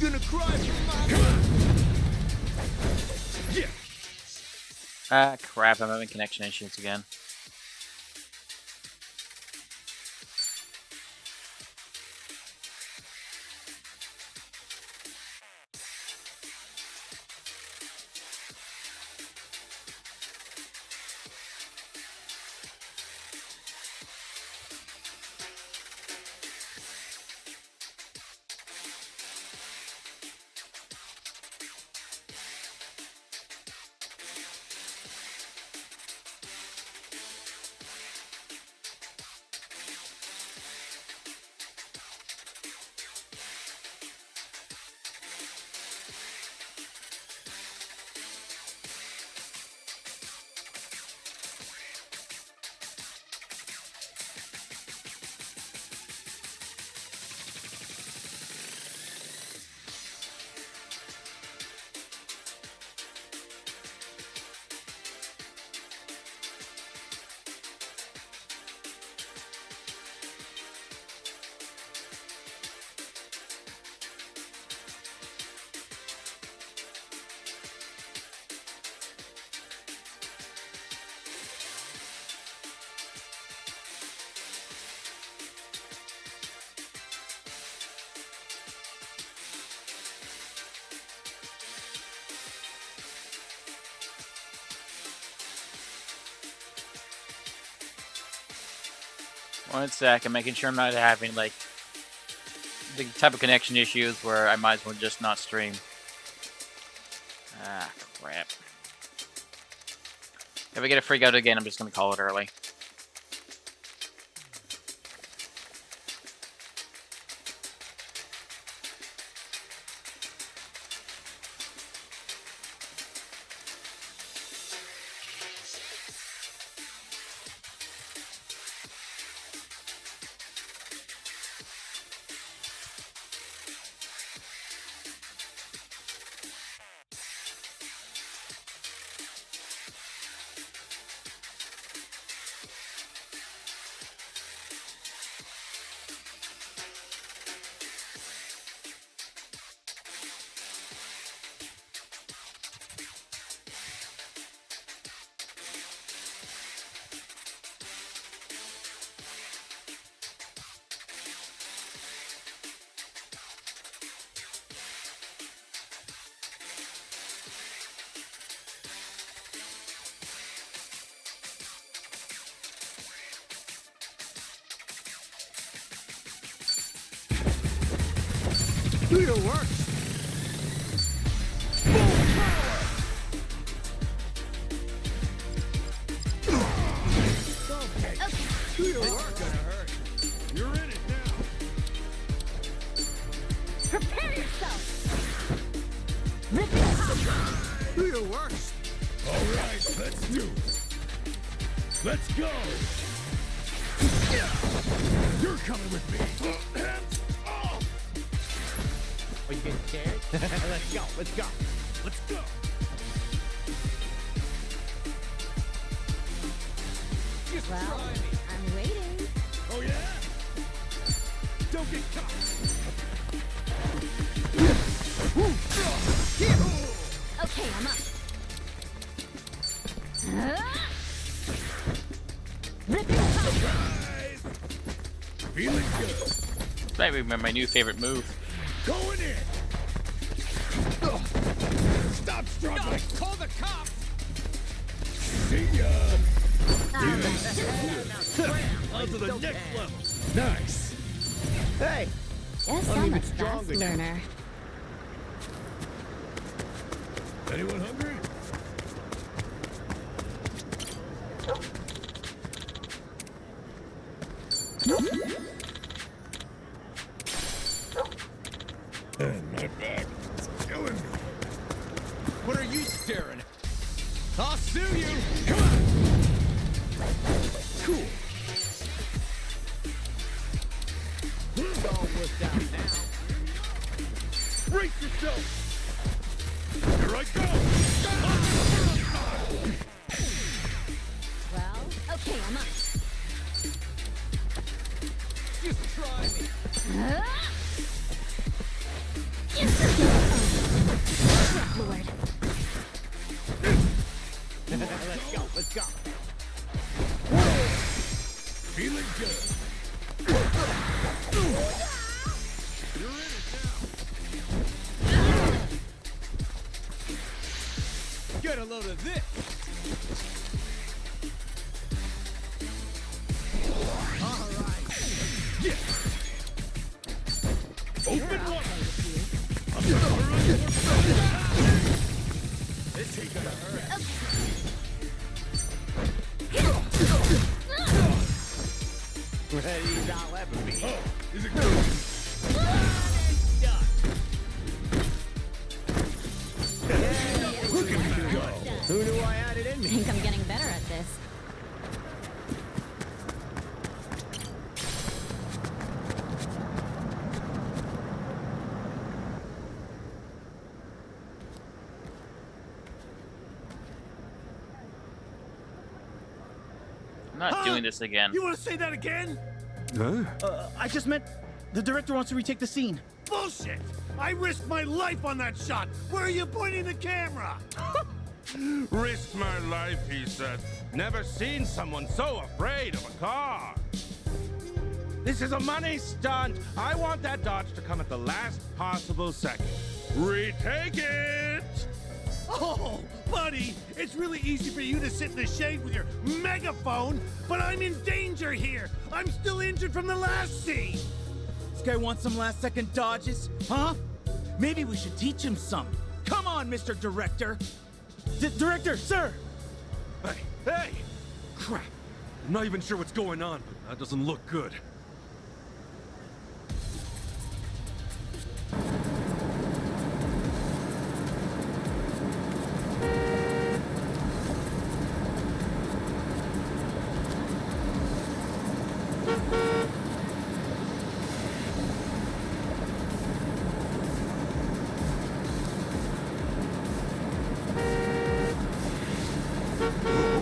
gonna cry for my... Yeah. Ah, crap, I'm having connection issues again. One sec, I'm making sure I'm not having, like, the type of connection issues where I might as well just not stream. Ah, crap. If I get a freak out again, I'm just gonna call it early. Do your work. Okay. Do your work. Gonna hurt. You're in it now. Prepare yourself. Do your worst. All right, let's do it. Let's go. You're coming with me. Hands off. Are you getting scared? Let's go, let's go. Let's go. Just Well, try me. I'm waiting. Oh yeah? Don't get caught. Okay, I'm up. Rip it apart. Surprise! Feeling good. This might be my new favorite move. Going in. Stop struggling. Call the cops. See ya. On to the next level. Nice. Hey, Guess I'm I'm a even fast stronger now. learner. Anyone hungry? And my back is killing me. What are you staring at? I'll sue you! Come on! Cool. It's all worked out now. Brace yourself! Here I go! Well, okay, I'm up. Just try me! Instant a load of this. All right. Yeah. Open up. I'm gonna hurry your friend. This ain't gonna hurt. Ready as I'll ever be. Oh, is it good? Look at me go. Who knew I had it in I me? think I'm getting better at this. I'm not doing this again. You want to say that again? I just meant the director wants to retake the scene. Bullshit! I risked my life on that shot. Where are you pointing the camera? Risked my life, he said. Never seen someone so afraid of a car. This is a money stunt. I want that Dodge to come at the last possible second. Retake it! Oh, buddy, it's really easy for you to sit in the shade with your megaphone, but I'm in danger here. I'm still injured from the last scene. This guy wants some last-second dodges, huh? Maybe we should teach him some. Come on, Mr. Director. Director, sir! Hey, hey! Crap. I'm not even sure what's going on, but that doesn't look good.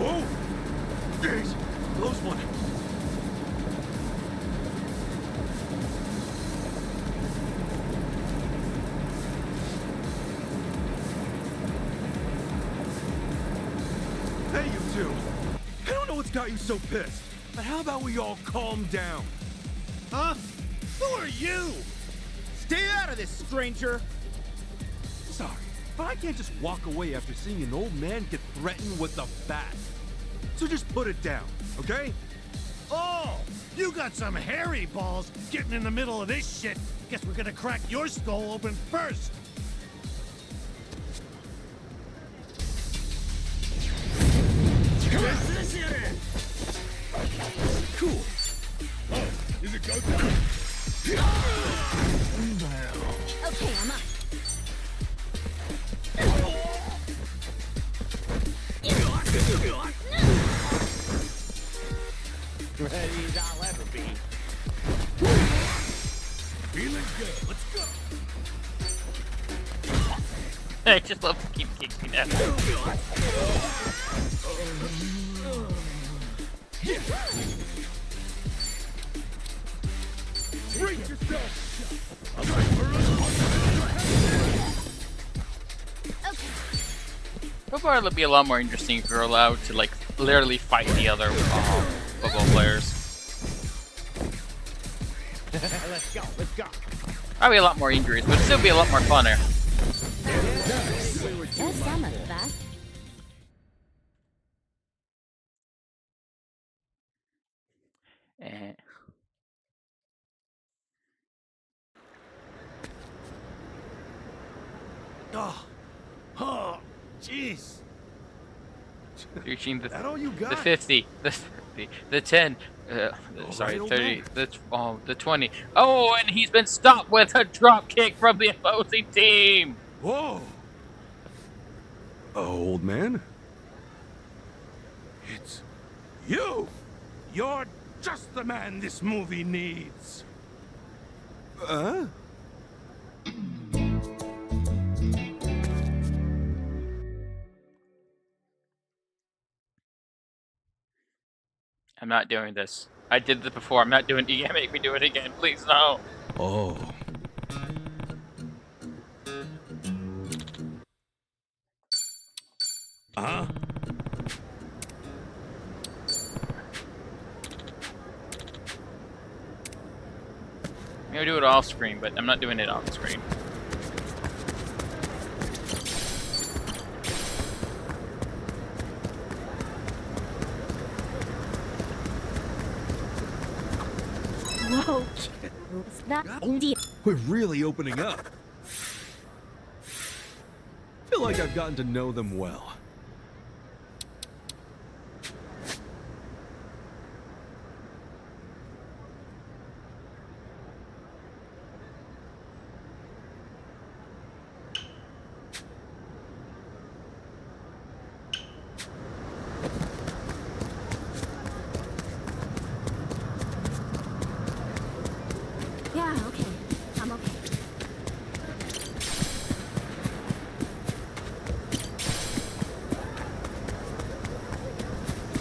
Whoa! Jeez! Close one! Hey, you two! I don't know what's got you so pissed, but how about we all calm down? Huh? Who are you? Stay out of this, stranger! Sorry, but I can't just walk away after seeing an old man get threatened with a bat. So just put it down, okay? Oh, you got some hairy balls getting in the middle of this shit. Guess we're gonna crack your skull open first. Cool. Oh, is it go time? Okay, I'm up. Ready as I'll ever be. Feeling good. Let's go. I just love to keep kicking that. Brace yourself. I'm ready for Football would be a lot more interesting if we were allowed to like literally fight the other football players. Let's go, let's go. Probably a lot more injuries, but it'd still be a lot more funner. There's some of that. Eh. Oh, jeez. Reaching That all you the got? 50, the 30, the 10, sorry, old 30, the 20. Oh, and he's been stopped with a drop kick from the opposing team. Whoa! Old man? It's you! You're just the man this movie needs. I'm not doing this. I did this before. I'm not doing it. You can't make me do it again. Please, no. Oh. Huh? I'm gonna do it off screen, but I'm not doing it on screen. Okay. That deal. We're really opening up. Feel like I've gotten to know them well. Yeah, okay. I'm okay.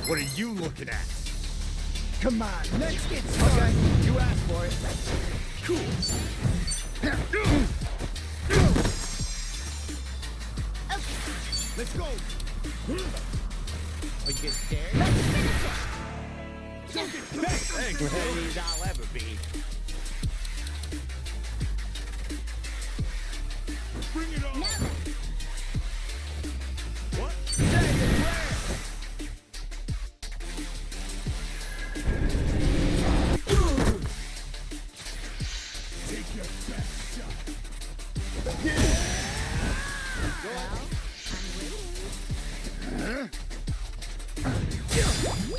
What are you looking at? Come on, let's get started. Okay, you asked for it. Cool. Let's go. Are you getting scared? Thanks. Ready as I'll ever be. Bring it on. What? Take your best shot. Well, I'm waiting.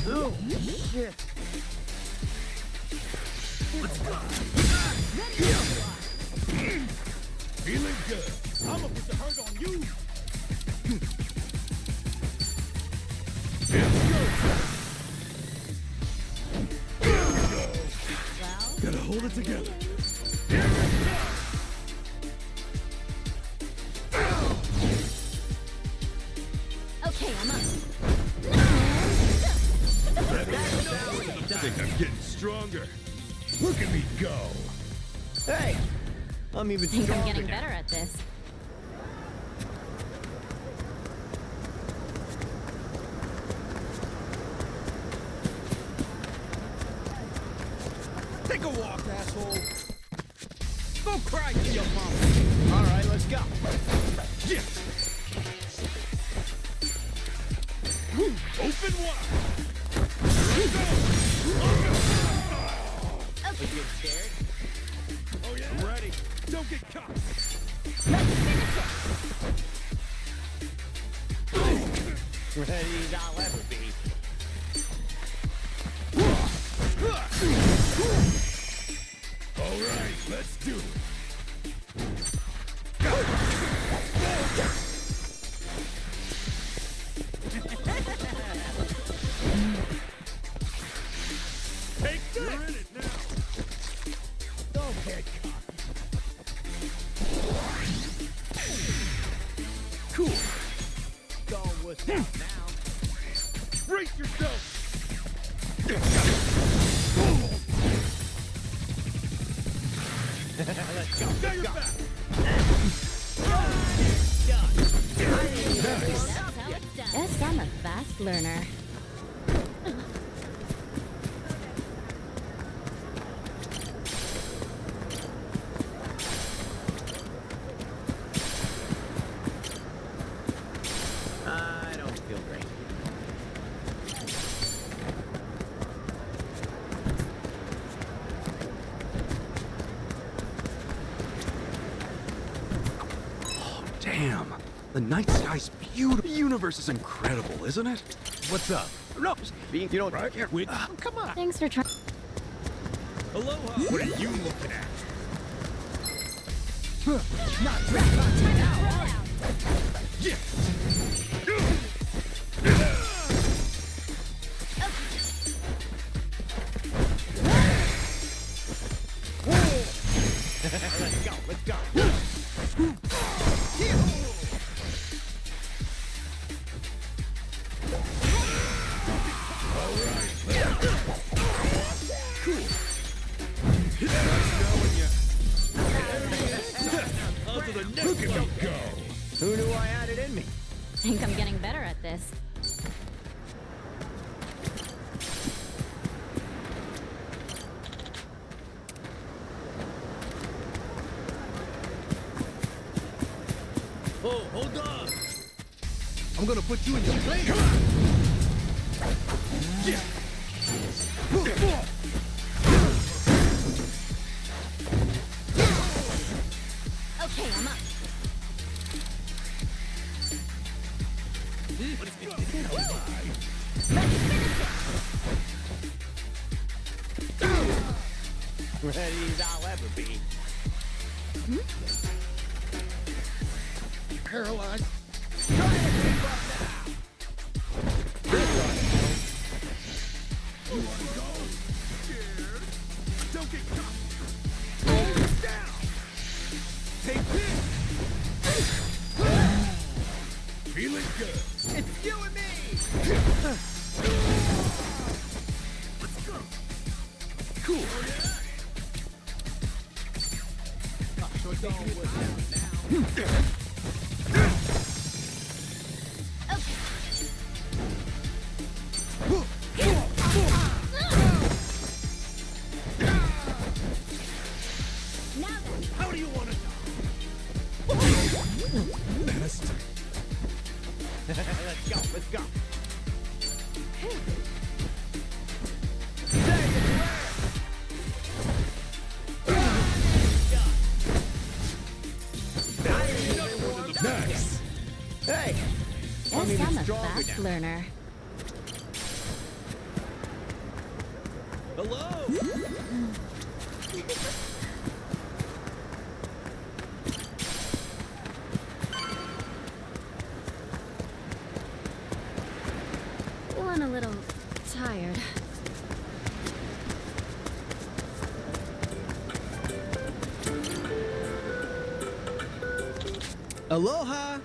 Oh, shit. Feeling good. I'm gonna put the hurt on you. Here we go. Well, Gotta hold it together. okay, I'm up. I think I'm getting stronger. Look at me go. Hey, I'm even Think I'm stronger getting now. better at this. Take a walk, asshole. Go cry to your mama. All right, let's go. Yeah. Open wide. Are you getting scared? Oh yeah. I'm ready. Don't get caught. Ready as I'll ever be. All right, let's do it. Take this. You're in it now. Don't get caught. Cool. Don't wuss out now. Brace yourself. Let's go. Now you're back. That's how it's done. Yes, I'm a fast learner. I don't feel great. Damn. The night sky's beautiful. The universe is incredible, isn't it? What's up? No, you don't. Right? Which? Come on. Thanks for trying. Aloha. What are you looking at? Yeah. Let's go. Let's go. Look at me go. Who knew I had it in me? Think I'm getting better at this. Oh, hold on. I'm gonna put you in your place. Come on. Yeah. Okay, I'm up. Ready as I'll ever be. Paralyzed. Don't get caught. Down. Take this. Feeling good. It's you and me! Let's go. Cool. Now then. How do you want to Let's go, let's go. Nice. Hey! Yes, even I'm a stronger fast now. learner. Hello! Feeling a little tired. Aloha!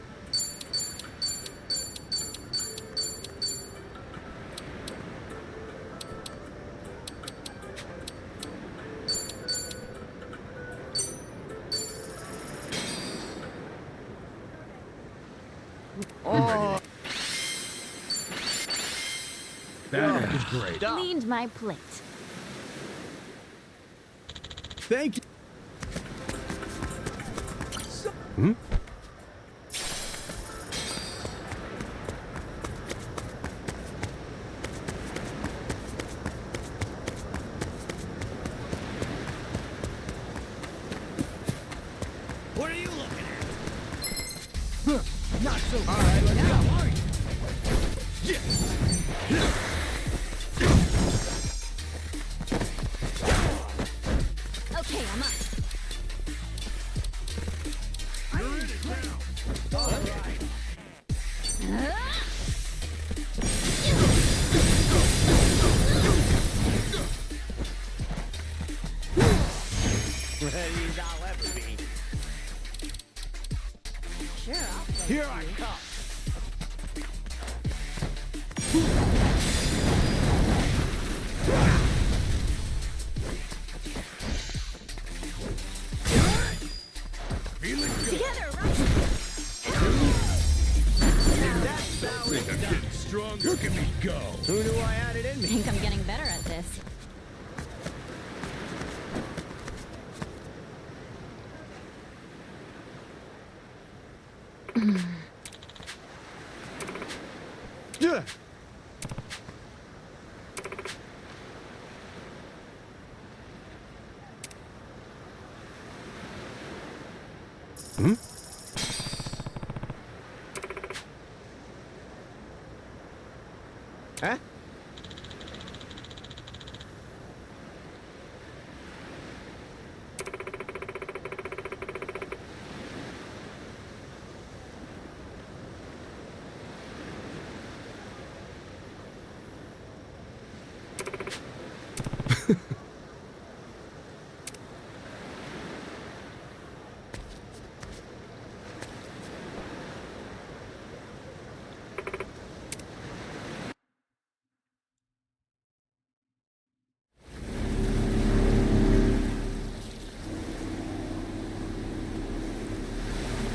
Oh, That is great. Cleaned my plate. thank you. What are you looking at? Not so hard. All right, let's go. Okay, I'm up. You're in it now. All right. Ready as I'll ever be. Sure, I'll play. Here I come. Feeling good. Together, right? That's how it's done. Getting stronger. Look at me go. Who knew I had it in I me? think I'm getting better at this. Yeah. Huh?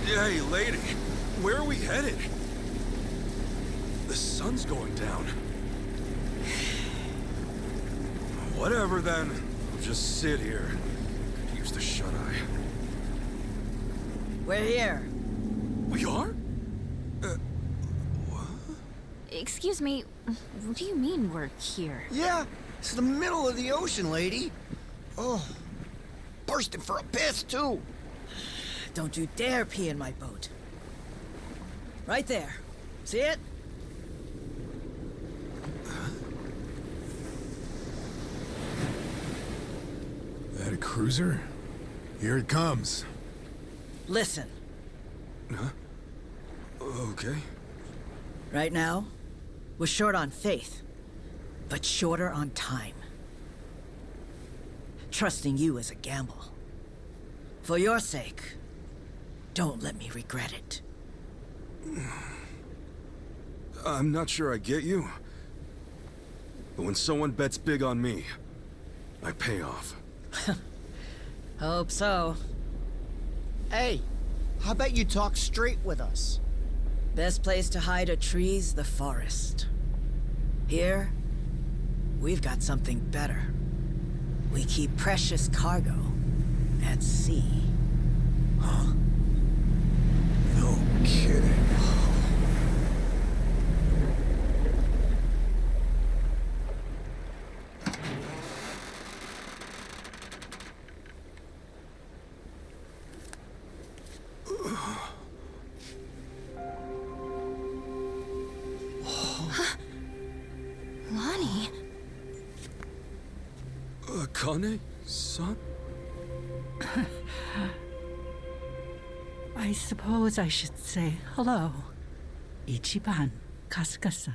Hey, lady, where are we headed? The sun's going down. Whatever then. I'll just sit here. Could use the shut-eye. We're here. We are? What? Excuse me, what do you mean we're here? Yeah, it's the middle of the ocean, lady. Oh, bursting for a piss, too. Don't you dare pee in my boat. Right there. See it? That a cruiser? Here it comes. Listen. Huh? Okay. Right now, we're short on faith, but shorter on time. Trusting you is a gamble. For your sake, don't let me regret it. I'm not sure I get you. But when someone bets big on me, I pay off. Hope so. Hey, how about you talk straight with us? Best place to hide a tree's the forest. Here, we've got something better. We keep precious cargo at sea. Huh? No kidding. Lonnie? Akane-san? I suppose I should say hello. Ichiban Kasuga-san.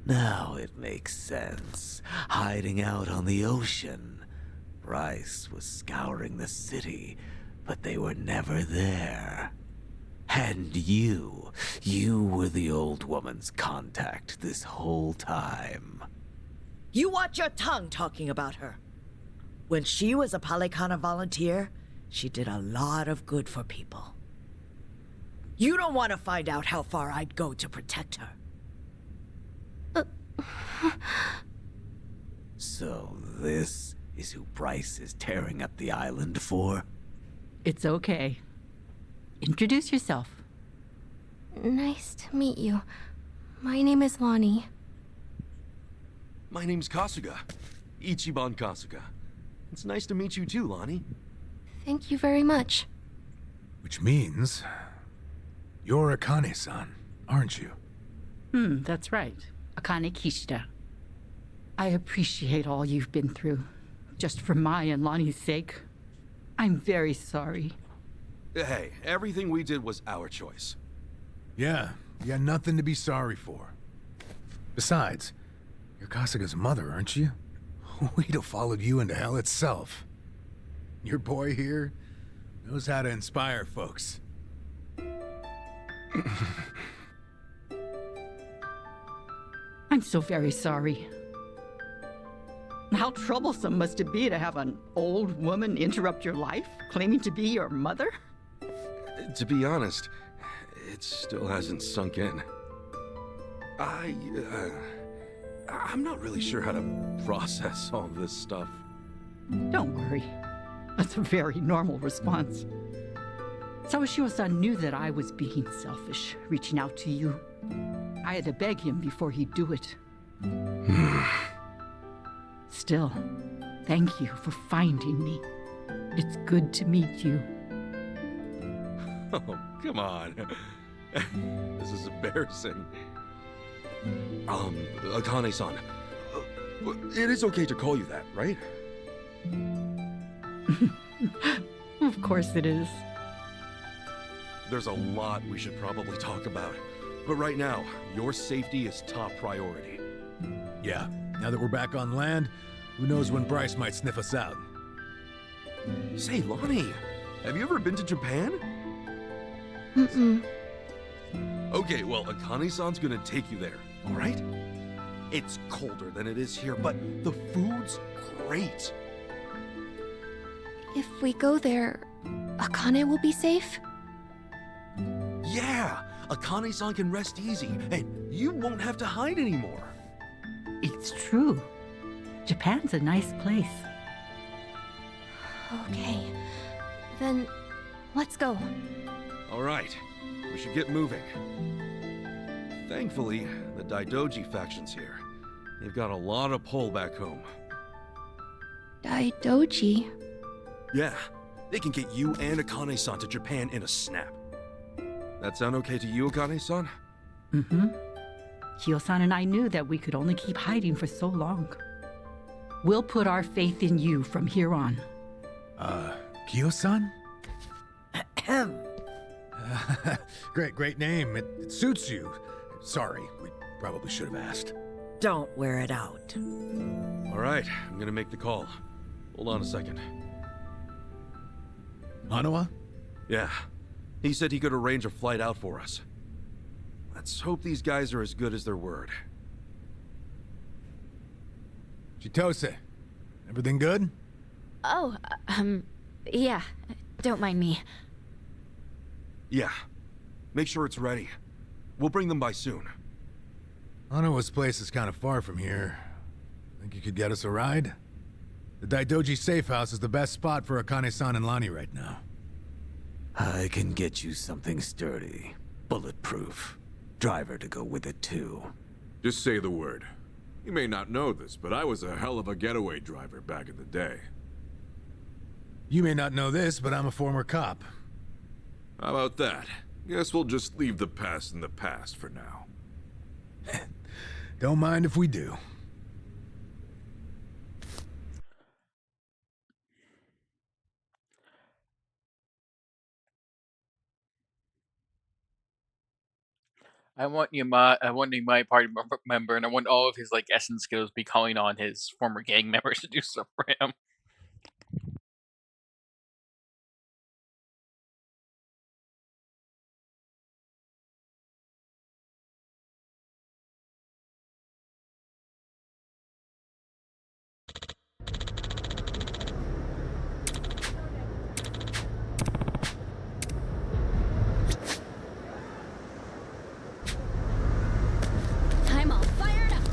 Now it makes sense. Hiding out on the ocean. Bryce was scouring the city, but they were never there. And you were the old woman's contact this whole time. You watch your tongue talking about her. When she was a Palikana volunteer, she did a lot of good for people. You don't want to find out how far I'd go to protect her. So this is who Bryce is tearing up the island for? It's okay. Introduce yourself. Nice to meet you. My name is Lonnie. My name's Kasuga. Ichiban Kasuga. It's nice to meet you too, Lonnie. Thank you very much. Which means... you're Akane-san, aren't you? That's right. Akane Kishida. I appreciate all you've been through. Just for my and Lonnie's sake. I'm very sorry. Hey, everything we did was our choice. Yeah, you got nothing to be sorry for. Besides, you're Kasuga's mother, aren't you? We'd have followed you into hell itself. Your boy here knows how to inspire folks. I'm so very sorry. How troublesome must it be to have an old woman interrupt your life, claiming to be your mother? To be honest, it still hasn't sunk in. I'm not really sure how to process all this stuff. Don't worry. That's a very normal response. Sawashiro-san knew that I was being selfish, reaching out to you. I had to beg him before he'd do it. Still, thank you for finding me. It's good to meet you. Oh, come on. This is embarrassing. Akane-san, it is okay to call you that, right? Of course it is. There's a lot we should probably talk about. But right now, your safety is top priority. Yeah, now that we're back on land, who knows when Bryce might sniff us out. Say, Lonnie, have you ever been to Japan? Mm-mm. Okay, well, Akane-san's gonna take you there, all right? It's colder than it is here, but the food's great. If we go there, Akane will be safe? Yeah, Akane-san can rest easy, and you won't have to hide anymore. It's true. Japan's a nice place. Okay. Then Let's go. All right, we should get moving. Thankfully, the Daidoji faction's here. They've got a lot of pull back home. Daidoji? Yeah, they can get you and Akane-san to Japan in a snap. That sound okay to you, Akane-san? Mm-hmm. Kyo-san and I knew that we could only keep hiding for so long. We'll put our faith in you from here on. Kyo-san? Great name. It suits you. Sorry, we probably should have asked. Don't wear it out. All right, I'm gonna make the call. Hold on a second. Hanawa? Yeah. He said he could arrange a flight out for us. Let's hope these guys are as good as their word. Chitose, everything good? Oh, yeah. Don't mind me. Yeah. Make sure it's ready. We'll bring them by soon. Hanawa's place is kind of far from here. Think you could get us a ride? The Daidoji safe house is the best spot for Akane-san and Lani right now. I can get you something sturdy, bulletproof. Driver to go with it too. Just say the word. You may not know this, but I was a hell of a getaway driver back in the day. You may not know this, but I'm a former cop. How about that? Guess we'll just leave the past in the past for now. Don't mind if we do. I want you my party member, and I want all of his like essence skills be calling on his former gang members to do stuff for him. I'm all fired up.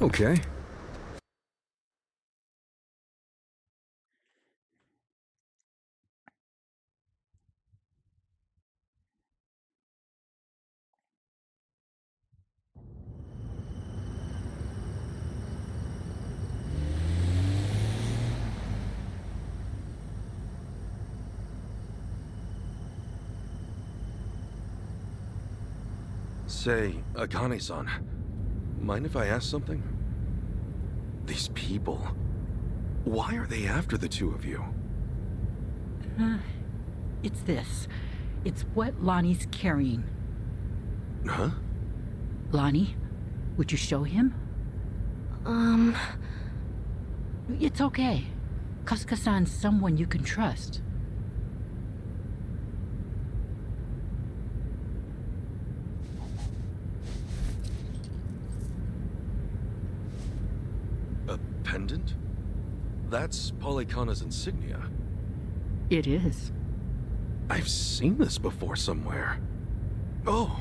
Okay. Say, Akane-san, mind if I ask something? These people, why are they after the two of you? It's this. It's what Lonnie's carrying. Huh? Lonnie, would you show him? It's okay. Kasuka-san's someone you can trust. A pendant? That's Polycana's insignia. It is. I've seen this before somewhere. Oh.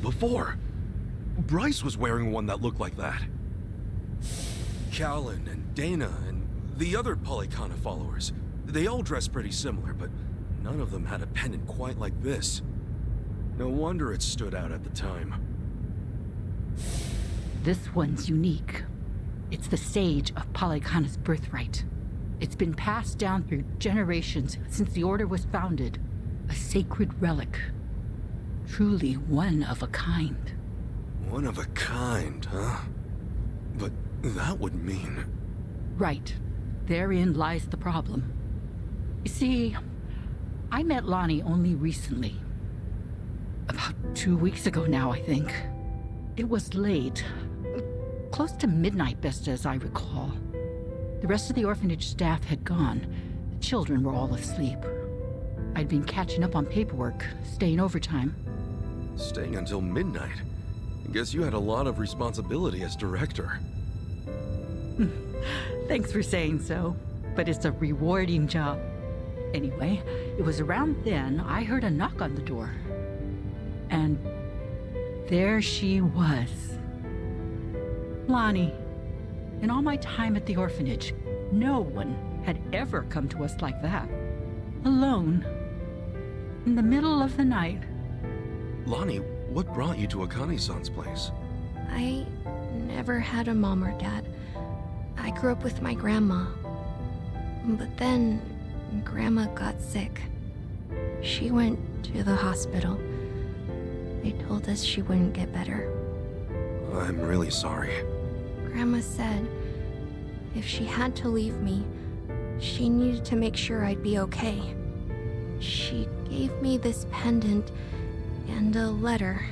Before. Bryce was wearing one that looked like that. Callan and Dana and the other Polycana followers. They all dressed pretty similar, but none of them had a pendant quite like this. No wonder it stood out at the time. This one's unique. It's the sage of Polycana's birthright. It's been passed down through generations since the Order was founded. A sacred relic. Truly one of a kind. One of a kind, huh? But that would mean... Right. Therein lies the problem. You see, I met Lonnie only recently. About 2 weeks ago now, I think. It was late. Close to midnight, best as I recall. The rest of the orphanage staff had gone. The children were all asleep. I'd been catching up on paperwork, staying overtime. Staying until midnight? Guess you had a lot of responsibility as director. Thanks for saying so, but it's a rewarding job. Anyway, it was around then I heard a knock on the door. And there she was. Lonnie. In all my time at the orphanage, no one had ever come to us like that. Alone. In the middle of the night. Lonnie, what brought you to Akane-san's place? I never had a mom or dad. I grew up with my grandma. But then, Grandma got sick. She went to the hospital. They told us she wouldn't get better. I'm really sorry. Grandma said if she had to leave me, she needed to make sure I'd be okay. She gave me this pendant and a letter,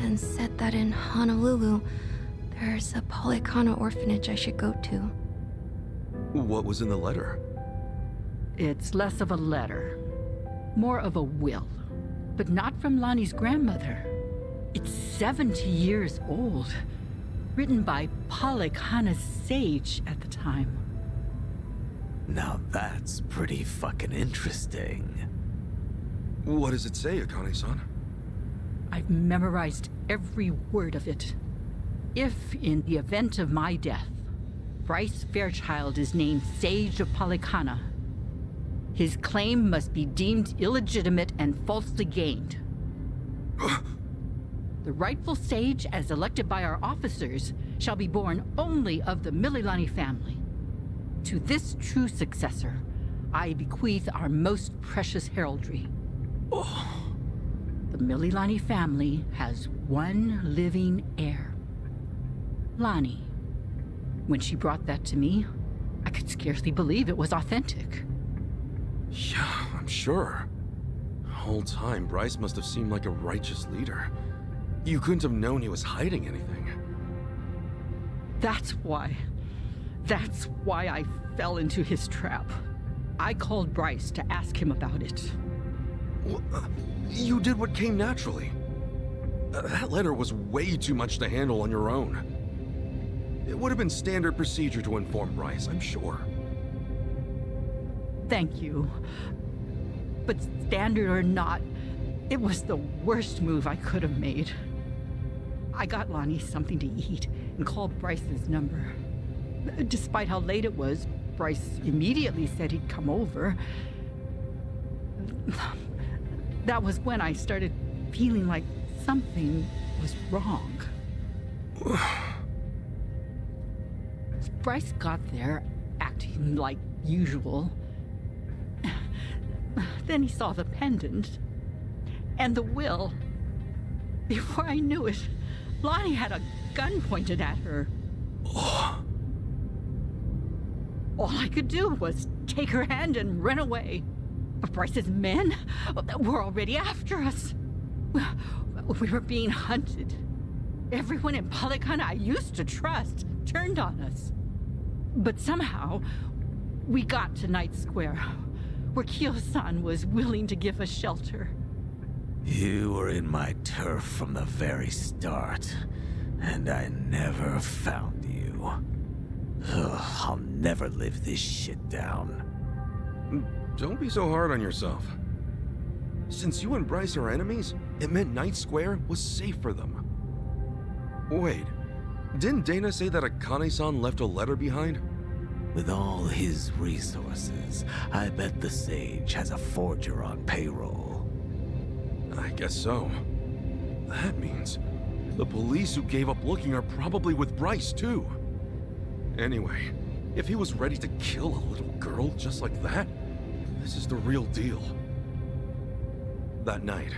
and said that in Honolulu, there's a Polycana orphanage I should go to. What was in the letter? It's less of a letter, more of a will, but not from Lonnie's grandmother. It's 70 years old, written by Polycana's sage at the time. Now that's pretty fucking interesting. What does it say, Akane-san? I've memorized every word of it. If, in the event of my death, Bryce Fairchild is named Sage of Polycana, his claim must be deemed illegitimate and falsely gained. The rightful sage, as elected by our officers, shall be born only of the Mililani family. To this true successor, I bequeath our most precious heraldry. The Mililani family has one living heir. Lonnie. When she brought that to me, I could scarcely believe it was authentic. Yeah, I'm sure. The whole time, Bryce must have seemed like a righteous leader. You couldn't have known he was hiding anything. That's why I fell into his trap. I called Bryce to ask him about it. You did what came naturally. That letter was way too much to handle on your own. It would have been standard procedure to inform Bryce, I'm sure. Thank you. But standard or not, it was the worst move I could have made. I got Lonnie something to eat and called Bryce's number. Despite how late it was, Bryce immediately said he'd come over. That was when I started feeling like something was wrong. Bryce got there, acting like usual. Then he saw the pendant and the will. Before I knew it, Lonnie had a gun pointed at her. All I could do was take her hand and run away. But Bryce's men were already after us. We were being hunted. Everyone in Polycana I used to trust turned on us. But somehow, we got to Night Square, where Kyo-san was willing to give us shelter. You were in my turf from the very start, and I never found you. Ugh, I'll never live this shit down. Don't be so hard on yourself. Since you and Bryce are enemies, it meant Night Square was safe for them. Wait, didn't Dana say that Akane-san left a letter behind? With all his resources, I bet the Sage has a forger on payroll. I guess so. That means the police who gave up looking are probably with Bryce, too. Anyway, if he was ready to kill a little girl just like that, this is the real deal. That night,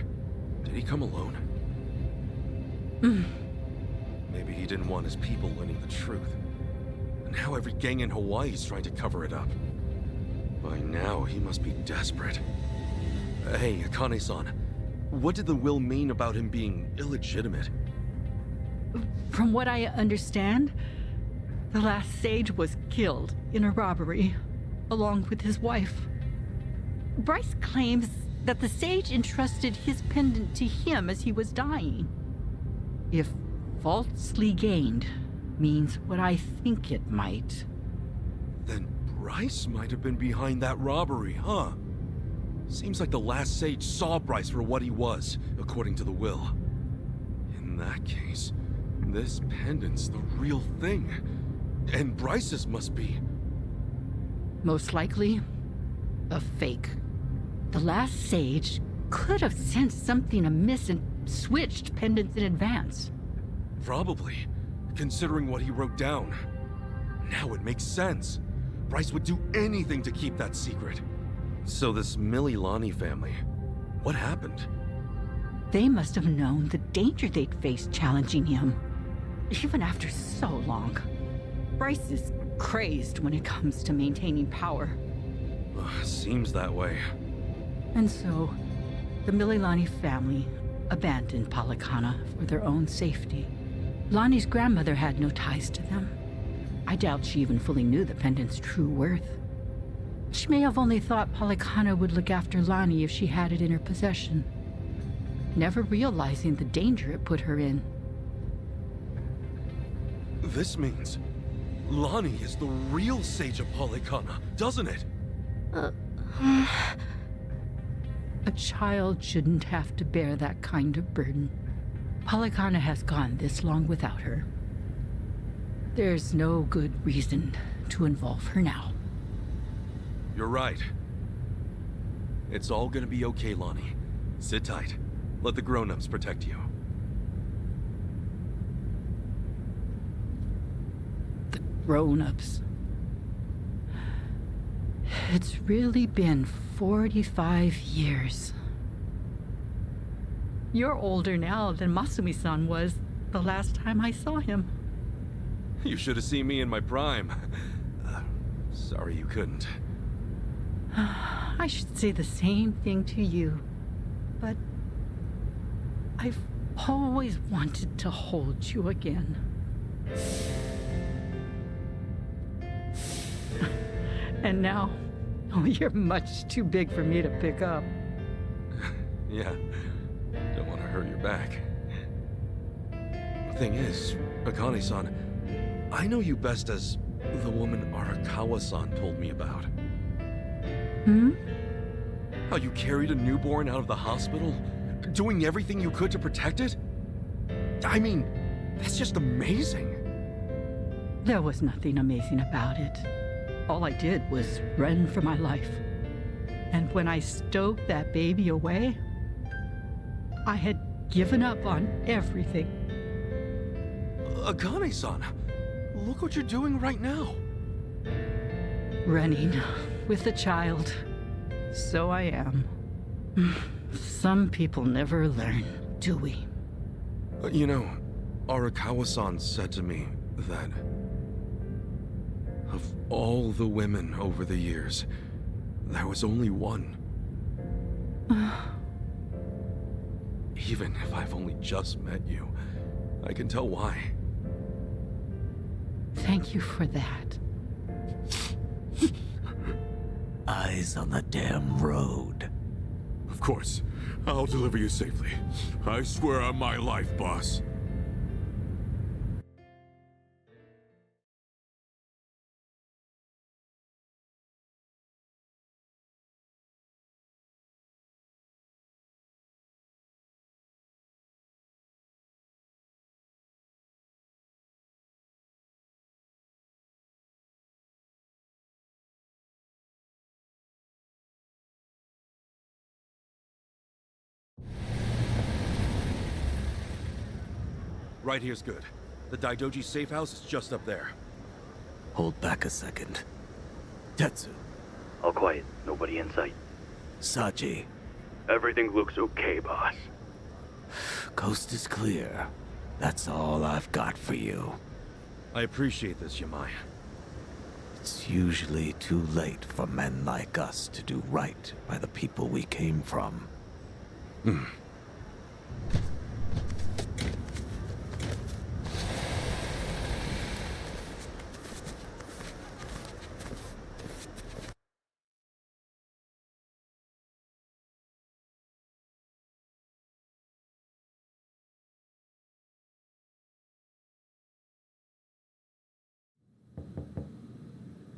did he come alone? Maybe he didn't want his people learning the truth. And now every gang in Hawaii is trying to cover it up. By now, he must be desperate. Hey, Akane-san, what did the will mean about him being illegitimate? From what I understand, the last sage was killed in a robbery, along with his wife. Bryce claims that the sage entrusted his pendant to him as he was dying. If falsely gained means what I think it might. Then Bryce might have been behind that robbery, huh? Seems like the last sage saw Bryce for what he was, according to the will. In that case, this pendant's the real thing. And Bryce's must be... Most likely, a fake. The last sage could have sensed something amiss and switched pendants in advance. Probably, considering what he wrote down. Now it makes sense. Bryce would do anything to keep that secret. So this Mililani family, what happened? They must have known the danger they'd face challenging him, even after so long. Bryce is crazed when it comes to maintaining power. Seems that way. And so, the Mililani family abandoned Palikana for their own safety. Lonnie's grandmother had no ties to them. I doubt she even fully knew the pendant's true worth. She may have only thought Palikana would look after Lonnie if she had it in her possession, never realizing the danger it put her in. This means Lonnie is the real Sage of Palikana, doesn't it? A child shouldn't have to bear that kind of burden. Palikana has gone this long without her. There's no good reason to involve her now. You're right. It's all gonna be okay, Lonnie. Sit tight. Let the grown-ups protect you. The grown-ups. It's really been 45 years. You're older now than Masumi-san was the last time I saw him. You should have seen me in my prime. Sorry you couldn't. I should say the same thing to you, but I've always wanted to hold you again. And now, oh, you're much too big for me to pick up. Yeah, don't want to hurt your back. The thing is, Akane-san, I know you best as the woman Arakawa-san told me about. Hmm? How you carried a newborn out of the hospital, doing everything you could to protect it? I mean, that's just amazing. There was nothing amazing about it. All I did was run for my life. And when I stowed that baby away, I had given up on everything. Akane-san, look what you're doing right now. Running with a child. So I am. Some people never learn, do we? You know, Arakawa-san said to me that of all the women over the years, there was only one. Even if I've only just met you, I can tell why. Thank you for that. Eyes on the damn road. Of course. I'll deliver you safely. I swear on my life, boss. Right here's good. The Daidoji safe house is just up there. Hold back a second. Tetsu. All quiet. Nobody in sight. Saji. Everything looks okay, boss. Coast is clear. That's all I've got for you. I appreciate this, Yamai. It's usually too late for men like us to do right by the people we came from.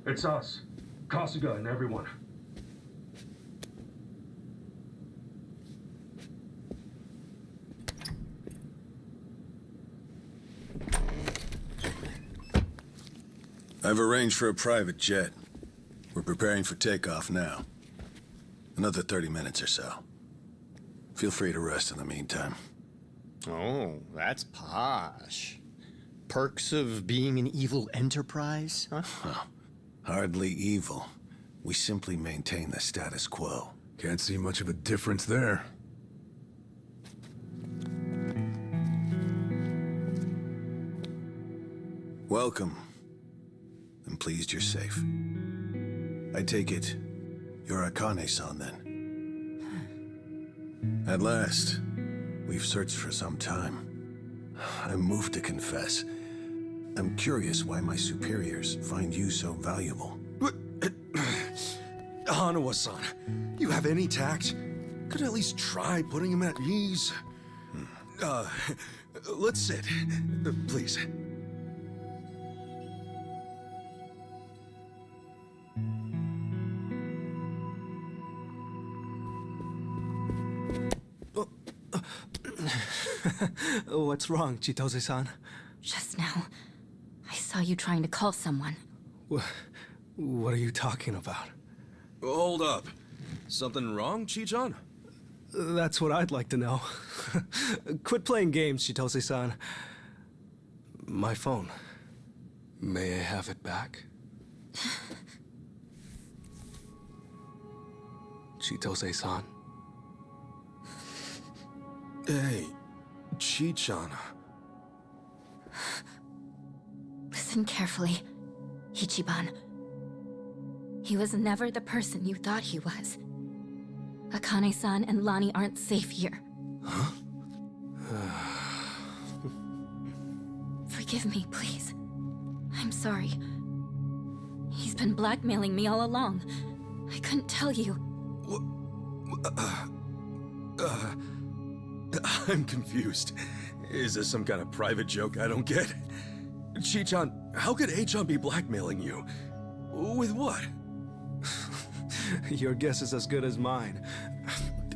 It's us. Kasuga and everyone. I've arranged for a private jet. We're preparing for takeoff now. Another 30 minutes or so. Feel free to rest in the meantime. Oh, that's posh. Perks of being an evil enterprise, huh? Well, hardly evil. We simply maintain the status quo. Can't see much of a difference there. Welcome. I'm pleased you're safe. I take it you're Akane-san then. At last, we've searched for some time. I'm moved to confess. I'm curious why my superiors find you so valuable. Hanawa-san, you have any tact? Could at least try putting him at ease. Let's sit. Please. What's wrong, Chitose-san? Just now, I saw you trying to call someone. What are you talking about? Hold up. Something wrong, Chi-chan? That's what I'd like to know. Quit playing games, Chitose-san. My phone. May I have it back? Chitose-san. Hey, Chi-chan. Listen carefully, Ichiban. He was never the person you thought he was. Akane-san and Lani aren't safe here. Huh? Forgive me, please. I'm sorry. He's been blackmailing me all along. I couldn't tell you. I'm confused. Is this some kind of private joke I don't get? Chi-chan, how could A-chan be blackmailing you? With what? Your guess is as good as mine.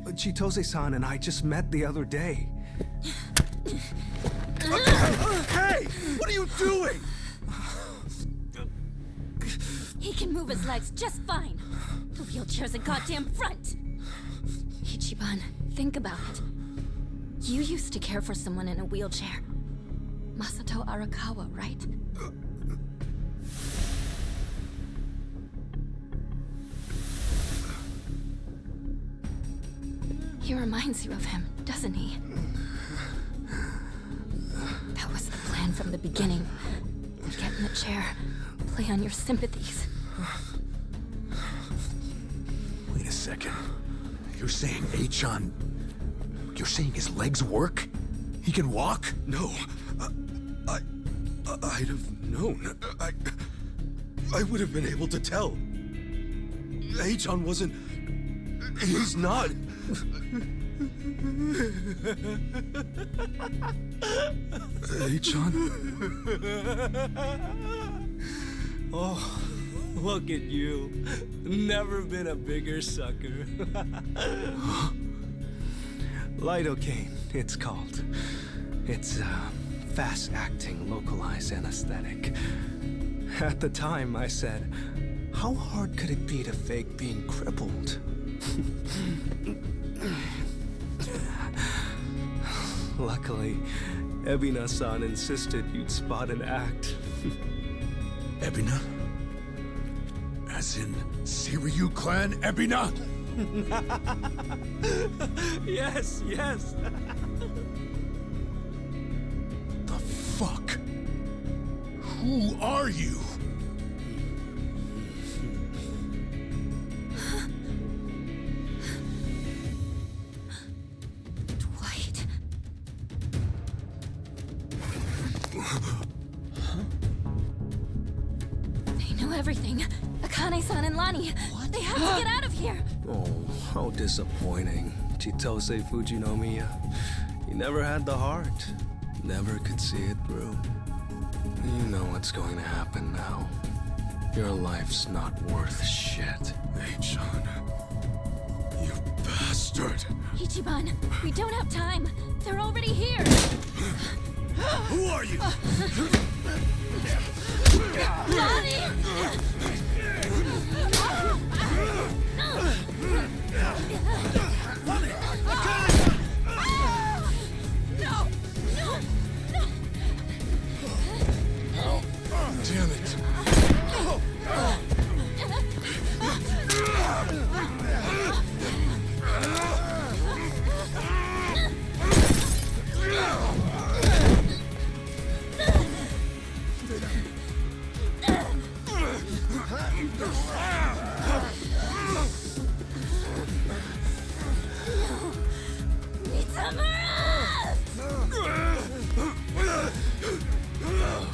Chitose-san and I just met the other day. Hey! What are you doing? He can move his legs just fine. The wheelchair's a goddamn front. Ichiban, think about it. You used to care for someone in a wheelchair. Masato Arakawa, right? He reminds you of him, doesn't he? That was the plan from the beginning. Get in the chair, play on your sympathies. Wait a second. You're saying A-chan... You're saying his legs work? He can walk? No. I'd have known. I would have been able to tell. A-chan wasn't... He's not... A-chan? Oh, look at you. Never been a bigger sucker. Lidocaine, it's called. It's fast-acting, localized anesthetic. At the time, I said, how hard could it be to fake being crippled? Luckily, Ebina-san insisted you'd spot an act. Ebina? As in, Seiryu clan Ebina? Yes, yes. The fuck? Who are you? Dwight. They know everything. Akane-san and Lani. What? They have to get out of here. Oh, how disappointing. Chitose Fujinomiya. He never had the heart. Never could see it through. You know what's going to happen now. Your life's not worth shit. Hey, John. You bastard. Ichiban, we don't have time. They're already here. Who are you? Damn it.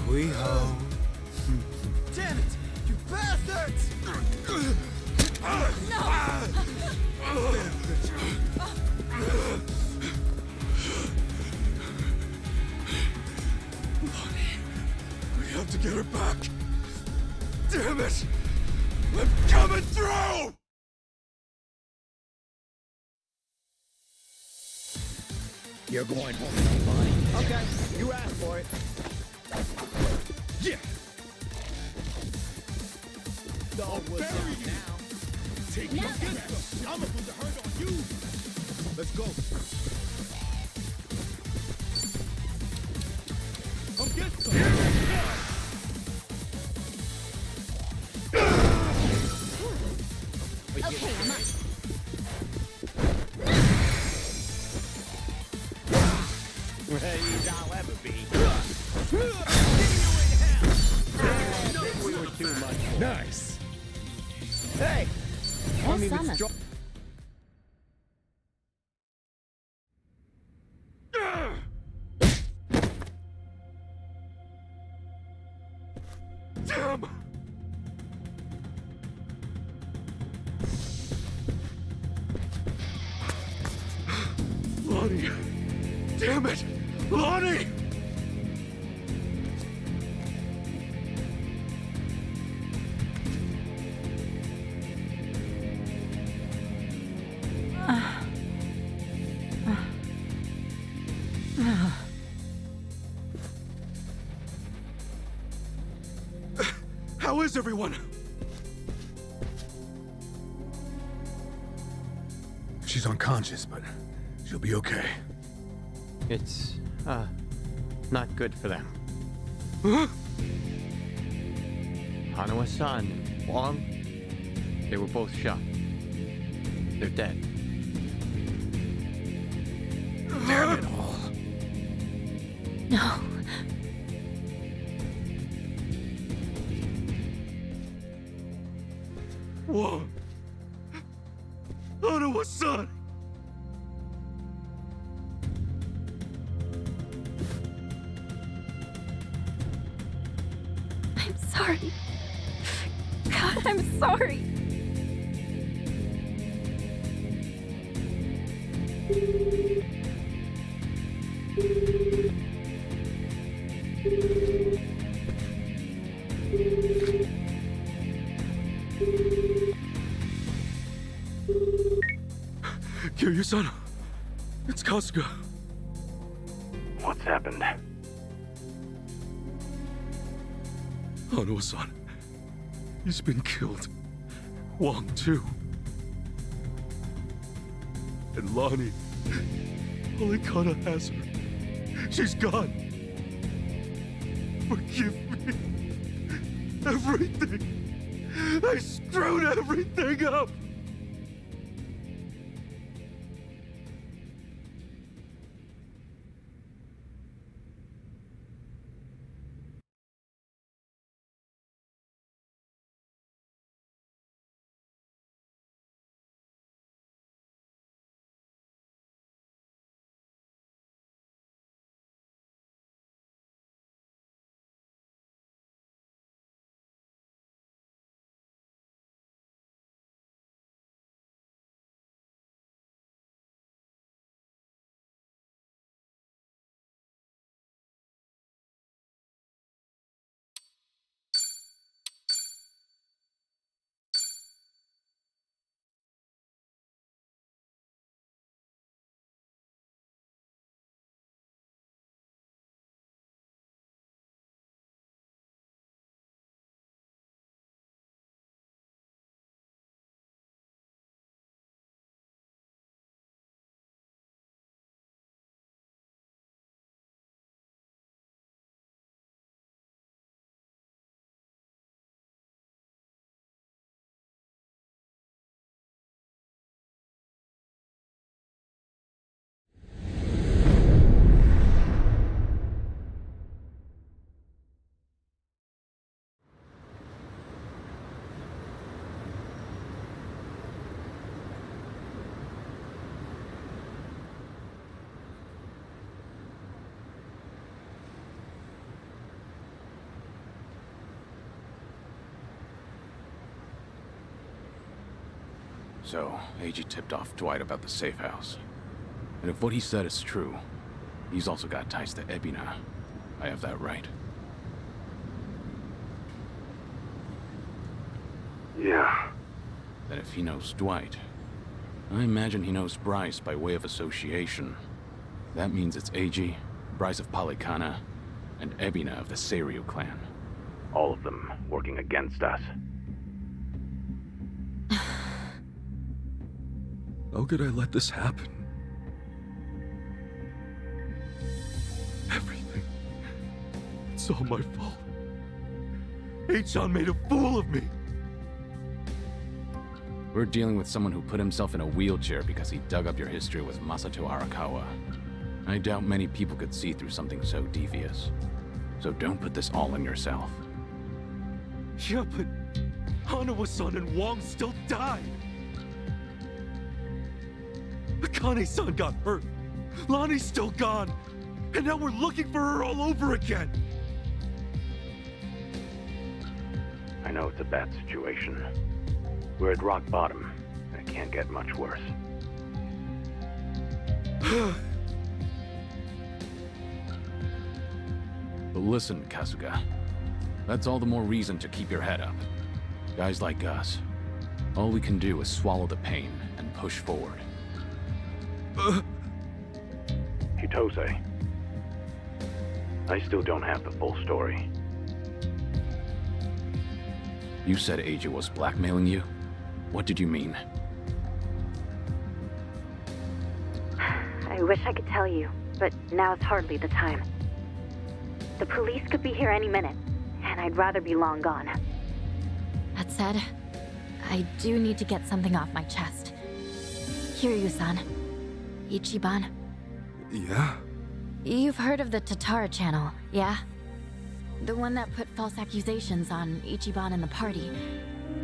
We ho. Damn it! You bastards! We have to get her back. Damn it! I'm coming through! You're going home, buddy. Okay, you asked for it. Yeah. I'll bury you now. Take your pistol. I'm gonna put the hurt on you. Let's go. Come get some. Okay, I'm up. Ready as I'll ever be. We were too much. Nice. Hey! Let me Osama. withdraw. Damn! Lonnie! Damn it! Lonnie! How is everyone? She's unconscious, but she'll be okay. It's, not good for them. Huh? Hanawa's son, Wong, they were both shot. They're dead. Damn it all. No. Whoa! Hanawa's son! I'm sorry. God, I'm sorry. Kiryu-san, it's Kasuga. What's happened? Hanawa-san, he's been killed. Wong, too. And Lonnie, Alikana has her. She's gone. Forgive me. Everything. I screwed everything up. So, AG tipped off Dwight about the safe house. And if what he said is true, he's also got ties to Ebina. I have that right? Yeah. Then if he knows Dwight, I imagine he knows Bryce by way of association. That means it's AG, Bryce of Polycana, and Ebina of the Serio clan. All of them working against us. How could I let this happen? Everything. It's all my fault. H-John made a fool of me. We're dealing with someone who put himself in a wheelchair because he dug up your history with Masato Arakawa. I doubt many people could see through something so devious. So don't put this all on yourself. Yeah, but Hanawa-san and Wong still died. Akane-san got hurt. Lonnie's still gone. And now we're looking for her all over again. I know it's a bad situation. We're at rock bottom, and it can't get much worse. But listen, Kasuga. That's all the more reason to keep your head up. Guys like us, all we can do is swallow the pain and push forward. Kitose. I still don't have the full story. You said AJ was blackmailing you? What did you mean? I wish I could tell you, but now's hardly the time. The police could be here any minute, and I'd rather be long gone. That said, I do need to get something off my chest. Kiryu-san. Ichiban. Yeah? You've heard of the Tatara channel, yeah? The one that put false accusations on Ichiban and the party,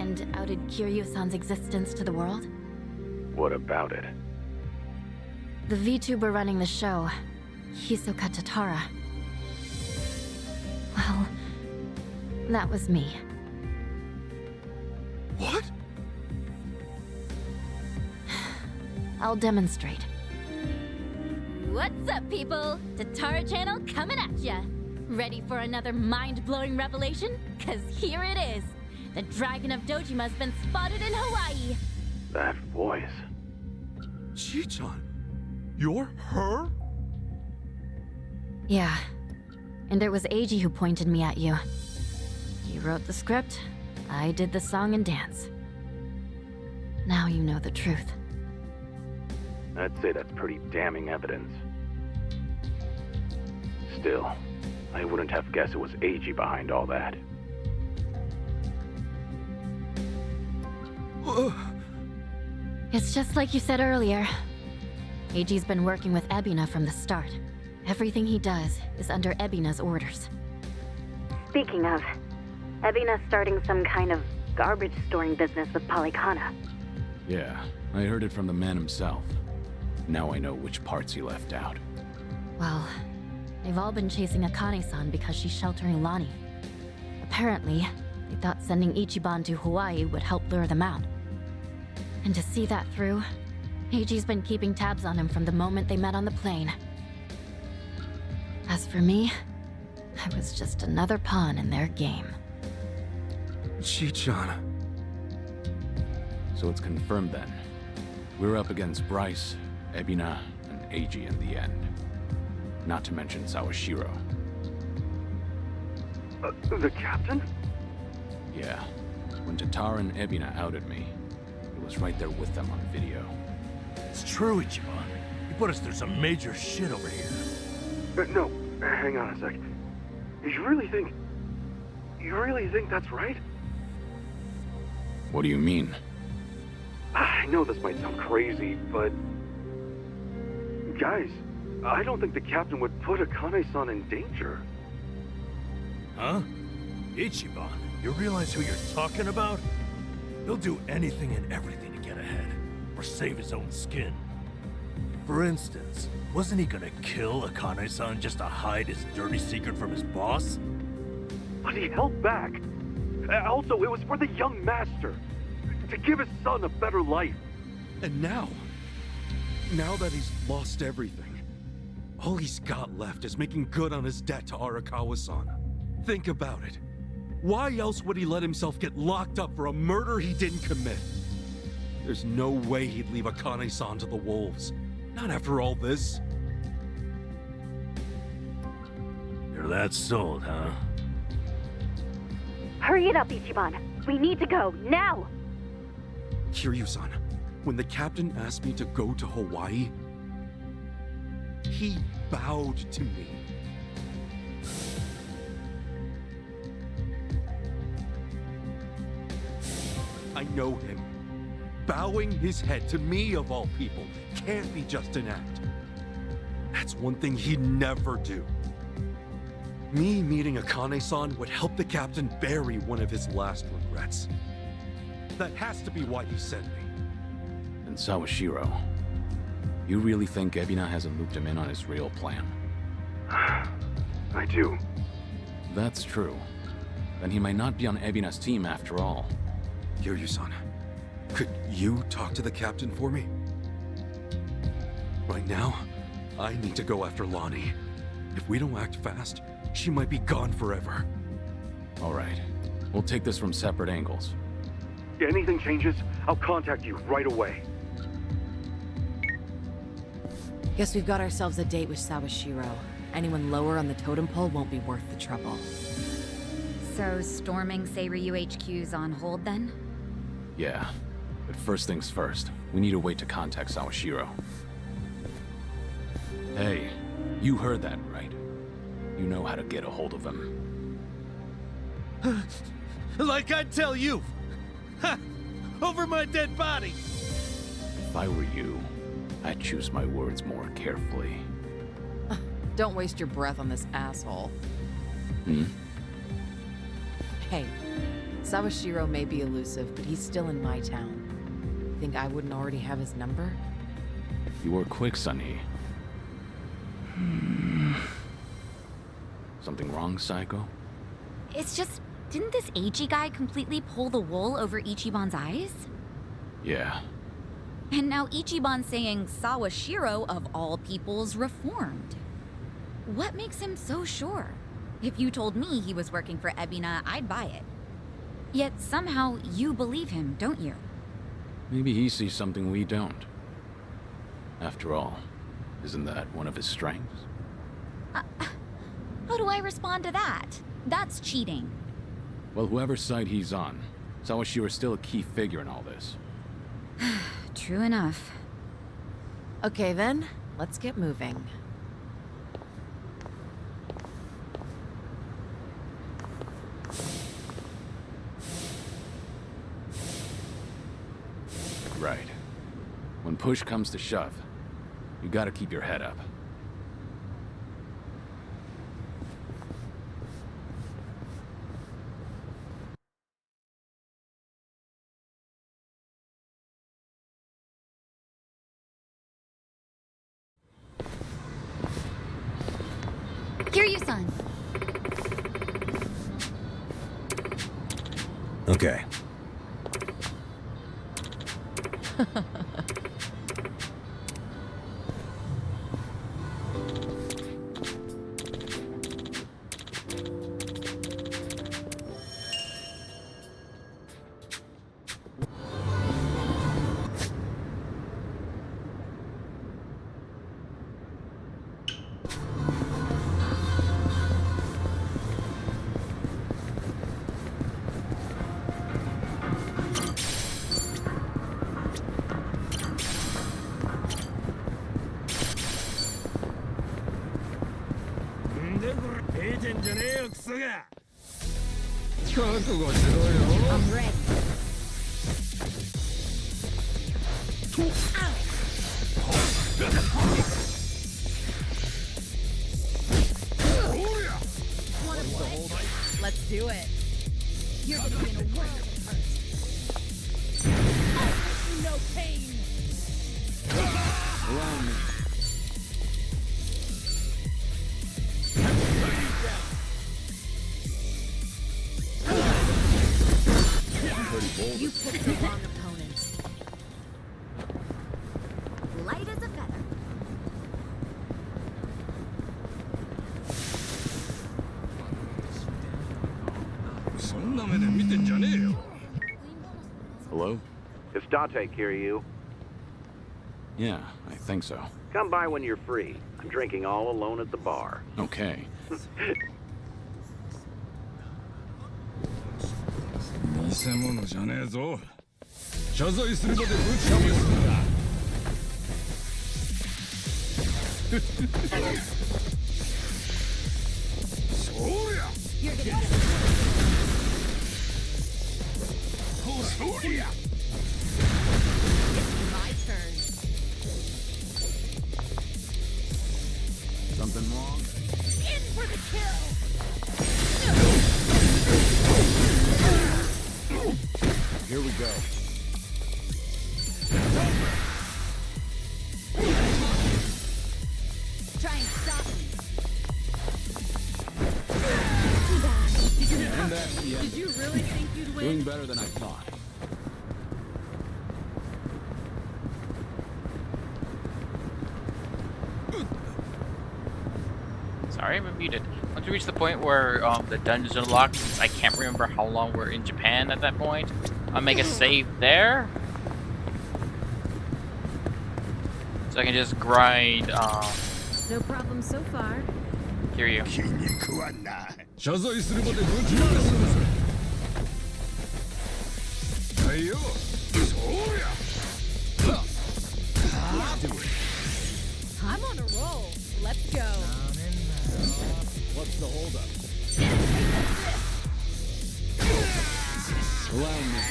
and outed Kiryu-san's existence to the world? What about it? The VTuber running the show, Hisoka Tatara. Well, that was me. What? I'll demonstrate. What's up, people? Tatara channel coming at ya! Ready for another mind-blowing revelation? Cause here it is! The Dragon of Dojima's been spotted in Hawaii! That voice. Chi-chan, you're her? Yeah. And it was Eiji who pointed me at you. He wrote the script, I did the song and dance. Now you know the truth. I'd say that's pretty damning evidence. Still, I wouldn't have guessed it was Eiji behind all that. It's just like you said earlier. Eiji's been working with Ebina from the start. Everything he does is under Ebina's orders. Speaking of, Ebina's starting some kind of garbage storing business with Polycana. Yeah, I heard it from the man himself. Now I know which parts he left out. Well, they've all been chasing Akane-san because she's sheltering Lonnie. Apparently, they thought sending Ichiban to Hawaii would help lure them out. And to see that through, Eiji's been keeping tabs on him from the moment they met on the plane. As for me, I was just another pawn in their game. Chi-chan. So it's confirmed then. We're up against Bryce, Ebina, and Eiji in the end. Not to mention Sawashiro. The captain? Yeah. When Tatara and Ebina outed me, it was right there with them on video. It's true, Ichiban. You put us through some major shit over here. No, hang on a sec. You really think that's right? What do you mean? I know this might sound crazy, but... Guys, I don't think the captain would put Akane-san in danger. Huh? Ichiban, you realize who you're talking about? He'll do anything and everything to get ahead, or save his own skin. For instance, wasn't he gonna kill Akane-san just to hide his dirty secret from his boss? But he held back. Also, it was for the young master. To give his son a better life. And now that he's lost everything, all he's got left is making good on his debt to Arakawa-san. Think about it. Why else would he let himself get locked up for a murder he didn't commit? There's no way he'd leave Akane-san to the wolves. Not after all this. You're that sold, huh? Hurry it up, Ichiban. We need to go, now! Kiryu-san, when the captain asked me to go to Hawaii, he bowed to me. I know him. Bowing his head to me, of all people, can't be just an act. That's one thing he'd never do. Me meeting Akane-san would help the captain bury one of his last regrets. That has to be why he sent me. And Sawashiro, you really think Ebina hasn't looped him in on his real plan? I do. That's true. Then he might not be on Ebina's team after all. Kiryu-san, could you talk to the captain for me? Right now, I need to go after Lonnie. If we don't act fast, she might be gone forever. All right. We'll take this from separate angles. If anything changes, I'll contact you right away. Guess we've got ourselves a date with Sawashiro. Anyone lower on the totem pole won't be worth the trouble. So, storming Seiryu HQ's on hold then? Yeah. But first things first, we need a way to contact Sawashiro. Hey, you heard that, right? You know how to get a hold of him. Like I'd tell you! Ha! Over my dead body! If I were you, I'd choose my words more carefully. Don't waste your breath on this asshole. Hmm? Hey, Sawashiro may be elusive, but he's still in my town. Think I wouldn't already have his number? You were quick, Sunny. Something wrong, Psycho? It's just, didn't this Eiichi guy completely pull the wool over Ichiban's eyes? Yeah. And now Ichiban's saying Sawashiro, of all people's, reformed. What makes him so sure? If you told me he was working for Ebina, I'd buy it. Yet somehow you believe him, don't you? Maybe he sees something we don't. After all, isn't that one of his strengths? How do I respond to that? That's cheating. Well, whoever side he's on, Sawashiro's still a key figure in all this. True enough. Okay then, let's get moving. Right. When push comes to shove, you gotta keep your head up. Kiryu-san. Okay. I'm ready. Let's do it. You're gonna be in a world of hurt. No pain. Allow me. You picked the wrong opponent. Hello? Is Date Kiryu? Yeah, I think so. Come by when you're free. I'm drinking all alone at the bar. Okay. 偽物じゃねえぞ。謝罪するまで無茶ぶりするな。そりゃ。そりゃ。My turn. Something wrong? In for the kill. Here we go. Try and stop me. And that's the end. Did you really think you'd win? Doing better than I thought. Sorry, I'm muted. Once we reach the point where the dungeon's unlocked, I can't remember how long we're in Japan at that point. I'll make a save there. So I can just grind, No problem so far. Kiryu. 謝罪するまで無茶ぶりするぞ。はいよ。そりゃ。I'm on a roll. Let's go. What's the holdup? Allow me.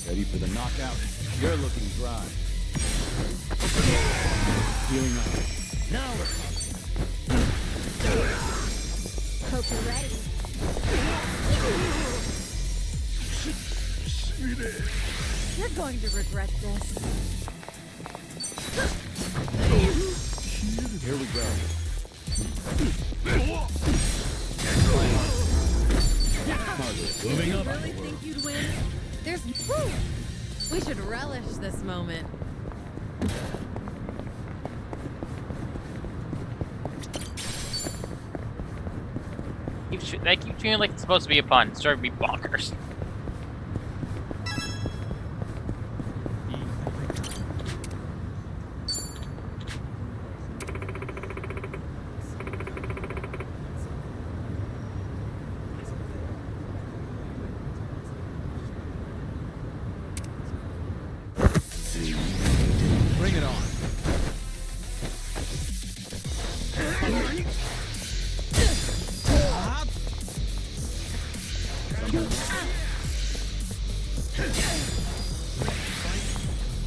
Ready for the knockout? You're looking dry. Healing up. Now we're Hope you're ready. You're going to regret this. Here we go. Did you really think you'd win? There's... Whew. We should relish this moment. They keep feeling like it's supposed to be a pun. It's driving me bonkers. Bring it on.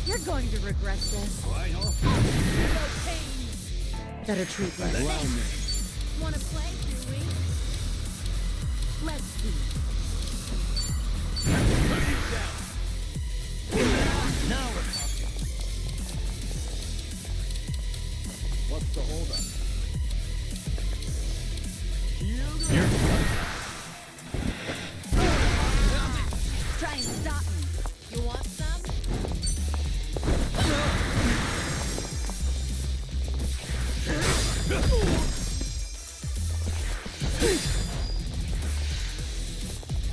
You're going to regret this. Better treat less. Allow me. Want to play, do we? Let's see. Now we're talking. What's the holdup? Try and stop me. You want some?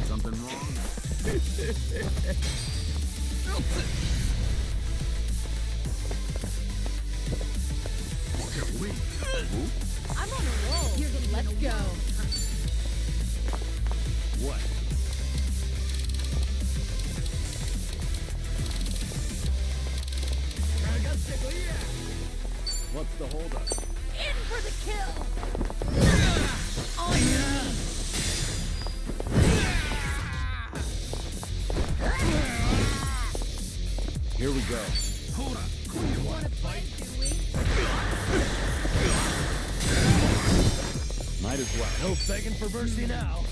Something wrong? I'm on a roll. Let's go. What? What's the holdup? In for the kill. On Here we go. Hold on. You want to play, do we? Might as well. No begging for mercy now.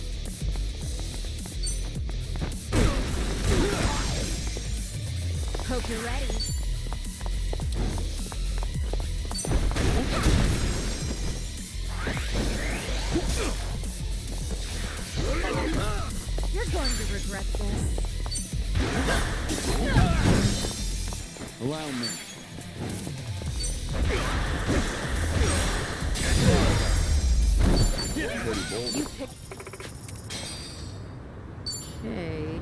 Hope you're ready. You're going to regret this. Allow me. You picked... Okay.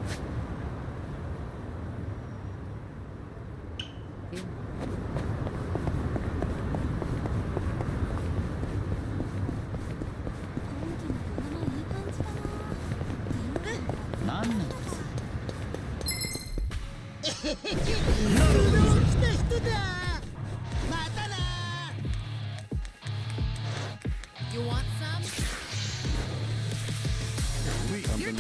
You want some? You're my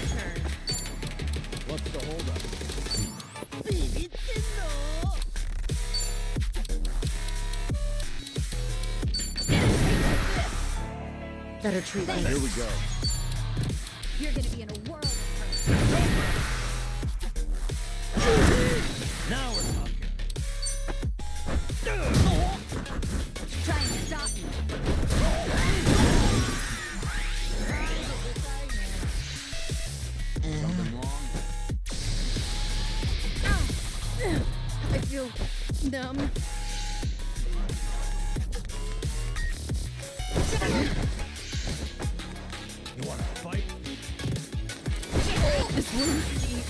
turn. What's the holdup? Better treat me. Here we go. You're gonna be in a world of hurt. Now we're talking. Try and stop me. Something wrong? I feel numb. You want to fight? This wound's deep.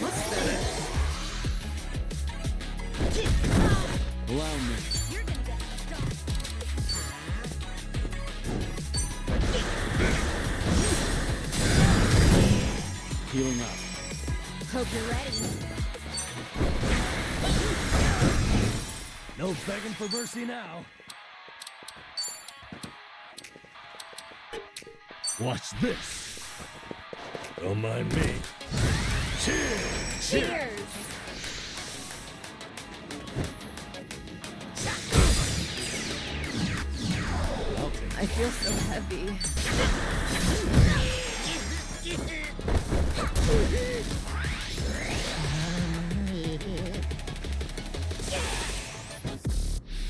What's that? Allow me. You're gonna get stopped. Healing up. Hope you're ready. No begging for mercy now. Watch this. Don't mind me. Cheers! Cheers! I feel so heavy.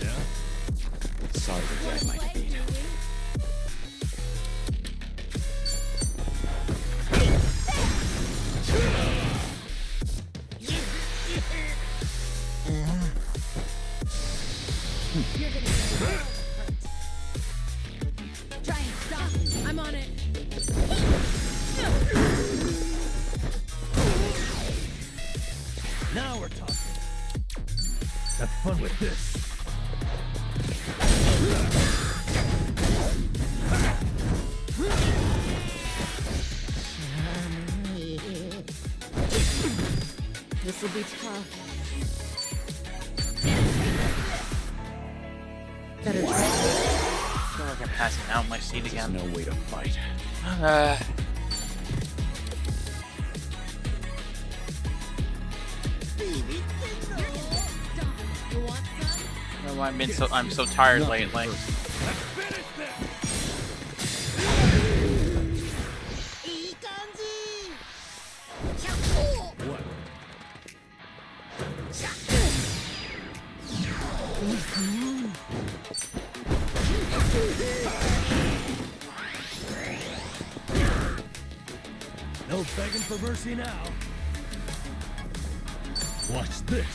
Yeah? Sorry to drag my feet. You're gonna get a world of hurt. Try and stop me. I'm on it. Now we're talking. Have fun with this. This will be tough. Better try. I feel like I'm passing out in my seat again. No way to fight. You want some? No, I'm so tired lately. What? No begging for mercy now. Watch this.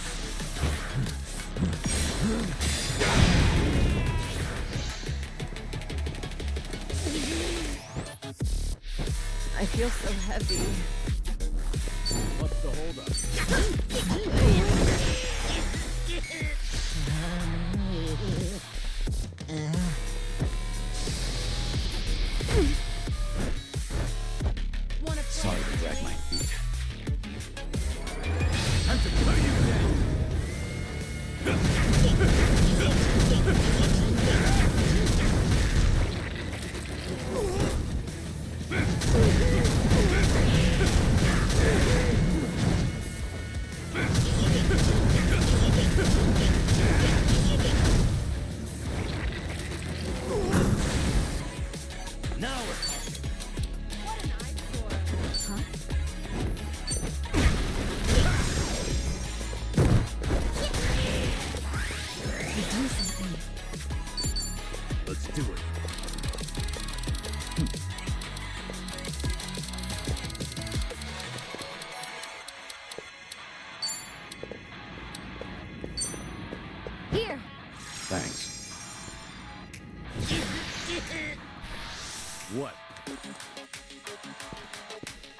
I feel so heavy. What's the holdup? Wanna Sorry to drag my feet. Time to cut you Now we're talking. What an eyesore. Huh? Do something. Let's do it. Thanks. What?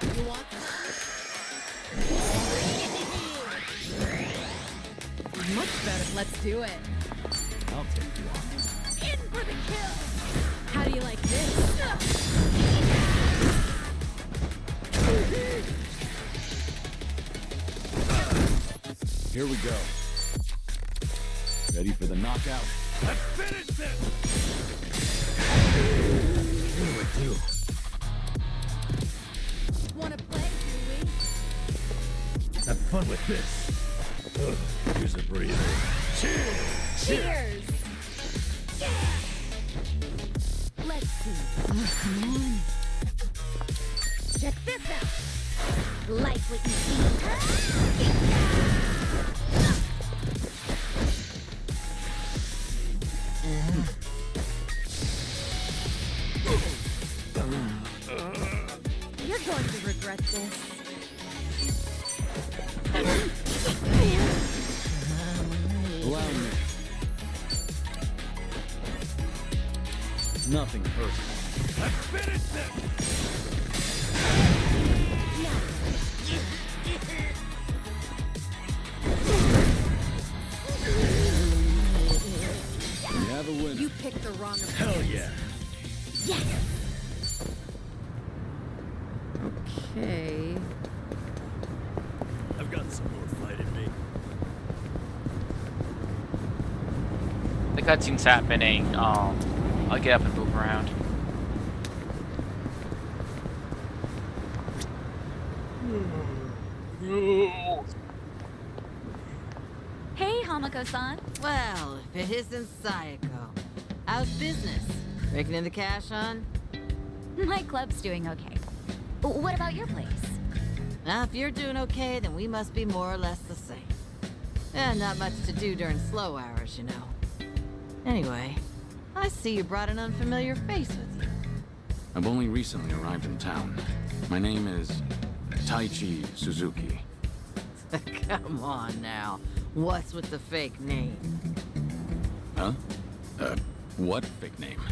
You want Much better. Let's do it. I'll take you on. In for the kill. How do you like this? Here we go. Ready for the knockout? Let's finish this! What do I do? Wanna play, do we? Have fun with this. Ugh, here's a breather. Cheers! Cheers! Let's see. Oh, come on. Check this out. Like what you see? You're going to regret this. Allow me. Nothing personal. Let's finish this! We have a winner. You picked the wrong opponent. Hell yeah! Yes! Okay. I've got some more fight in me. The cutscene's happening. I'll get up and move around. Hey, Hamako-san. Well, if it isn't Sayako. How's business? Raking in the cash, hon? My club's doing okay. What about your place? Now, if you're doing okay, then we must be more or less the same. Not much to do during slow hours, you know. Anyway, I see you brought an unfamiliar face with you. I've only recently arrived in town. My name is Taichi Suzuki. Come on now. What's with the fake name? Huh? What fake name?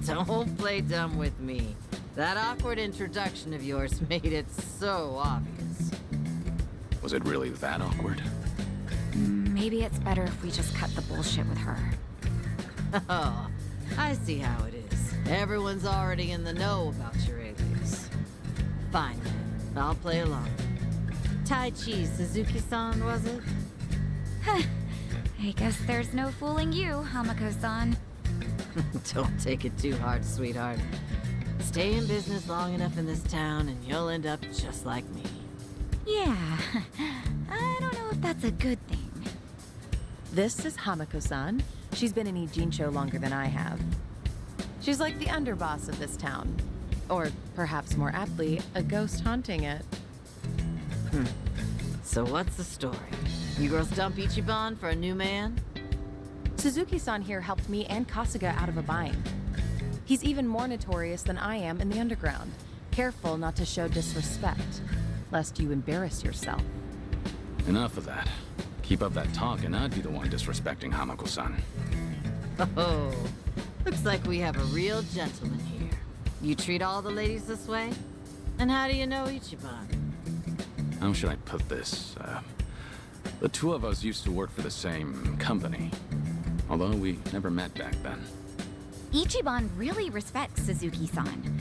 Don't play dumb with me. That awkward introduction of yours made it so obvious. Was it really that awkward? Maybe it's better if we just cut the bullshit with her. Oh, I see how it is. Everyone's already in the know about your alias. Fine then, I'll play along. Taichi Suzuki-san, was it? I guess there's no fooling you, Hamako-san. Don't take it too hard, sweetheart. Stay in business long enough in this town and you'll end up just like me. Yeah, I don't know if that's a good thing. This is Hamako-san. She's been in Ijincho longer than I have. She's like the underboss of this town. Or perhaps more aptly, a ghost haunting it. So what's the story? You girls dump Ichiban for a new man? Suzuki-san here helped me and Kasuga out of a bind. He's even more notorious than I am in the underground. Careful not to show disrespect, lest you embarrass yourself. Enough of that. Keep up that talk and I'd be the one disrespecting Hamako-san. Oh, looks like we have a real gentleman here. You treat all the ladies this way? And how do you know Ichiban? How should I put this? The two of us used to work for the same company. Although we never met back then. Ichiban really respects Suzuki-san.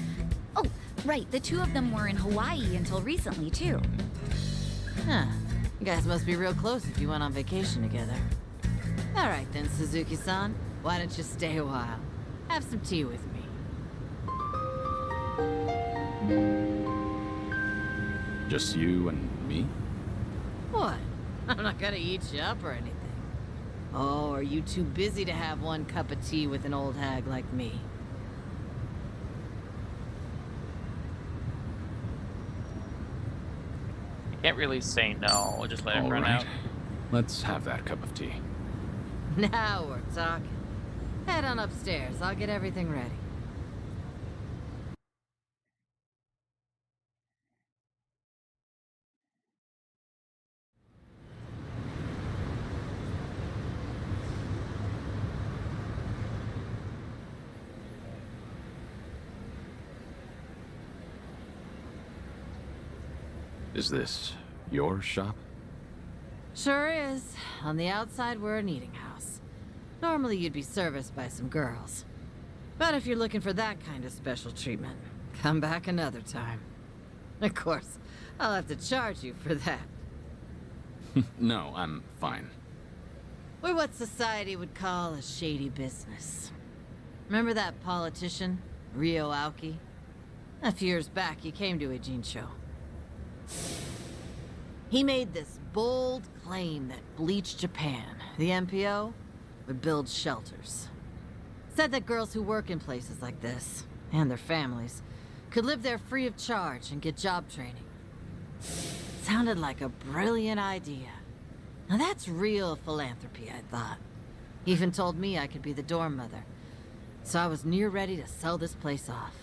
Oh, right, the two of them were in Hawaii until recently, too. Huh. You guys must be real close if you went on vacation together. All right then, Suzuki-san. Why don't you stay a while? Have some tea with me. Just you and me? What? I'm not gonna eat you up or anything. Oh, are you too busy to have one cup of tea with an old hag like me? I can't really say no. We'll just let it All run right. out. Let's have that cup of tea. Now we're talking. Head on upstairs. I'll get everything ready. Is this your shop? Sure is. On the outside, we're an eating house. Normally, you'd be serviced by some girls. But if you're looking for that kind of special treatment, come back another time. Of course, I'll have to charge you for that. No, I'm fine. We're what society would call a shady business. Remember that politician, Rio Aoki? A few years back, he came to Ijincho. He made this bold claim that Bleach Japan, the MPO, would build shelters. Said that girls who work in places like this, and their families, could live there free of charge and get job training. Sounded like a brilliant idea. Now that's real philanthropy, I thought. He even told me I could be the dorm mother. So I was near ready to sell this place off.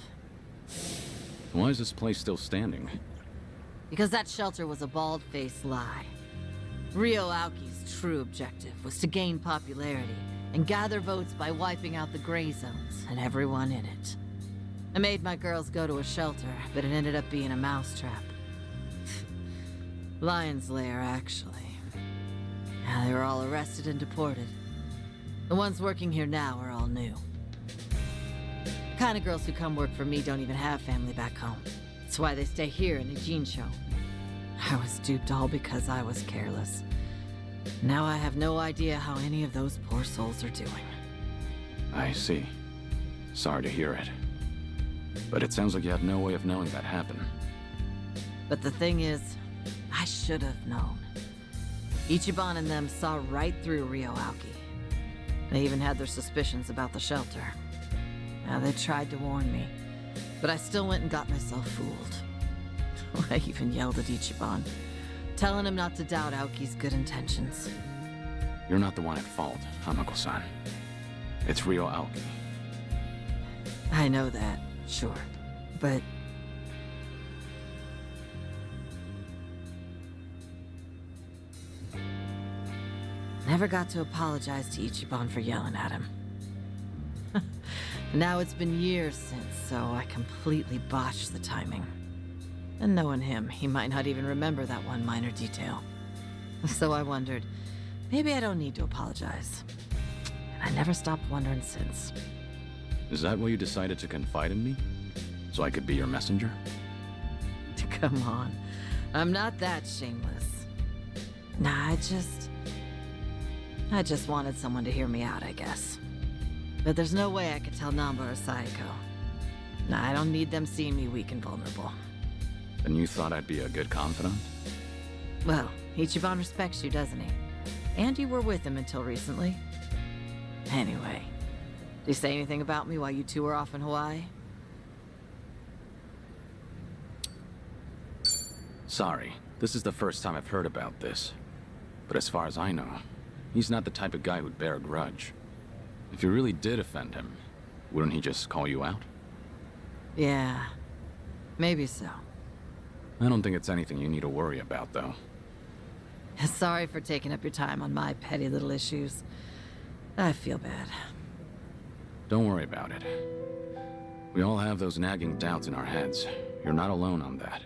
Why is this place still standing? Because that shelter was a bald-faced lie. Rio Aoki's true objective was to gain popularity and gather votes by wiping out the gray zones and everyone in it. I made my girls go to a shelter, but it ended up being a mousetrap. Lion's lair, actually. Now they were all arrested and deported. The ones working here now are all new. The kind of girls who come work for me don't even have family back home. That's why they stay here in Ijincho. I was duped all because I was careless. Now I have no idea how any of those poor souls are doing. I see. Sorry to hear it. But it sounds like you had no way of knowing that happened. But the thing is, I should have known. Ichiban and them saw right through Rio Aoki. They even had their suspicions about the shelter. Now they tried to warn me, but I still went and got myself fooled. I even yelled at Ichiban, telling him not to doubt Aoki's good intentions. You're not the one at fault, Hamako-san. It's Rio Aoki. I know that, sure, but... Never got to apologize to Ichiban for yelling at him. Now it's been years since, so I completely botched the timing. And knowing him, he might not even remember that one minor detail. So I wondered, maybe I don't need to apologize. And I never stopped wondering since. Is that why you decided to confide in me? So I could be your messenger? Come on, I'm not that shameless. Nah, I just wanted someone to hear me out, I guess. But there's no way I could tell Namba or Sayako. Nah, I don't need them seeing me weak and vulnerable. And you thought I'd be a good confidant? Well, Ichiban respects you, doesn't he? And you were with him until recently. Anyway, did he say anything about me while you two were off in Hawaii? Sorry, this is the first time I've heard about this. But as far as I know, he's not the type of guy who'd bear a grudge. If you really did offend him, wouldn't he just call you out? Yeah, maybe so. I don't think it's anything you need to worry about, though. Sorry for taking up your time on my petty little issues. I feel bad. Don't worry about it. We all have those nagging doubts in our heads. You're not alone on that.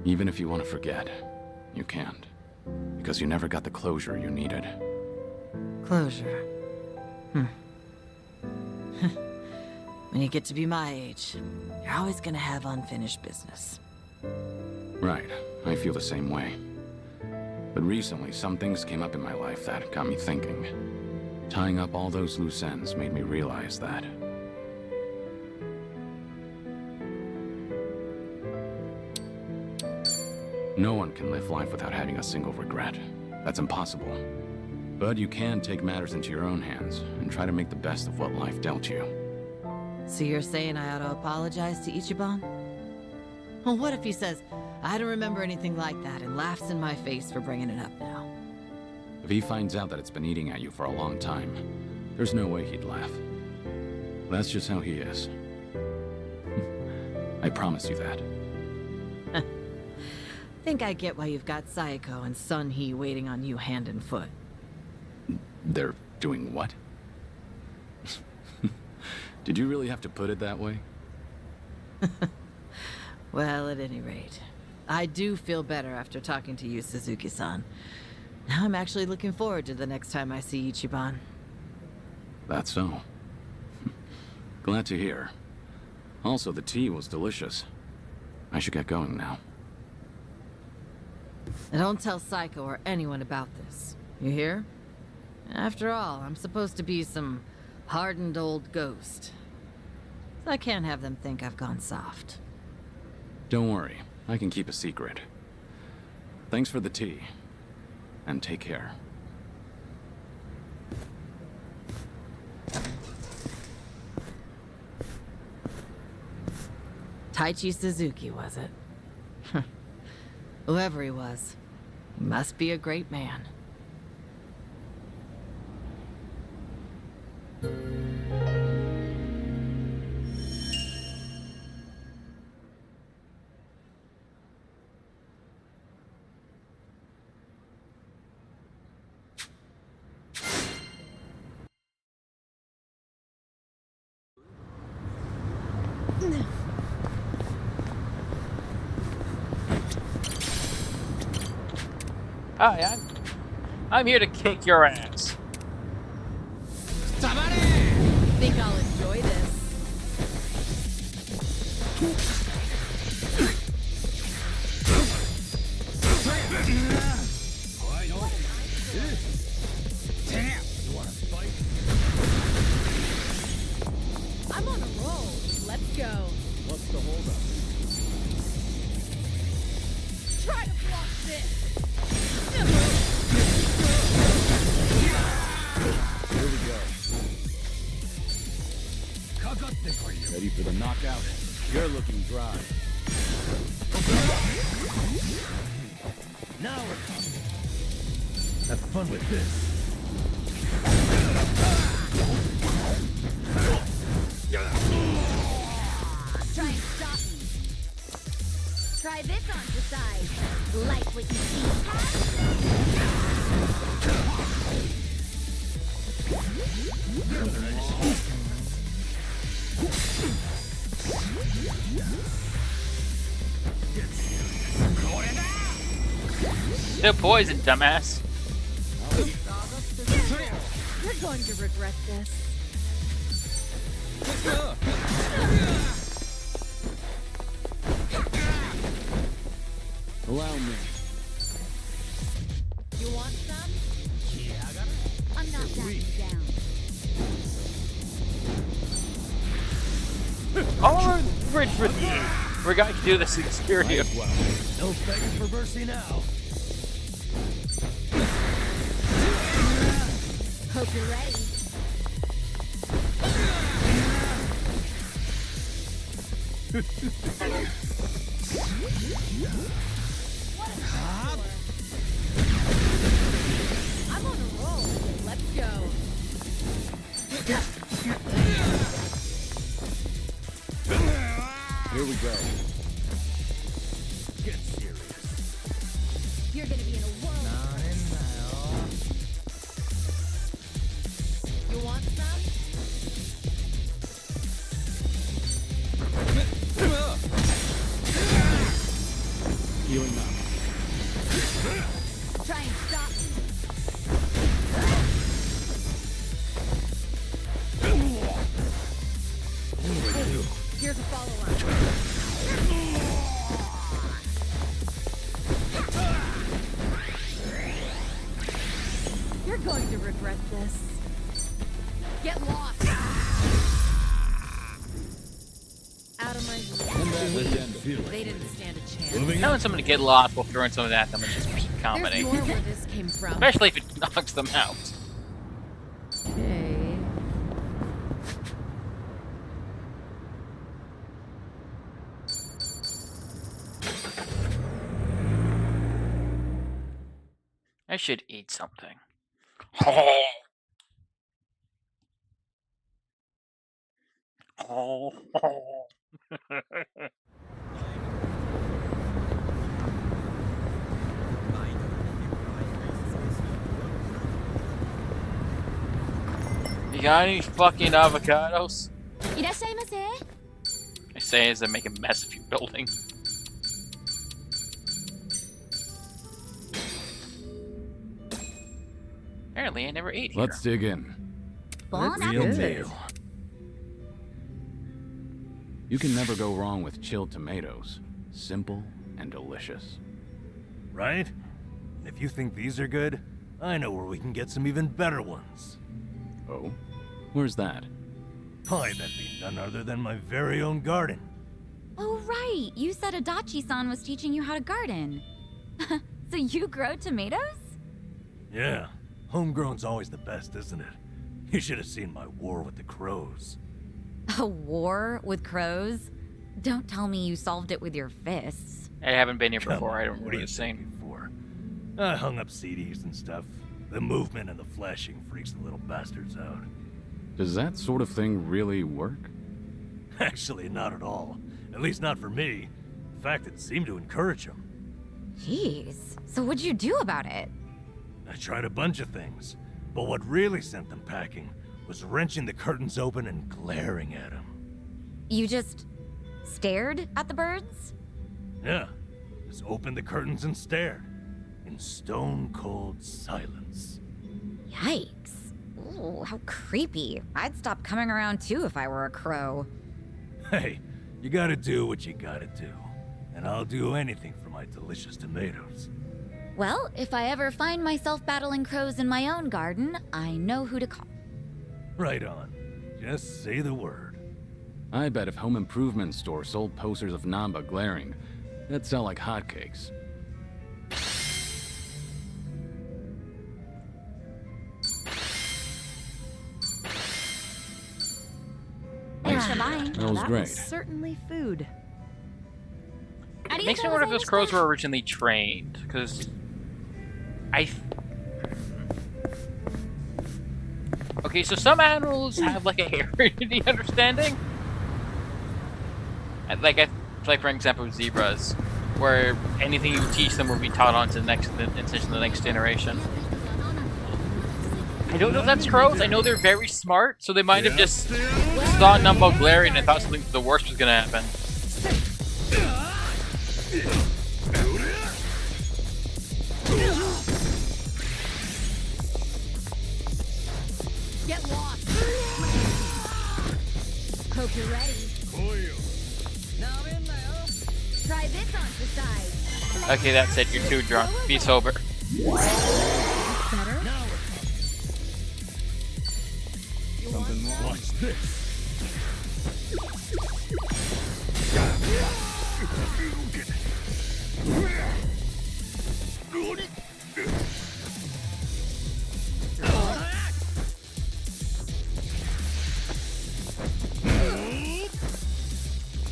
Even if you want to forget, you can't. Because you never got the closure you needed. Closure. When you get to be my age, you're always gonna have unfinished business. Right, I feel the same way. But recently, some things came up in my life that got me thinking. Tying up all those loose ends made me realize that. No one can live life without having a single regret. That's impossible. But you can take matters into your own hands and try to make the best of what life dealt you. So you're saying I ought to apologize to Ichiban? Well, what if he says, I don't remember anything like that, and laughs in my face for bringing it up now? If he finds out that it's been eating at you for a long time, there's no way he'd laugh. That's just how he is. I promise you that. Think I get why you've got Sayako and Sun Hee waiting on you hand and foot. They're doing what? Did you really have to put it that way? Well, at any rate, I do feel better after talking to you, Suzuki-san. Now I'm actually looking forward to the next time I see Ichiban. That's so. Glad to hear. Also, the tea was delicious. I should get going now. And don't tell Psycho or anyone about this. You hear? After all, I'm supposed to be some hardened old ghost. So I can't have them think I've gone soft. Don't worry, I can keep a secret. Thanks for the tea. And take care. Taichi Suzuki, was it? Whoever he was, he must be a great man. Hi, I'm here to kick your ass. Think I'll enjoy this. Damn! You wanna fight? I'm on a roll. Let's go. What's the holdup? Try to block this. Here we go. Ready for the knockout? You're looking dry. Now we're talking. Have fun with this. Try and stop me. Try this on the side. Like what you see. They're poison, dumbass. You're going to regret this. Allow me. You want some? Yeah, I got it. I'm not backing down. All over the bridge for you. We're going to do this experience. Well, no begging for mercy now. Hope you're ready. I'm on a roll. Let's go. Here we go. Get serious. You're gonna be in a whirl. Not in now. You want some? Healing up. Try and stop me. Here's a follow-up. You're going to regret this. Get lost. Out of my view. They didn't stand a chance. Telling someone to get lost while throwing something at them is just comedy. There's more where this came from. Especially if it knocks them out. Okay. I should eat something. You got any fucking avocados? いらっしゃいませ。 I say as I make a mess of your building. Apparently, I never ate here. Let's dig in. Bon Real appetit. meal. You can never go wrong with chilled tomatoes. Simple and delicious. Right? And if you think these are good, I know where we can get some even better ones. Oh? Where's that? Why, that'd be none other than my very own garden. Oh, right. You said Adachi-san was teaching you how to garden. So you grow tomatoes? Yeah, homegrown's always the best, isn't it? You should have seen my war with the crows. A war with crows? Don't tell me you solved it with your fists. I haven't been here Come before. on, I don't what know are you the same. thinking for? I hung up CDs and stuff. The movement and the flashing freaks the little bastards out. Does that sort of thing really work? Actually, not at all. At least not for me. In fact, it seemed to encourage them. Jeez. So what'd you do about it? I tried a bunch of things, but what really sent them packing was wrenching the curtains open and glaring at them. You just stared at the birds? Yeah, just opened the curtains and stared. In stone cold silence. Yikes. Ooh, how creepy. I'd stop coming around too if I were a crow. Hey, you gotta do what you gotta do. And I'll do anything for my delicious tomatoes. Well, if I ever find myself battling crows in my own garden, I know who to call. Right on. Just say the word. I bet if home improvement store sold posters of Namba glaring, that'd sell like hotcakes. Thanks for buying. That was That great. was certainly food. Makes me wonder if those crows were originally trained, because Okay, so some animals have like a heredity understanding. Like for example, zebras, where anything you teach them will be taught on to the next generation. I don't know if that's crows. I know they're very smart, so they might have just saw Numbo glaring and thought something the worst was gonna happen. Get lost. Hope you're ready. Try this on for size. Okay, that's it. You're too drunk. Be sober. Better? Something wrong? Watch this.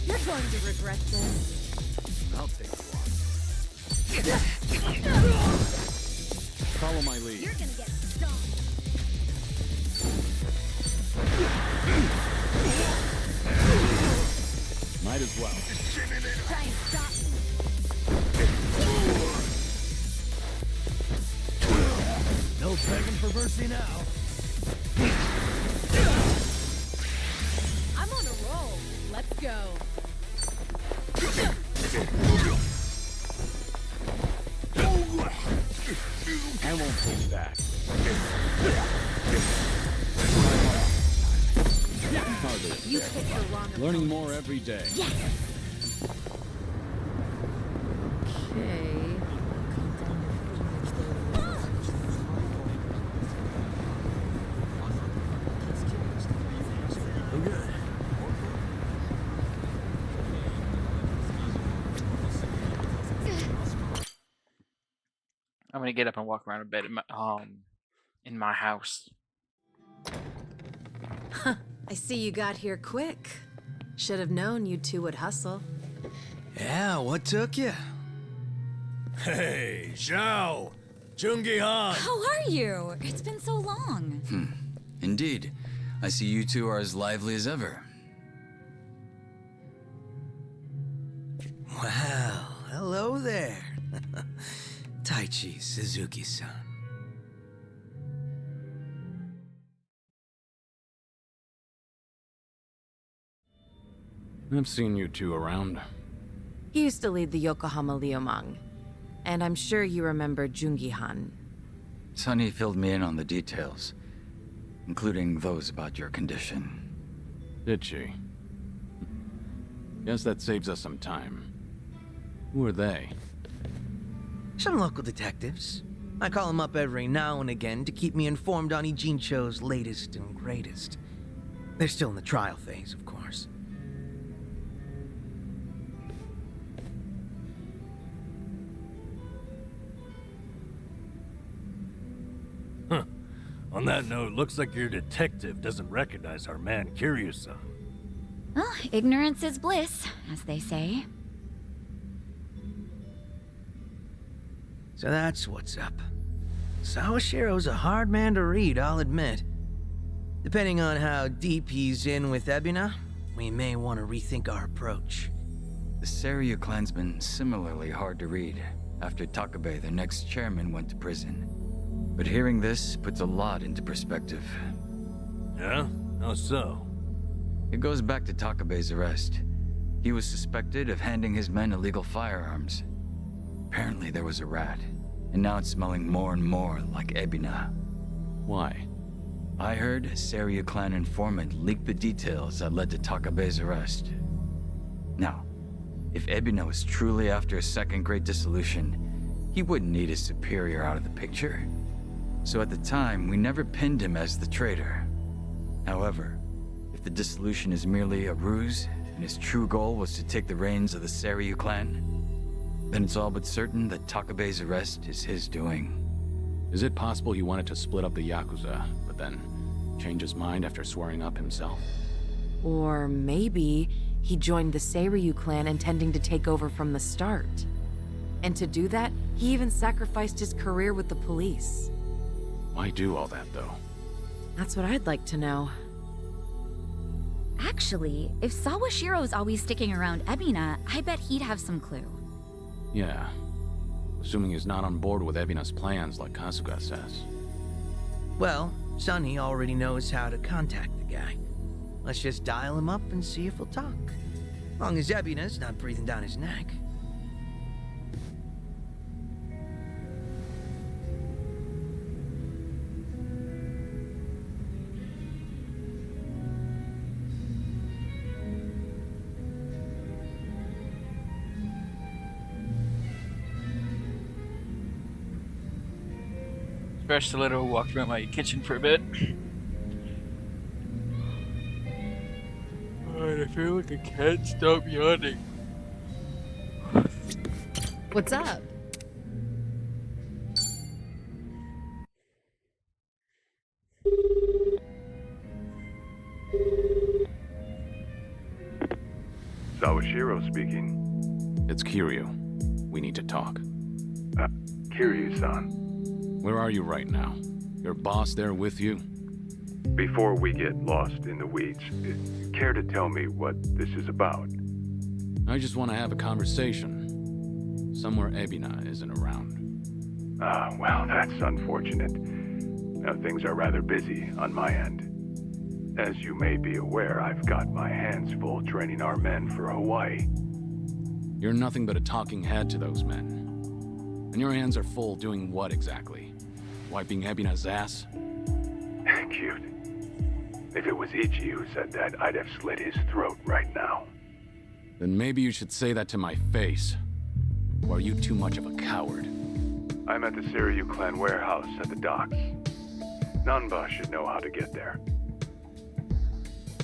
You're going to regret this. I'll take you on. Follow my lead. You're gonna get stomped. Might as well. Try and stop me. No begging for mercy now. I'm on a roll. Let's go. I won't pull back. Hardly. You picked the wrong Learning more every day. Okay. I'm gonna get up and walk around a bit in my house. I see you got here quick. Should have known you two would hustle. Yeah, what took you? Hey, Zhao! Jungi Han! How are you? It's been so long. Indeed. I see you two are as lively as ever. Well, hello there. Taichi Suzuki-san. I've seen you two around. He used to lead the Yokohama Liumang, and I'm sure you remember Jungi Han. Sunny filled me in on the details, including those about your condition. Did she? Guess that saves us some time. Who are they? Some local detectives. I call them up every now and again to keep me informed on Ijincho's latest and greatest. They're still in the trial phase, of course. Huh. On that note, looks like your detective doesn't recognize our man Kiryu-san. Well, ignorance is bliss, as they say. So that's what's up. Sawashiro's a hard man to read, I'll admit. Depending on how deep he's in with Ebina, we may want to rethink our approach. The Seiryu clan's been similarly hard to read after Takabe, their next chairman, went to prison. But hearing this puts a lot into perspective. Yeah? How so? It goes back to Takabe's arrest. He was suspected of handing his men illegal firearms. Apparently there was a rat, and now it's smelling more and more like Ebina. Why? I heard a Seiryu clan informant leaked the details that led to Takabe's arrest. Now, if Ebina was truly after a second-grade dissolution, he wouldn't need his superior out of the picture. So at the time, we never pinned him as the traitor. However, if the dissolution is merely a ruse, and his true goal was to take the reins of the Seiryu clan, then it's all but certain that Takabe's arrest is his doing. Is it possible he wanted to split up the Yakuza, but then change his mind after swearing up himself? Or maybe he joined the Seiryu clan intending to take over from the start. And to do that, he even sacrificed his career with the police. Why do all that, though? That's what I'd like to know. Actually, if Sawashiro's always sticking around Ebina, I bet he'd have some clue. Yeah. Assuming he's not on board with Ebina's plans like Kasuga says. Well, Sunny already knows how to contact the guy. Let's just dial him up and see if he'll talk. Long as Ebina's not breathing down his neck. Stretched a little, walked around my kitchen for a bit. I feel like I can't stop yawning. What's up? Sawashiro speaking. It's Kiryu. We need to talk. Kiryu-san. Where are you right now? Your boss there with you? Before we get lost in the weeds, care to tell me what this is about? I just want to have a conversation. Somewhere Ebina isn't around. Well, that's unfortunate. Now, things are rather busy on my end. As you may be aware, I've got my hands full training our men for Hawaii. You're nothing but a talking head to those men. And your hands are full doing what exactly? Wiping Ebina's ass? Cute. If it was Ichi who said that, I'd have slit his throat right now. Then maybe you should say that to my face. Or are you too much of a coward? I'm at the Seiryu clan warehouse at the docks. Nanba should know how to get there.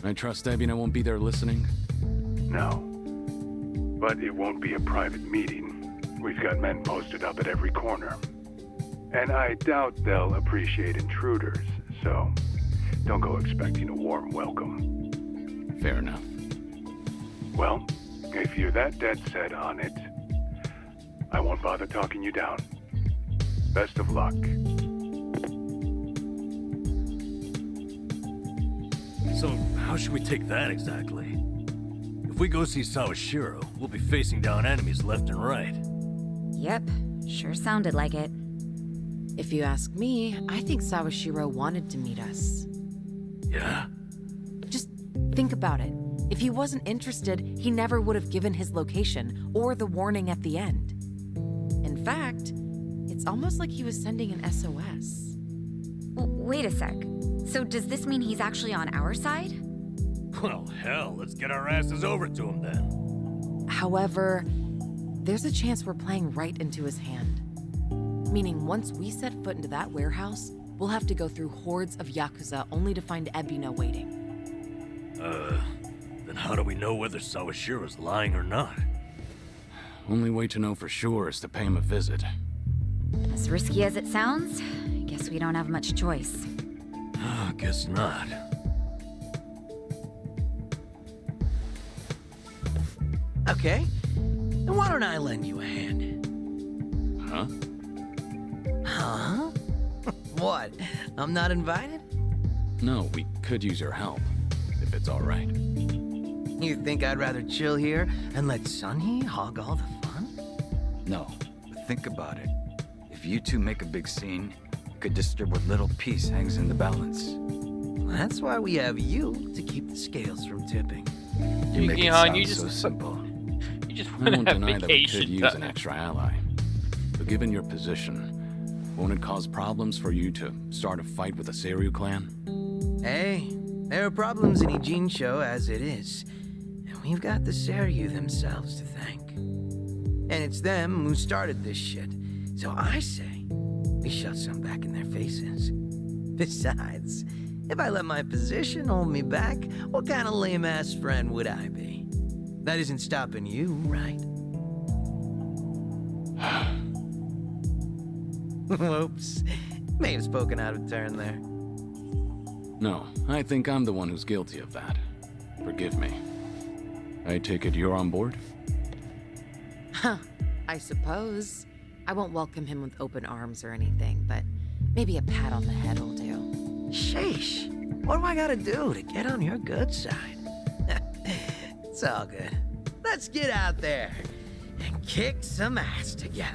I trust Ebina won't be there listening? No. But it won't be a private meeting. We've got men posted up at every corner. And I doubt they'll appreciate intruders, so don't go expecting a warm welcome. Fair enough. Well, if you're that dead set on it, I won't bother talking you down. Best of luck. So, how should we take that exactly? If we go see Sawashiro, we'll be facing down enemies left and right. Yep, sure sounded like it. If you ask me, I think Sawashiro wanted to meet us. Yeah? Just think about it. If he wasn't interested, he never would have given his location or the warning at the end. In fact, it It's almost like he was sending an SOS. Wait a sec. So does this mean he's actually on our side? Well, hell, let's get our asses over to him then. However, there's a chance we're playing right into his hand. Meaning once we set foot into that warehouse, we'll have to go through hordes of Yakuza only to find Ebina waiting. Then how do we know whether Sawashiro's lying or not? Only way to know for sure is to pay him a visit. As risky as it sounds, I guess we don't have much choice. Guess not. Okay, then why don't I lend you a hand? Huh? Huh? What? I'm not invited? No, we could use your help, if it's all right. You think I'd rather chill here and let Sunhee hog all the fun? No, but think about it. If you two make a big scene, it could disturb what little piece hangs in the balance. That's why we have you to keep the scales from tipping. You make it Yuki-Han, sound you so just- simple. You just I want won't to have deny that we could vacation use an time. extra ally. But given your position, won't it cause problems for you to start a fight with the Seiryu clan? Hey, there are problems in Ijincho as it is. And we've got the Seiryu themselves to thank. And it's them who started this shit. So I say, we shove some back in their faces. Besides, if I let my position hold me back, what kind of lame-ass friend would I be? That isn't stopping you, right? Whoops. May have spoken out of turn there. No, I think I'm the one who's guilty of that. Forgive me. I take it you're on board? Huh, I suppose. I won't welcome him with open arms or anything, but maybe a pat on the head will do. Sheesh. What do I gotta do to get on your good side? It's all good. Let's get out there and kick some ass together.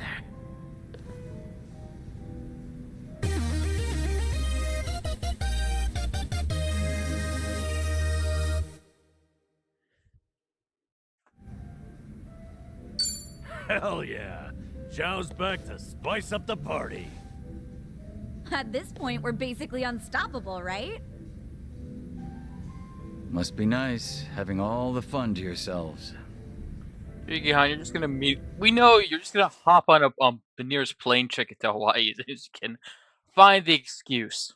Hell yeah. Zhao's back to spice up the party. At this point, we're basically unstoppable, right? Must be nice, having all the fun to yourselves. Yuki-Han, you're just gonna meet. We know you're just gonna hop on the nearest plane ticket to Hawaii as you can find the excuse.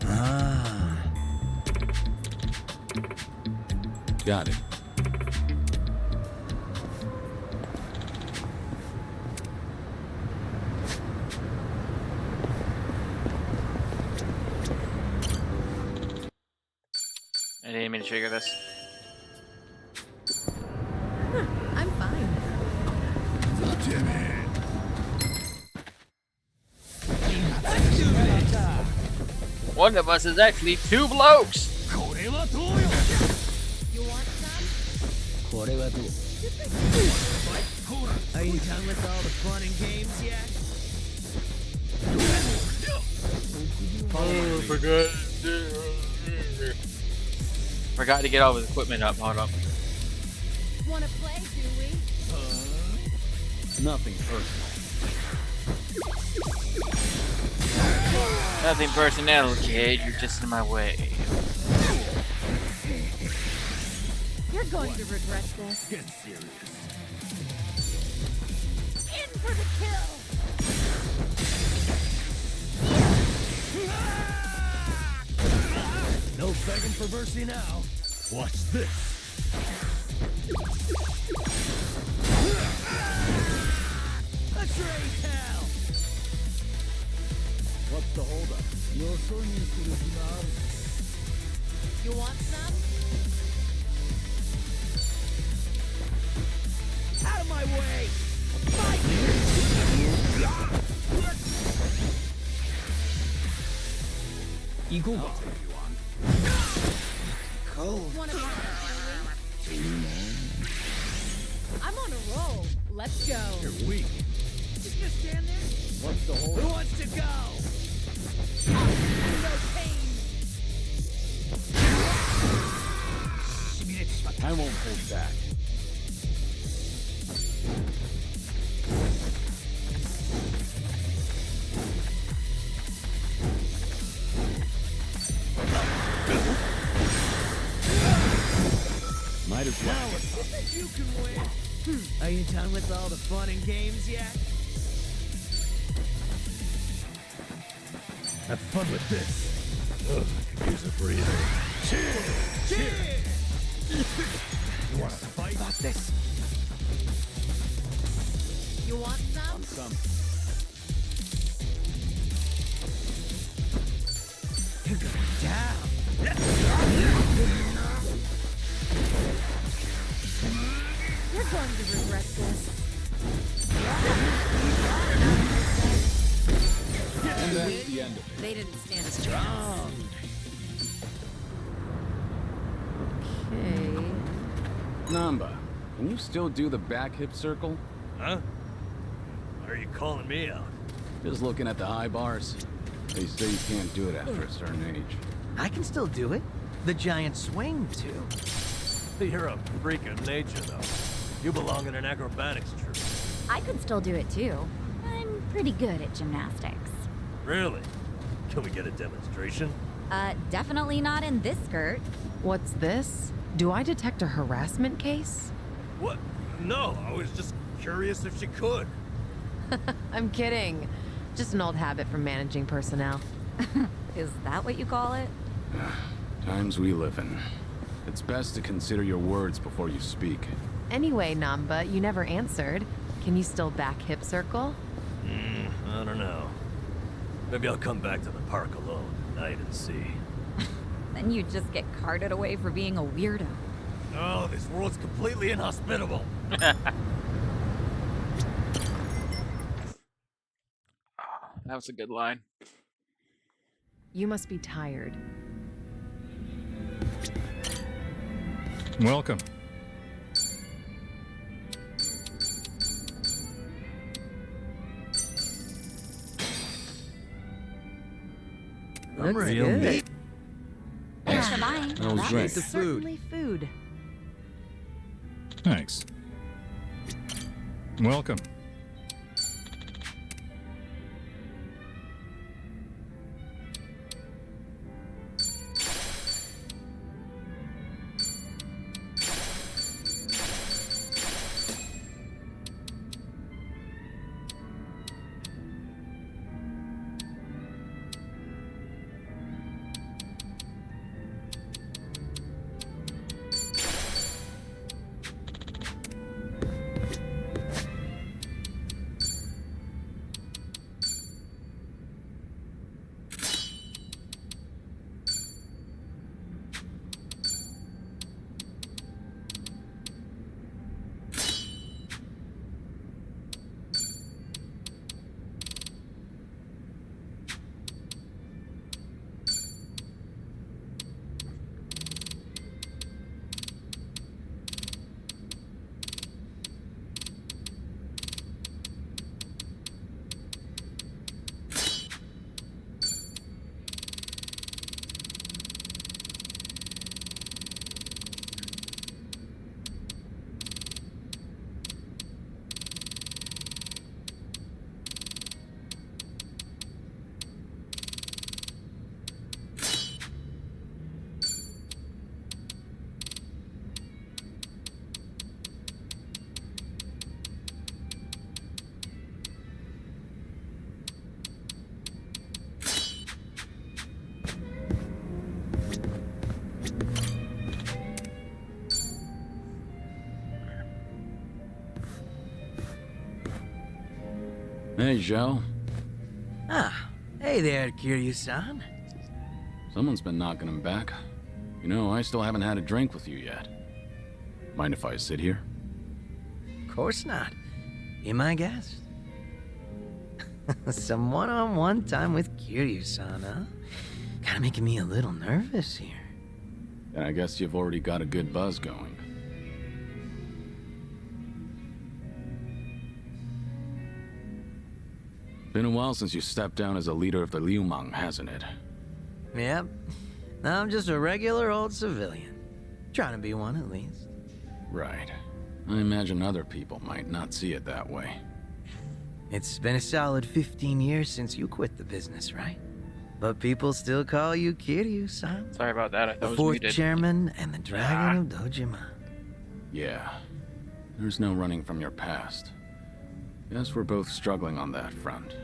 Ah. Got it. I didn't mean to trigger this. I'm fine. One of us is actually two blokes. You want some? Are you done with all the fun and games yet? Oh, forgot to get all his equipment up. Hold up. Wanna play, do we? Nothing personal. Nothing personal, kid. You're just in my way. You're going to regret this. Get serious. In for the kill! No begging for mercy now. Watch this. Let's raise hell! What's the holdup? You want some? Out of my way! Wanna be I'm on a roll. Let's go. You're weak. Just gonna stand there? What's the whole? Who wants to go? No pain. I won't hold back. Might as well. You can win. Are you done with all the fun and games yet? Have fun with this. Ugh, I could use a breather. Cheers! You wanna fight? About this. You want some? Some. You're going down. You're going to regret this. And that's the end of it. They didn't stand a chance. Okay. Namba, can you still do the back hip circle? Huh? Why are you calling me out? Just looking at the high bars. They say you can't do it after a certain age. I can still do it. The giant swing, too. You're a freak of nature, though. You belong in an acrobatics troupe. I could still do it too. I'm pretty good at gymnastics. Really? Can we get a demonstration? Definitely not in this skirt. What's this? Do I detect a harassment case? What? No, I was just curious if she could. I'm kidding. Just an old habit from managing personnel. Is that what you call it? Times we live in. It's best to consider your words before you speak. Anyway, Namba, you never answered. Can you still back hip circle? I don't know. Maybe I'll come back to the park alone tonight and see. Then you just get carted away for being a weirdo. Oh, this world's completely inhospitable. That was a good line. You must be tired. Welcome. Looks real good. neat. Thanks for buying. That was great. The food. Certainly food. Thanks. Welcome. Hey, Zhao. Ah, hey there, Kiryu-san. Someone's been knocking him back. You know, I still haven't had a drink with you yet. Mind if I sit here? Of course not. Be my guest. Some one-on-one time with Kiryu-san, huh? Kinda making me a little nervous here. Then I guess you've already got a good buzz going. Been a while since you stepped down as a leader of the Liumang, hasn't it? Yep. I'm just a regular old civilian. Trying to be one, at least. Right. I imagine other people might not see it that way. It's been a solid 15 years since you quit the business, right? But people still call you Kiryu-san. Sorry about that. I thought The it was fourth muted. chairman and the Dragon of Dojima. Yeah. There's no running from your past. Guess we're both struggling on that front.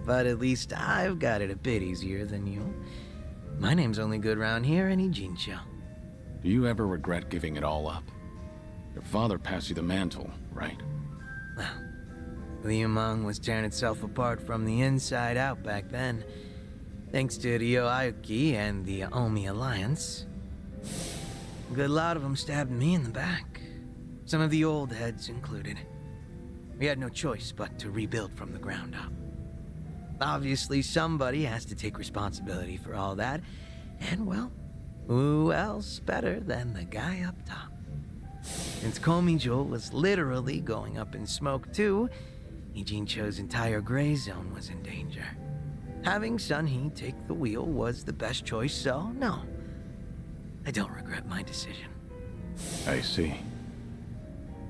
But at least I've got it a bit easier than you. My name's only good round here in Ijincho. Do you ever regret giving it all up? Your father passed you the mantle, right? Well, Liumang was tearing itself apart from the inside out back then. Thanks to Ryo Aoki and the Omi Alliance. A good lot of them stabbed me in the back. Some of the old heads included. We had no choice but to rebuild from the ground up. Obviously, somebody has to take responsibility for all that. And, well, who else better than the guy up top? Since Komijo was literally going up in smoke too, Ijincho's entire gray zone was in danger. Having Sunhee take the wheel was the best choice, so no. I don't regret my decision. I see.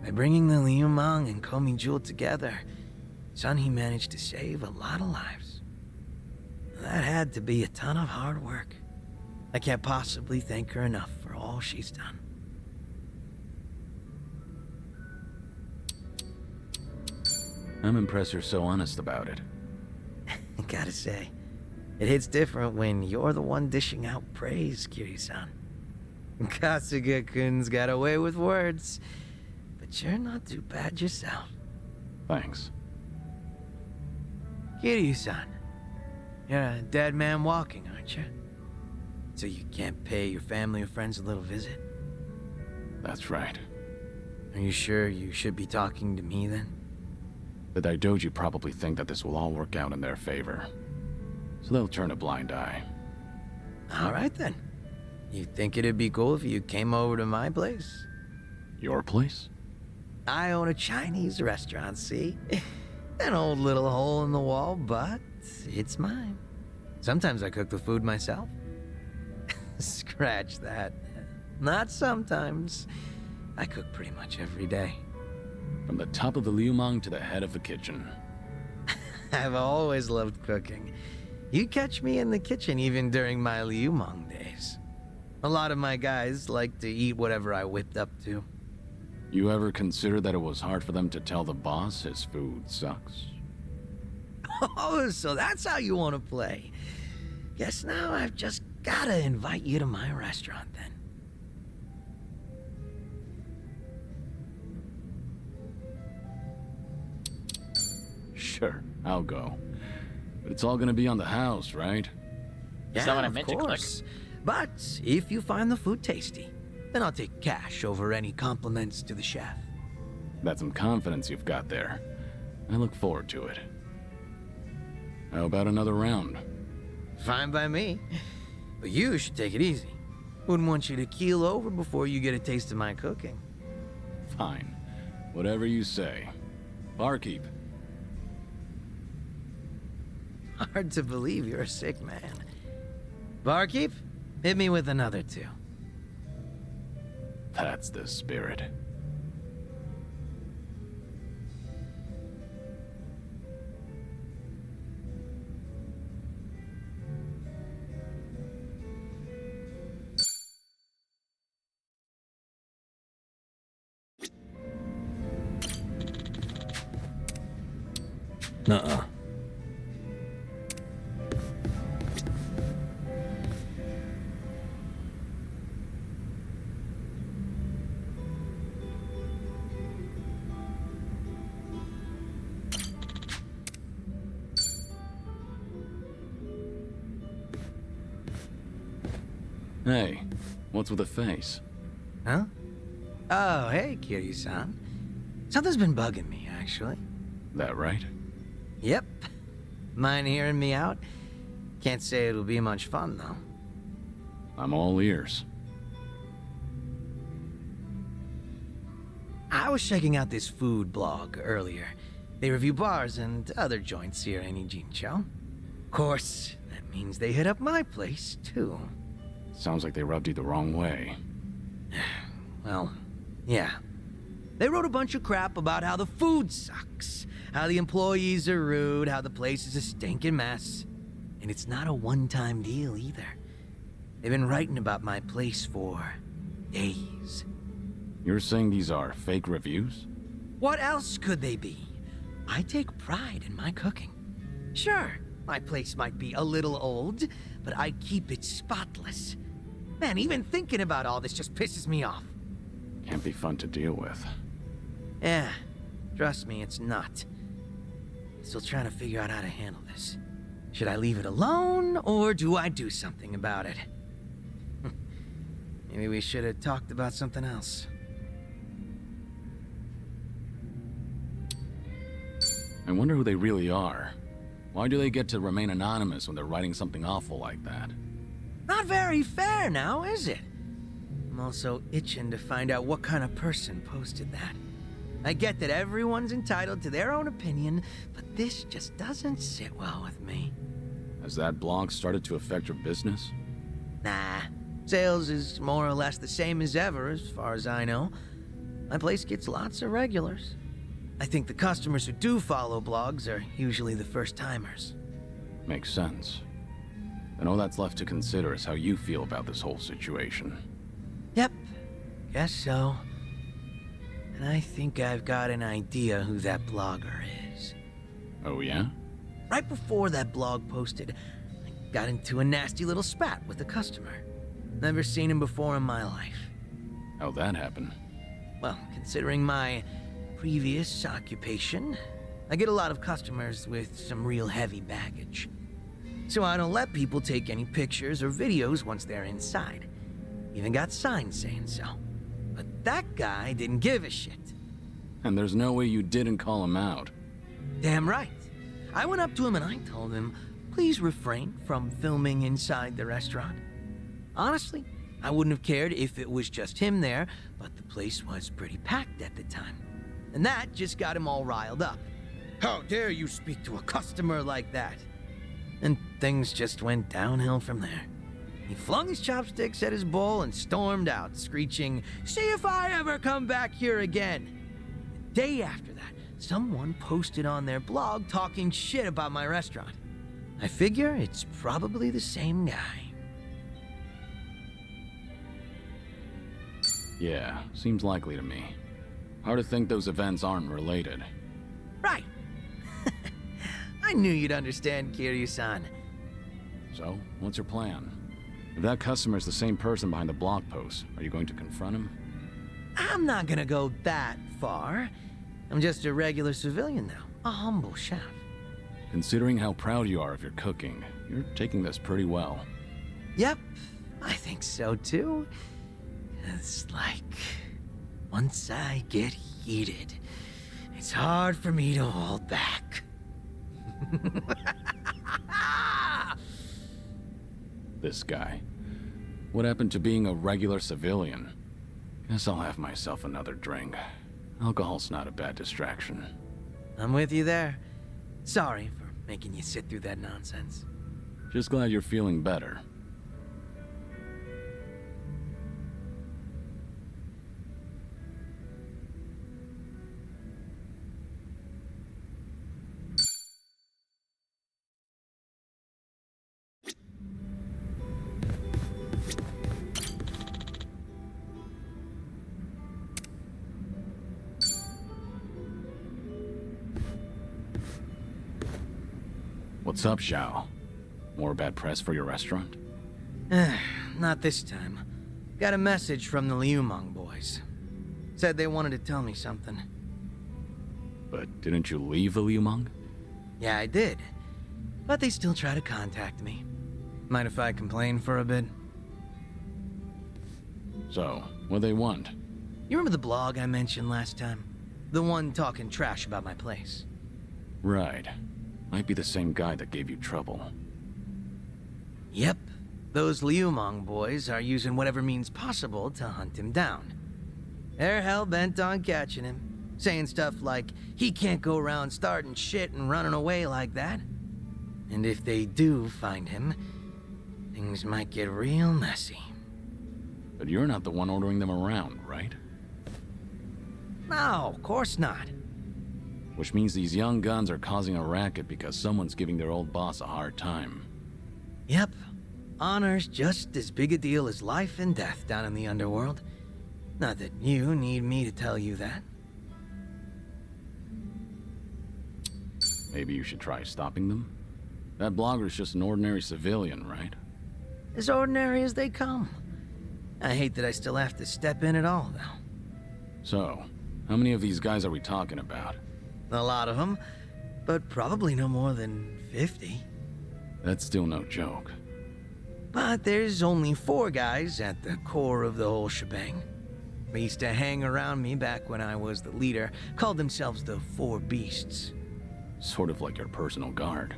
By bringing the Liumang and Komijo together, Sunhee managed to save a lot of lives. That had to be a ton of hard work. I can't possibly thank her enough for all she's done. I'm impressed you're so honest about it. Gotta say, it hits different when you're the one dishing out praise, Kiryu-san. Kasuga-kun's got away with words, but you're not too bad yourself. Thanks. Kiryu-san, you're a dead man walking, aren't you? So you can't pay your family or friends a little visit? That's right. Are you sure you should be talking to me then? The Daidoji probably think that this will all work out in their favor. So they'll turn a blind eye. All right then. You think it'd be cool if you came over to my place? Your place? I own a Chinese restaurant, see? An old little hole in the wall, but it's mine. Sometimes I cook the food myself. Scratch that. Not sometimes. I cook pretty much every day. From the top of the Liumang to the head of the kitchen. I've always loved cooking. You catch me in the kitchen even during my Liumang days. A lot of my guys like to eat whatever I whipped up to. You ever consider that it was hard for them to tell the boss his food sucks? Oh, so that's how you want to play. Guess now I've just gotta invite you to my restaurant then. Sure, I'll go. But it's all gonna be on the house, right? Yeah, of course. But if you find the food tasty, then I'll take cash over any compliments to the chef. That's some confidence you've got there. I look forward to it. How about another round? Fine by me. But you should take it easy. Wouldn't want you to keel over before you get a taste of my cooking. Fine. Whatever you say. Barkeep. Hard to believe you're a sick man. Barkeep, hit me with another two. That's the spirit. Nuh-uh. Hey, what's with the face? Huh? Oh, hey, Kiryu-san. Something's been bugging me, actually. That right? Yep. Mind hearing me out? Can't say it'll be much fun, though. I'm all ears. I was checking out this food blog earlier. They review bars and other joints here in Ijincho. Of course, that means they hit up my place, too. Sounds like they rubbed you the wrong way. Well, yeah. They wrote a bunch of crap about how the food sucks, how the employees are rude, how the place is a stinking mess. And it's not a one-time deal either. They've been writing about my place for days. You're saying these are fake reviews? What else could they be? I take pride in my cooking. Sure, my place might be a little old, but I keep it spotless. Man, even thinking about all this just pisses me off. Can't be fun to deal with. Yeah, trust me, it's not. Still trying to figure out how to handle this. Should I leave it alone, or do I do something about it? Maybe we should have talked about something else. I wonder who they really are. Why do they get to remain anonymous when they're writing something awful like that? Not very fair now, is it? I'm also itching to find out what kind of person posted that. I get that everyone's entitled to their own opinion, but this just doesn't sit well with me. Has that blog started to affect your business? Nah. Sales is more or less the same as ever, as far as I know. My place gets lots of regulars. I think the customers who do follow blogs are usually the first-timers. Makes sense. And all that's left to consider is how you feel about this whole situation. Yep, guess so. And I think I've got an idea who that blogger is. Oh yeah? Right before that blog posted, I got into a nasty little spat with a customer. Never seen him before in my life. How'd that happen? Well, considering my previous occupation, I get a lot of customers with some real heavy baggage. So I don't let people take any pictures or videos once they're inside. Even got signs saying so. But that guy didn't give a shit. And there's no way you didn't call him out. Damn right. I went up to him and I told him, please refrain from filming inside the restaurant. Honestly, I wouldn't have cared if it was just him there, but the place was pretty packed at the time. And that just got him all riled up. How dare you speak to a customer like that? And things just went downhill from there. He flung his chopsticks at his bowl and stormed out, screeching, "See if I ever come back here again!" The day after that, someone posted on their blog talking shit about my restaurant. I figure it's probably the same guy. Yeah, seems likely to me. Hard to think those events aren't related. Right. I knew you'd understand, Kiryu-san. So, what's your plan? If that customer's the same person behind the blog post, are you going to confront him? I'm not gonna go that far. I'm just a regular civilian now, a humble chef. Considering how proud you are of your cooking, you're taking this pretty well. Yep, I think so too. It's like, once I get heated, it's hard for me to hold back. This guy. What happened to being a regular civilian? Guess I'll have myself another drink. Alcohol's not a bad distraction. I'm with you there. Sorry for making you sit through that nonsense. Just glad you're feeling better. What's up, Xiao? More bad press for your restaurant? Not this time. Got a message from the Liumang boys. Said they wanted to tell me something. But didn't you leave the Liumang? Yeah, I did. But they still try to contact me. Mind if I complain for a bit? So, what do they want? You remember the blog I mentioned last time? The one talking trash about my place? Right. Might be the same guy that gave you trouble. Yep. Those Liumang boys are using whatever means possible to hunt him down. They're hell-bent on catching him, saying stuff like he can't go around starting shit and running away like that. And if they do find him, things might get real messy. But you're not the one ordering them around, right? No, of course not. Which means these young guns are causing a racket because someone's giving their old boss a hard time. Yep. Honor's just as big a deal as life and death down in the underworld. Not that you need me to tell you that. Maybe you should try stopping them? That blogger's just an ordinary civilian, right? As ordinary as they come. I hate that I still have to step in at all, though. So, how many of these guys are we talking about? A lot of them, but probably no more than 50. That's still no joke. But there's only 4 guys at the core of the whole shebang. They used to hang around me back when I was the leader, called themselves the 4 Beasts. Sort of like your personal guard.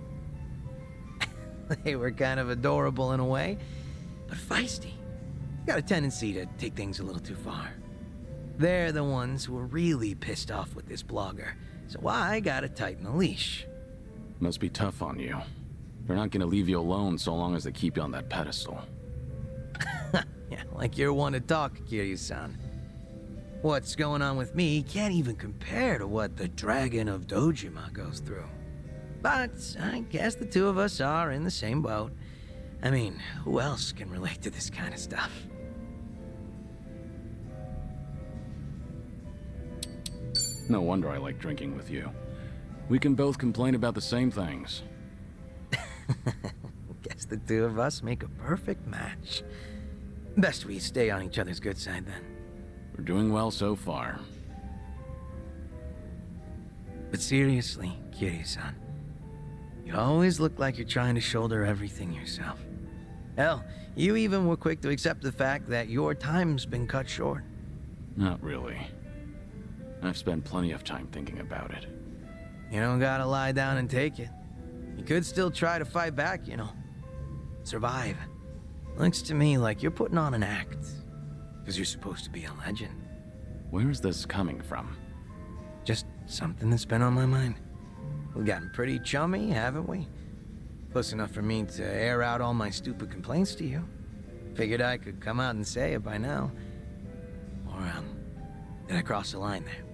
They were kind of adorable in a way, but feisty. Got a tendency to take things a little too far. They're the ones who were really pissed off with this blogger, so I gotta tighten the leash. Must be tough on you. They're not gonna leave you alone so long as they keep you on that pedestal. Yeah, like you're one to talk, Kiryu-san. What's going on with me can't even compare to what the Dragon of Dojima goes through. But I guess the two of us are in the same boat. I mean, who else can relate to this kind of stuff? No wonder I like drinking with you. We can both complain about the same things. Guess the two of us make a perfect match. Best we stay on each other's good side then. We're doing well so far. But seriously, Kiryu-san, you always look like you're trying to shoulder everything yourself. Hell, you even were quick to accept the fact that your time's been cut short. Not really. I've spent plenty of time thinking about it. You don't gotta lie down and take it. You could still try to fight back, you know. Survive. Looks to me like you're putting on an act. Because you're supposed to be a legend. Where is this coming from? Just something that's been on my mind. We've gotten pretty chummy, haven't we? Close enough for me to air out all my stupid complaints to you. Figured I could come out and say it by now. Or, did I cross the line there?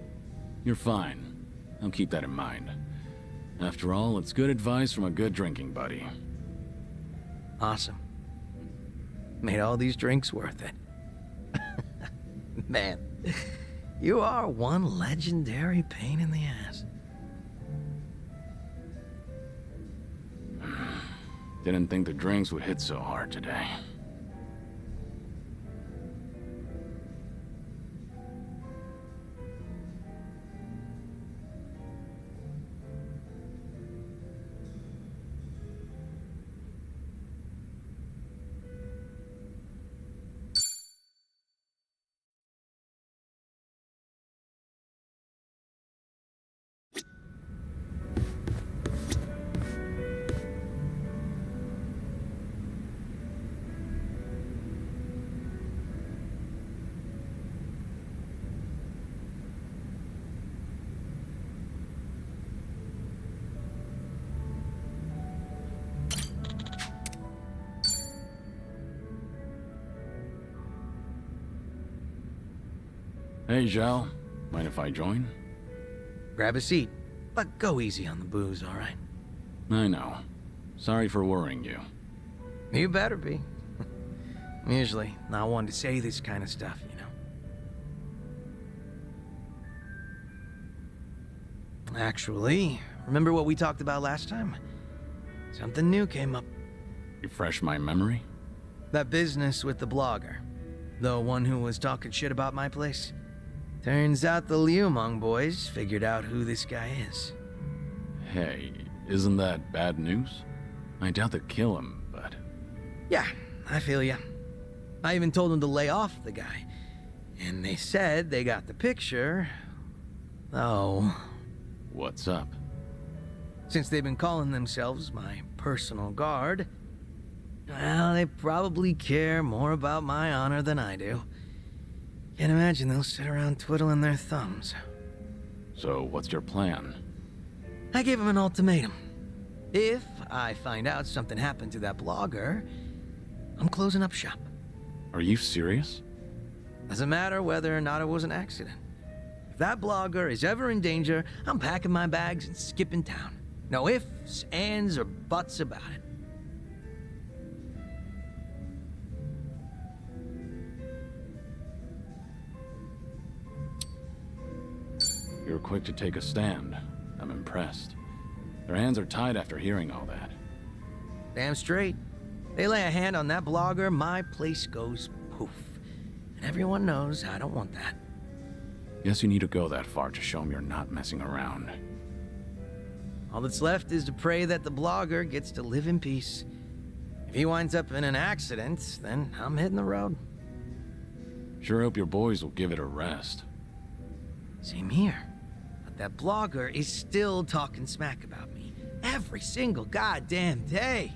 You're fine. I'll keep that in mind. After all, it's good advice from a good drinking buddy. Awesome. Made all these drinks worth it. Man, you are one legendary pain in the ass. Didn't think the drinks would hit so hard today. Hey, Zhao. Mind if I join? Grab a seat, but go easy on the booze, all right? I know. Sorry for worrying you. You better be. I'm usually not one to say this kind of stuff, you know. Actually, remember what we talked about last time? Something new came up. Refresh my memory? That business with the blogger. The one who was talking shit about my place. Turns out the Liumang boys figured out who this guy is. Hey, isn't that bad news? I doubt they'd kill him, but... Yeah, I feel ya. I even told them to lay off the guy. And they said they got the picture. Oh. What's up? Since they've been calling themselves my personal guard, Well, they probably care more about my honor than I do. Can't imagine they'll sit around twiddling their thumbs. So, what's your plan? I gave him an ultimatum. If I find out something happened to that blogger, I'm closing up shop. Are you serious? Doesn't matter whether or not it was an accident. If that blogger is ever in danger, I'm packing my bags and skipping town. No ifs, ands, or buts about it. You're quick to take a stand. I'm impressed. Their hands are tied after hearing all that. Damn straight. They lay a hand on that blogger, my place goes poof. And everyone knows I don't want that. Guess you need to go that far to show them you're not messing around. All that's left is to pray that the blogger gets to live in peace. If he winds up in an accident, then I'm hitting the road. Sure hope your boys will give it a rest. Same here. But that blogger is still talking smack about me. Every single goddamn day.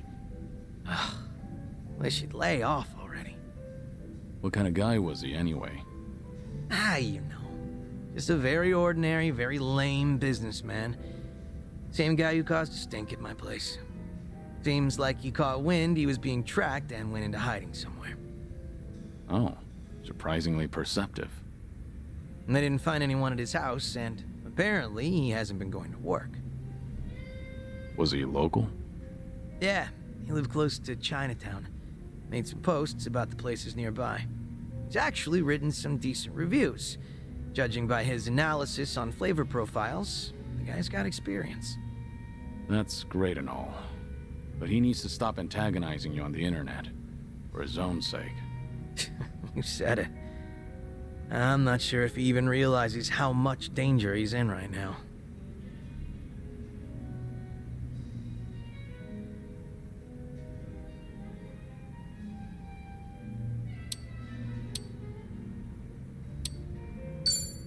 Ugh. Wish he'd lay off already. What kind of guy was he anyway? You know. Just a very ordinary, very lame businessman. Same guy who caused a stink at my place. Seems like he caught wind he was being tracked and went into hiding somewhere. Oh, surprisingly perceptive. And they didn't find anyone at his house, and apparently he hasn't been going to work. Was he local? Yeah, he lived close to Chinatown. Made some posts about the places nearby. He's actually written some decent reviews. Judging by his analysis on flavor profiles, the guy's got experience. That's great and all. But he needs to stop antagonizing you on the internet. For his own sake. You said it. I'm not sure if he even realizes how much danger he's in right now.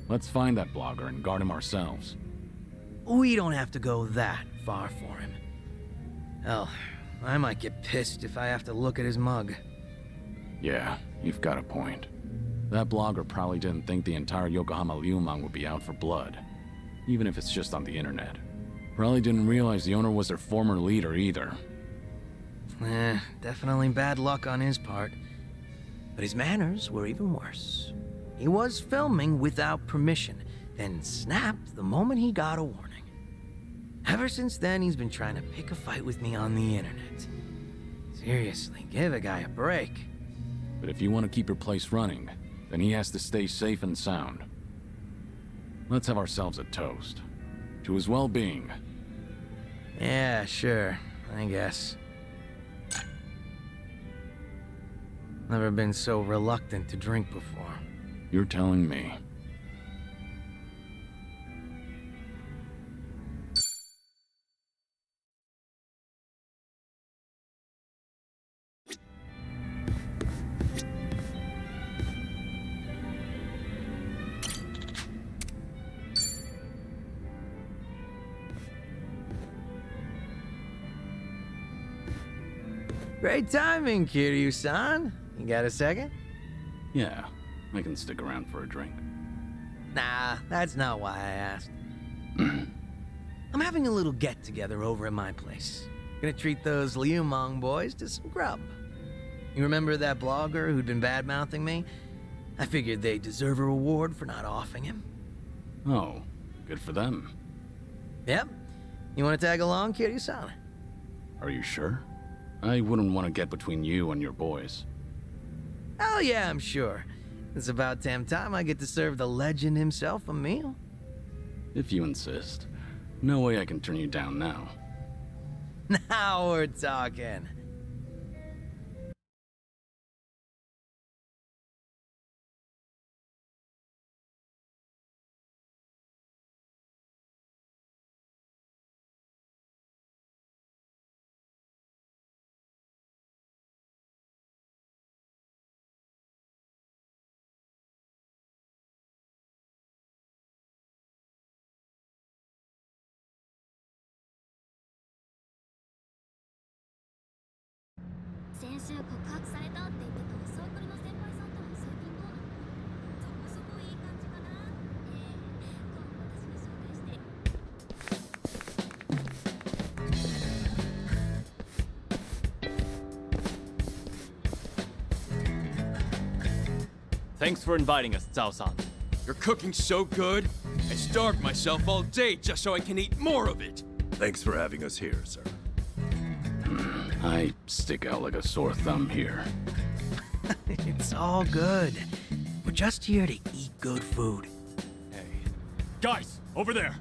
Let's find that blogger and guard him ourselves. We don't have to go that far for him. Hell, I might get pissed if I have to look at his mug. Yeah, you've got a point. That blogger probably didn't think the entire Yokohama Liumang would be out for blood. Even if it's just on the internet. Probably didn't realize the owner was their former leader either. Definitely bad luck on his part. But his manners were even worse. He was filming without permission, then snapped the moment he got a warning. Ever since then, he's been trying to pick a fight with me on the internet. Seriously, give a guy a break. But if you want to keep your place running, then he has to stay safe and sound. Let's have ourselves a toast. To his well-being. Yeah, sure. I guess. Never been so reluctant to drink before. You're telling me. Great timing, Kiryu-san. You got a second? Yeah, I can stick around for a drink. Nah, that's not why I asked. I'm having a little get-together over at my place. Gonna treat those Liumang boys to some grub. You remember that blogger who'd been bad-mouthing me? I figured they deserve a reward for not offing him. Oh, good for them. Yep. You wanna tag along, Kiryu-san? Are you sure? I wouldn't want to get between you and your boys. Oh yeah, I'm sure. It's about damn time I get to serve the legend himself a meal. If you insist. No way I can turn you down now. Now we're talking. Thanks for inviting us, Zhao-san. You're cooking so good, I starved myself all day just so I can eat more of it. Thanks for having us here, sir. I stick out like a sore thumb here. It's all good. We're just here to eat good food. Hey. Guys, over there.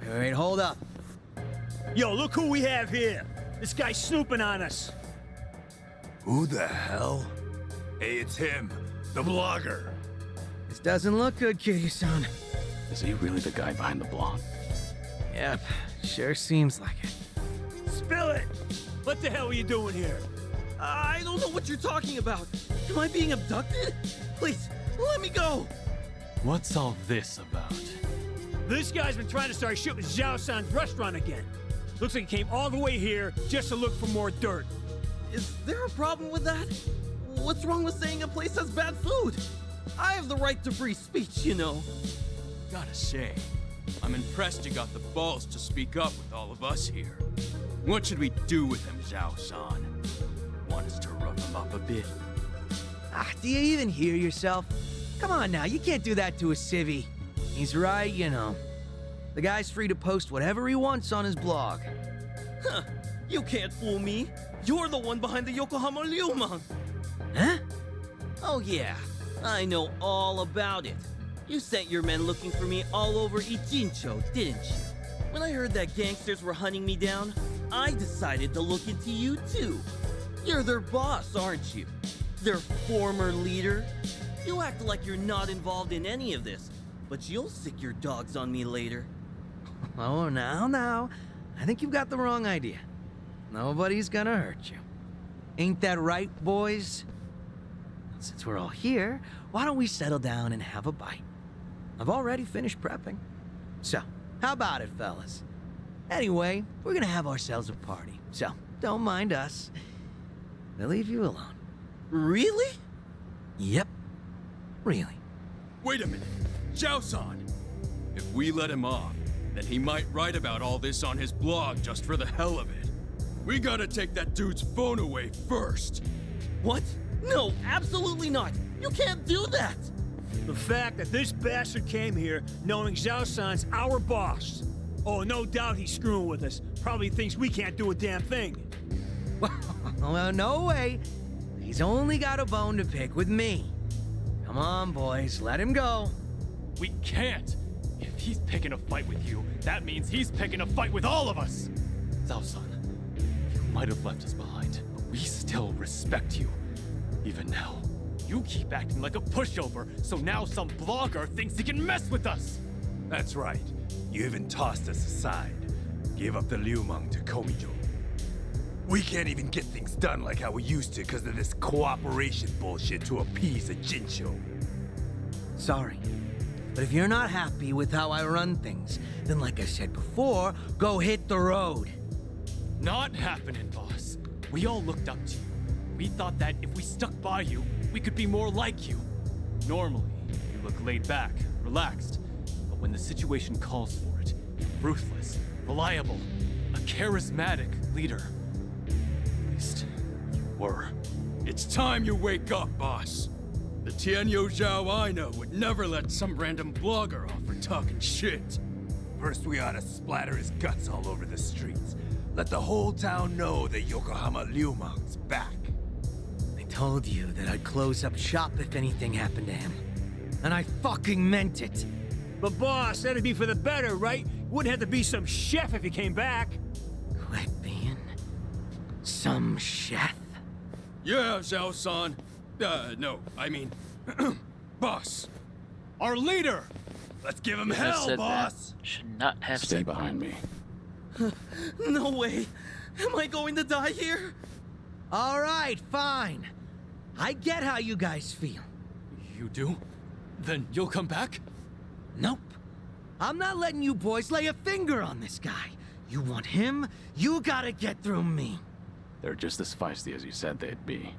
Wait, hold up. Yo, look who we have here. This guy's snooping on us. Who the hell? Hey, it's him, the blogger. This doesn't look good, Kiryu-san. Is he really the guy behind the blog? Yep, sure seems like it. Spill it! What the hell are you doing here? I don't know what you're talking about. Am I being abducted? Please, let me go. What's all this about? This guy's been trying to start shit with Zhao-san's restaurant again. Looks like he came all the way here just to look for more dirt. Is there a problem with that? What's wrong with saying a place has bad food? I have the right to free speech, you know. Gotta say, I'm impressed you got the balls to speak up with all of us here. What should we do with him, Zhao-san? Want us to rough him up a bit? Do you even hear yourself? Come on now, you can't do that to a civvy. He's right, you know. The guy's free to post whatever he wants on his blog. Huh, you can't fool me. You're the one behind the Yokohama Ryumang. Huh? Oh yeah, I know all about it. You sent your men looking for me all over Ichincho, didn't you? When I heard that gangsters were hunting me down, I decided to look into you too. You're their boss, aren't you? Their former leader? You act like you're not involved in any of this, but you'll sick your dogs on me later. Oh, now. I think you've got the wrong idea. Nobody's gonna hurt you. Ain't that right, boys? Since we're all here, why don't we settle down and have a bite? I've already finished prepping. So, how about it, fellas? Anyway, we're gonna have ourselves a party, so don't mind us. They'll leave you alone. Really? Yep. Really. Wait a minute. Zhao-san! If we let him off, then he might write about all this on his blog just for the hell of it. We gotta take that dude's phone away first. What? No, absolutely not. You can't do that. The fact that this bastard came here knowing Zhao-san's our boss. Oh, no doubt he's screwing with us. Probably thinks we can't do a damn thing. Well, no way. He's only got a bone to pick with me. Come on, boys, let him go. We can't. If he's picking a fight with you, that means he's picking a fight with all of us. Zhao-san, you might have left us behind, but we still respect you. Even now, you keep acting like a pushover, so now some blogger thinks he can mess with us. That's right. You even tossed us aside. Gave up the Ryumang to Komijo. We can't even get things done like how we used to because of this cooperation bullshit to appease a Jincho. Sorry. But if you're not happy with how I run things, then like I said before, go hit the road. Not happening, boss. We all looked up to you. We thought that if we stuck by you, we could be more like you. Normally, you look laid back, relaxed. But when the situation calls for it, you're ruthless, reliable, a charismatic leader. At least, you were. It's time you wake up, boss. The Tianyo Zhao I know would never let some random blogger off for talking shit. First, we ought to splatter his guts all over the streets. Let the whole town know that Yokohama Ryumang's back. I told you that I'd close up shop if anything happened to him. And I fucking meant it. But boss, that'd be for the better, right? Wouldn't have to be some chef if he came back. Quit being some chef. Yeah, Zhao-san. No, I mean, boss. Our leader! Let's give him hell, boss! Should not have Stay said behind me. No way. Am I going to die here? All right, fine. I get how you guys feel. You do? Then you'll come back? Nope. I'm not letting you boys lay a finger on this guy. You want him? You gotta get through me. They're just as feisty as you said they'd be.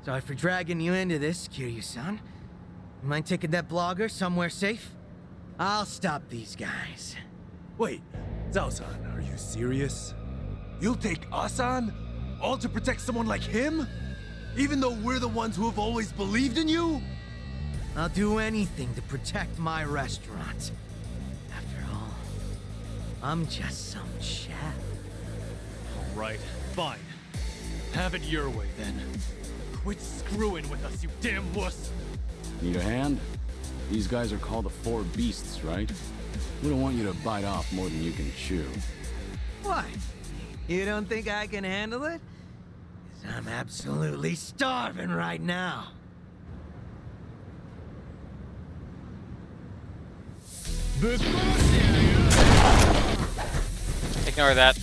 Sorry for dragging you into this, Kiryu-san. You mind taking that blogger somewhere safe? I'll stop these guys. Wait, Zhao-san, are you serious? You'll take us on? All to protect someone like him? Even though we're the ones who have always believed in you? I'll do anything to protect my restaurant. After all, I'm just some chef. All right, fine. Have it your way then. Quit screwing with us, you damn wuss! Need a hand? These guys are called the Four Beasts, right? We don't want you to bite off more than you can chew. What? You don't think I can handle it? 'Cause I'm absolutely starving right now. Ignore that.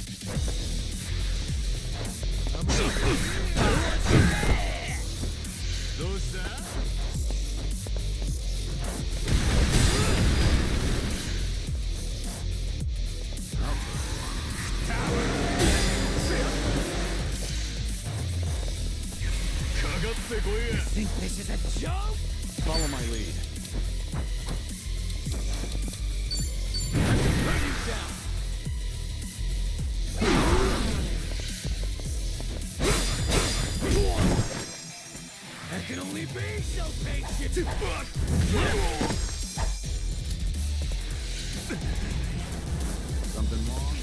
You think this is a joke? Follow my lead. There can only be so patient. Something wrong?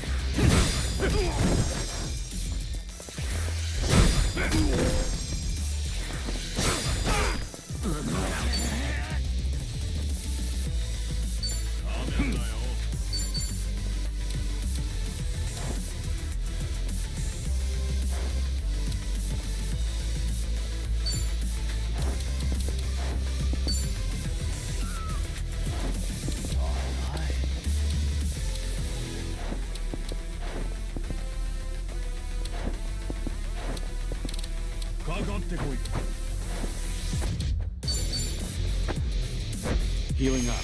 Healing up.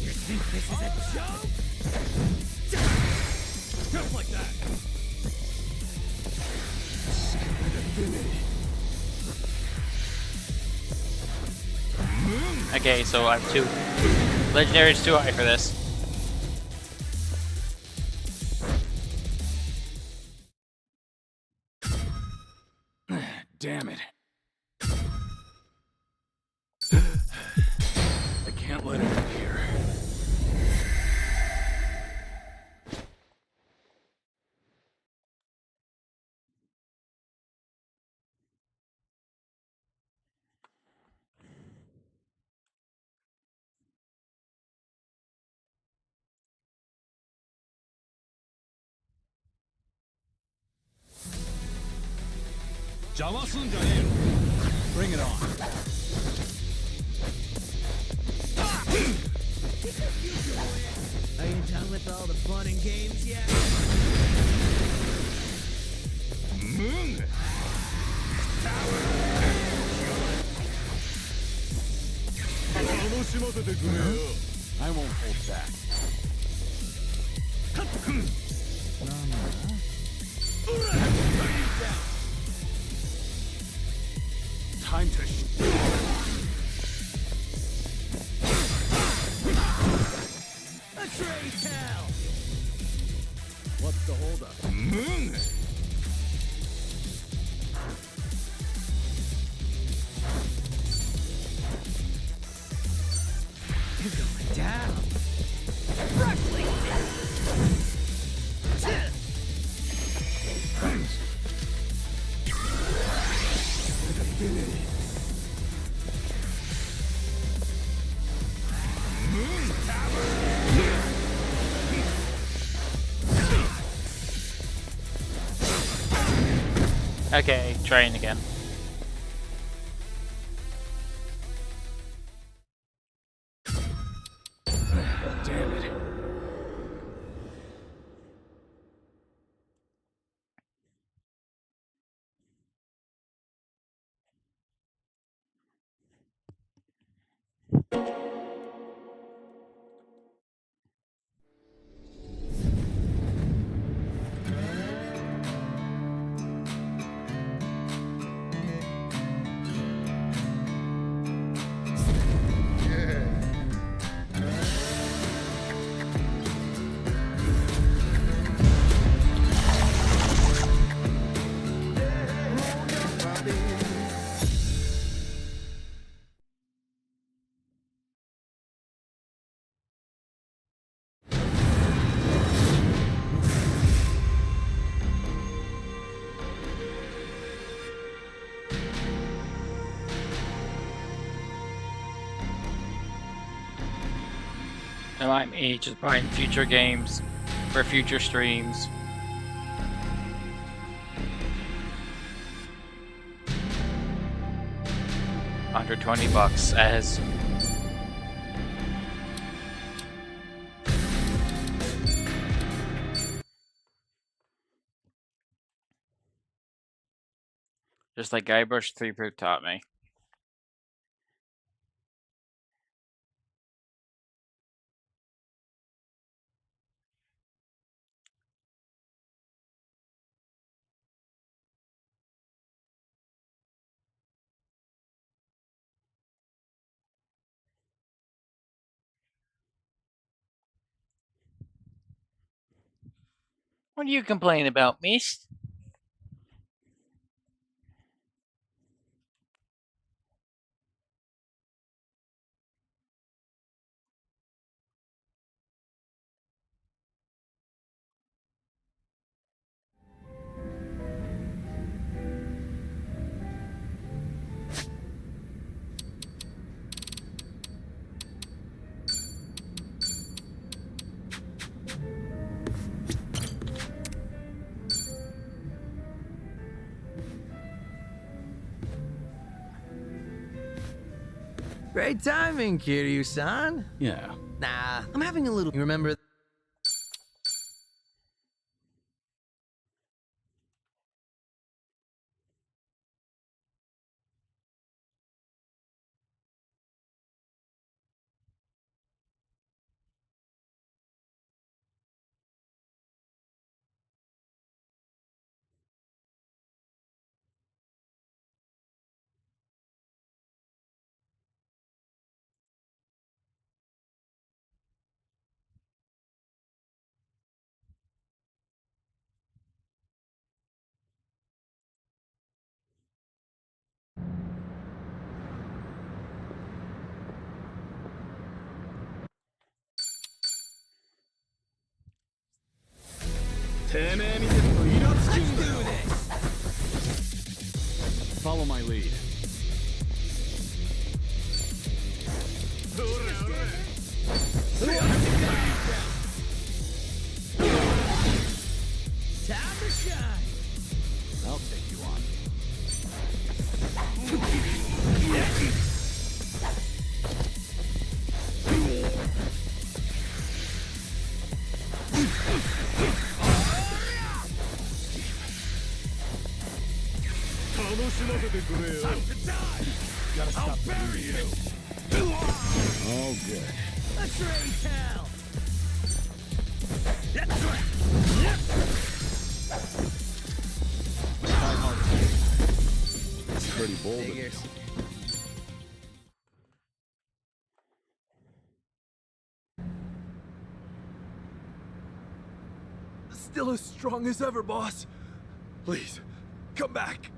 You think this is a joke? Just like that. Okay, so I have two. Legendary's too high for this. Damn it. I can't let it in here. Bring it on. Are you done with all the fun and games yet? I won't hold back. Time to A tray towel! What's the holdup? You're going down. Roughly. Okay, trying again. Damn it. Now I'm just buying future games for future streams. Under $20 as just like Guybrush Threepwood taught me. What do you complain about, miss? Great timing, Kiryu-san. Yeah. Nah, I'm having a little... You remember... Follow my lead. Time to shine. I'll take you on. Time to die. Gotta stop I'll bury you. All good. Let's raise hell. That's right. It's pretty bold of you. Still as strong as ever, boss. Please, come back.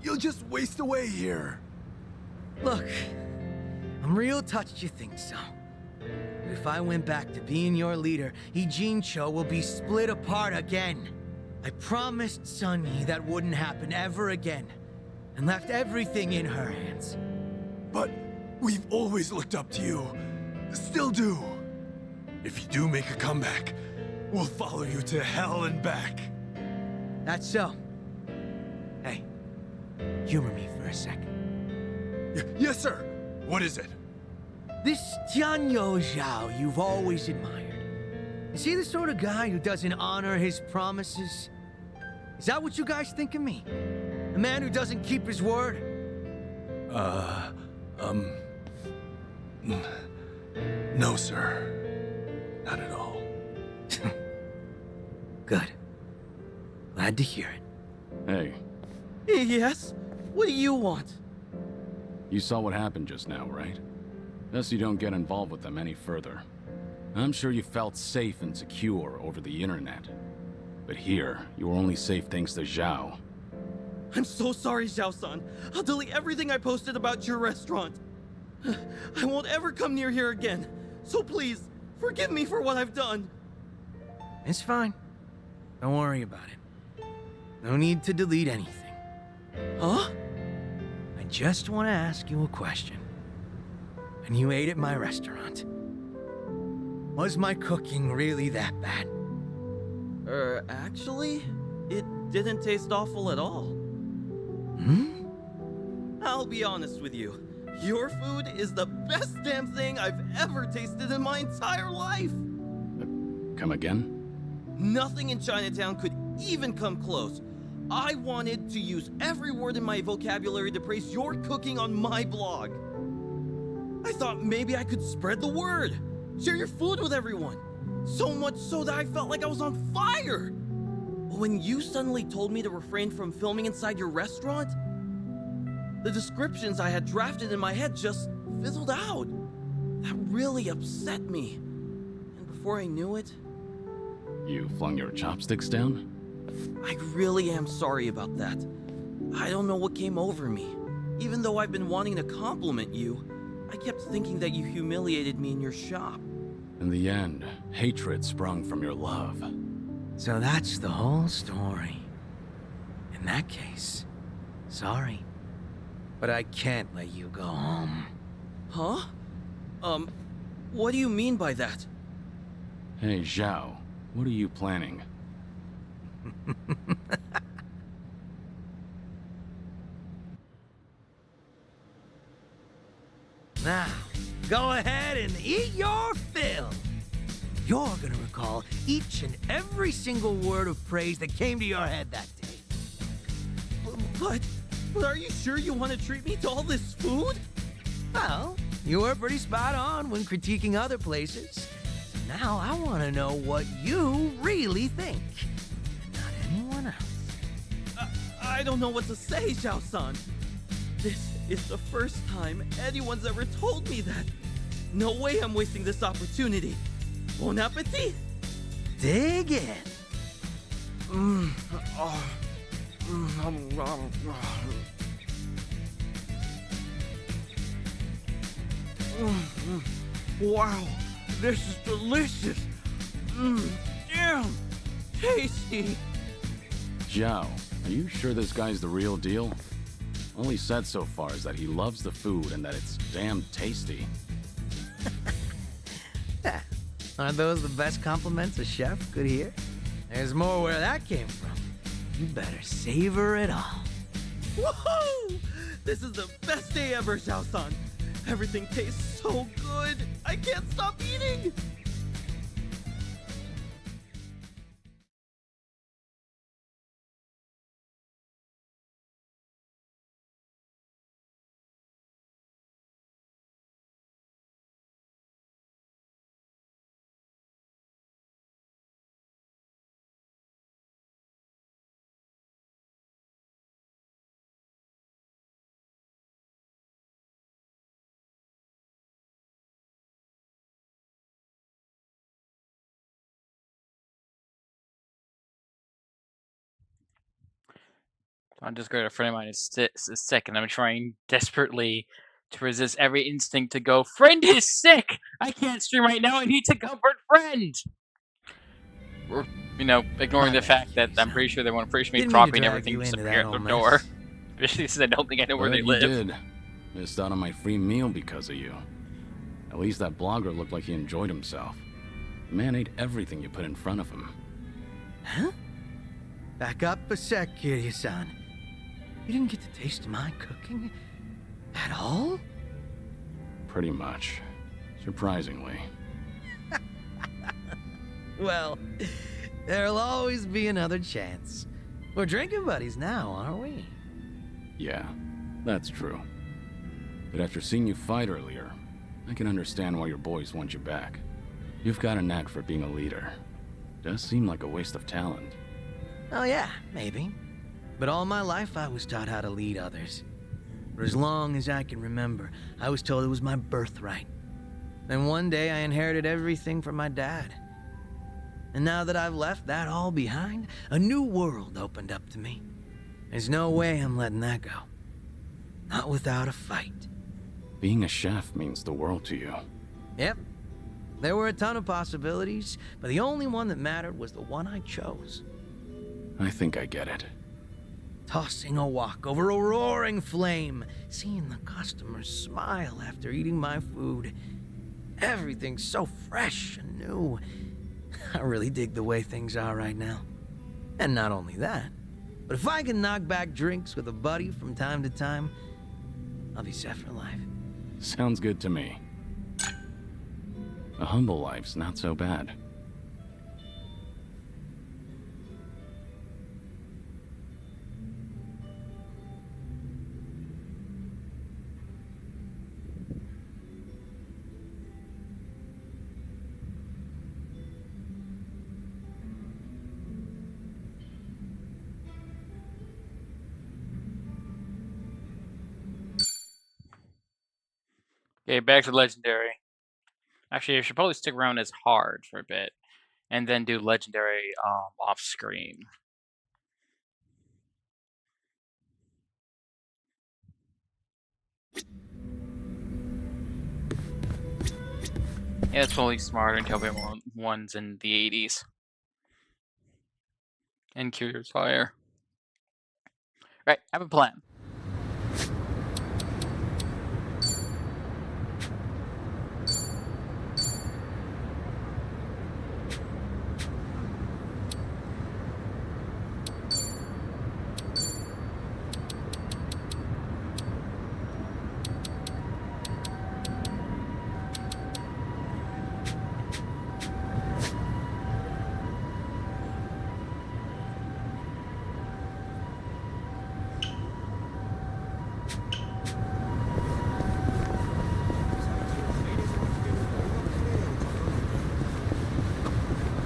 You'll just waste away here. Look, I'm real touched you think so. But if I went back to being your leader, Ijincho will be split apart again. I promised Sunny that wouldn't happen ever again, and left everything in her hands. But we've always looked up to you. Still do. If you do make a comeback, we'll follow you to hell and back. That's so. Hey, humor me for a sec. Yes, sir. What is it? This Tianyo Zhao you've always admired. Is he the sort of guy who doesn't honor his promises? Is that what you guys think of me? A man who doesn't keep his word? No, sir. Not at all. Good. Glad to hear it. Hey, Yes? What do you want? you saw what happened just now, right? Thus you don't get involved with them any further. I'm sure you felt safe and secure over the internet. But here, you are only safe thanks to Zhao. I'm so sorry, Zhao-san. I'll delete everything I posted about your restaurant. I won't ever come near here again. So please, forgive me for what I've done. It's fine. Don't worry about it. No need to delete anything. Huh? I just want to ask you a question. When you ate at my restaurant, was my cooking really that bad? Actually, it didn't taste awful at all. Hmm? I'll be honest with you. Your food is the best damn thing I've ever tasted in my entire life. Come again? Nothing in Chinatown could even come close. I wanted to use every word in my vocabulary to praise your cooking on my blog. I thought maybe I could spread the word, share your food with everyone. So much so that I felt like I was on fire. But when you suddenly told me to refrain from filming inside your restaurant, the descriptions I had drafted in my head just fizzled out. That really upset me. And before I knew it, You flung your chopsticks down? I really am sorry about that. I don't know what came over me. Even though I've been wanting to compliment you, I kept thinking that you humiliated me in your shop. In the end, hatred sprung from your love. So that's the whole story. In that case, sorry. But I can't let you go home. Huh? What do you mean by that? Hey, Zhao, what are you planning? Now, go ahead and eat your fill. You're gonna recall each and every single word of praise that came to your head that day. But are you sure you want to treat me to all this food? Well, you were pretty spot on when critiquing other places. Now I want to know what you really think, and not anyone else. I don't know what to say, Zhao-san. This is the first time anyone's ever told me that. No way I'm wasting this opportunity. Bon appetit! Dig in. Wow, this is delicious. Damn, tasty. Zhao, are you sure this guy's the real deal? All he said so far is that he loves the food and that it's damn tasty. Aren't those the best compliments a chef could hear? There's more where that came from. You better savor it all. Woohoo! This is the best day ever, Zhao-san. Everything tastes so good. I can't stop eating. I'm just going to a friend of mine is sick, and I'm trying desperately to resist every instinct to go, friend is sick! I can't stream right now, I need to comfort friend! Or, ignoring the fact that I'm pretty sure they want to push me, Didn't mean to dropping drag everything, you into disappear that at the whole door. mess. Especially since I don't think I know where But they you live. did. Missed out on my free meal because of you. At least that blogger looked like he enjoyed himself. The man ate everything you put in front of him. Huh? Back up a sec, Kiryu-san. You didn't get to taste my cooking at all? Pretty much. Surprisingly. Well, there'll always be another chance. We're drinking buddies now, aren't we? Yeah, that's true. But after seeing you fight earlier, I can understand why your boys want you back. You've got a knack for being a leader. Does seem like a waste of talent. Oh yeah, maybe. But all my life I was taught how to lead others. For as long as I can remember, I was told it was my birthright. Then one day I inherited everything from my dad. And now that I've left that all behind, a new world opened up to me. There's no way I'm letting that go. Not without a fight. Being a chef means the world to you. Yep. There were a ton of possibilities, but the only one that mattered was the one I chose. I think I get it. Tossing a wok over a roaring flame, seeing the customers smile after eating my food. Everything's so fresh and new. I really dig the way things are right now. And not only that, but if I can knock back drinks with a buddy from time to time, I'll be set for life. Sounds good to me. A humble life's not so bad. Okay, back to Legendary. Actually, I should probably stick around as hard for a bit, and then do Legendary off screen. Yeah, it's probably smarter until we have ones in the 80s. And Curious Fire. Right, I have a plan.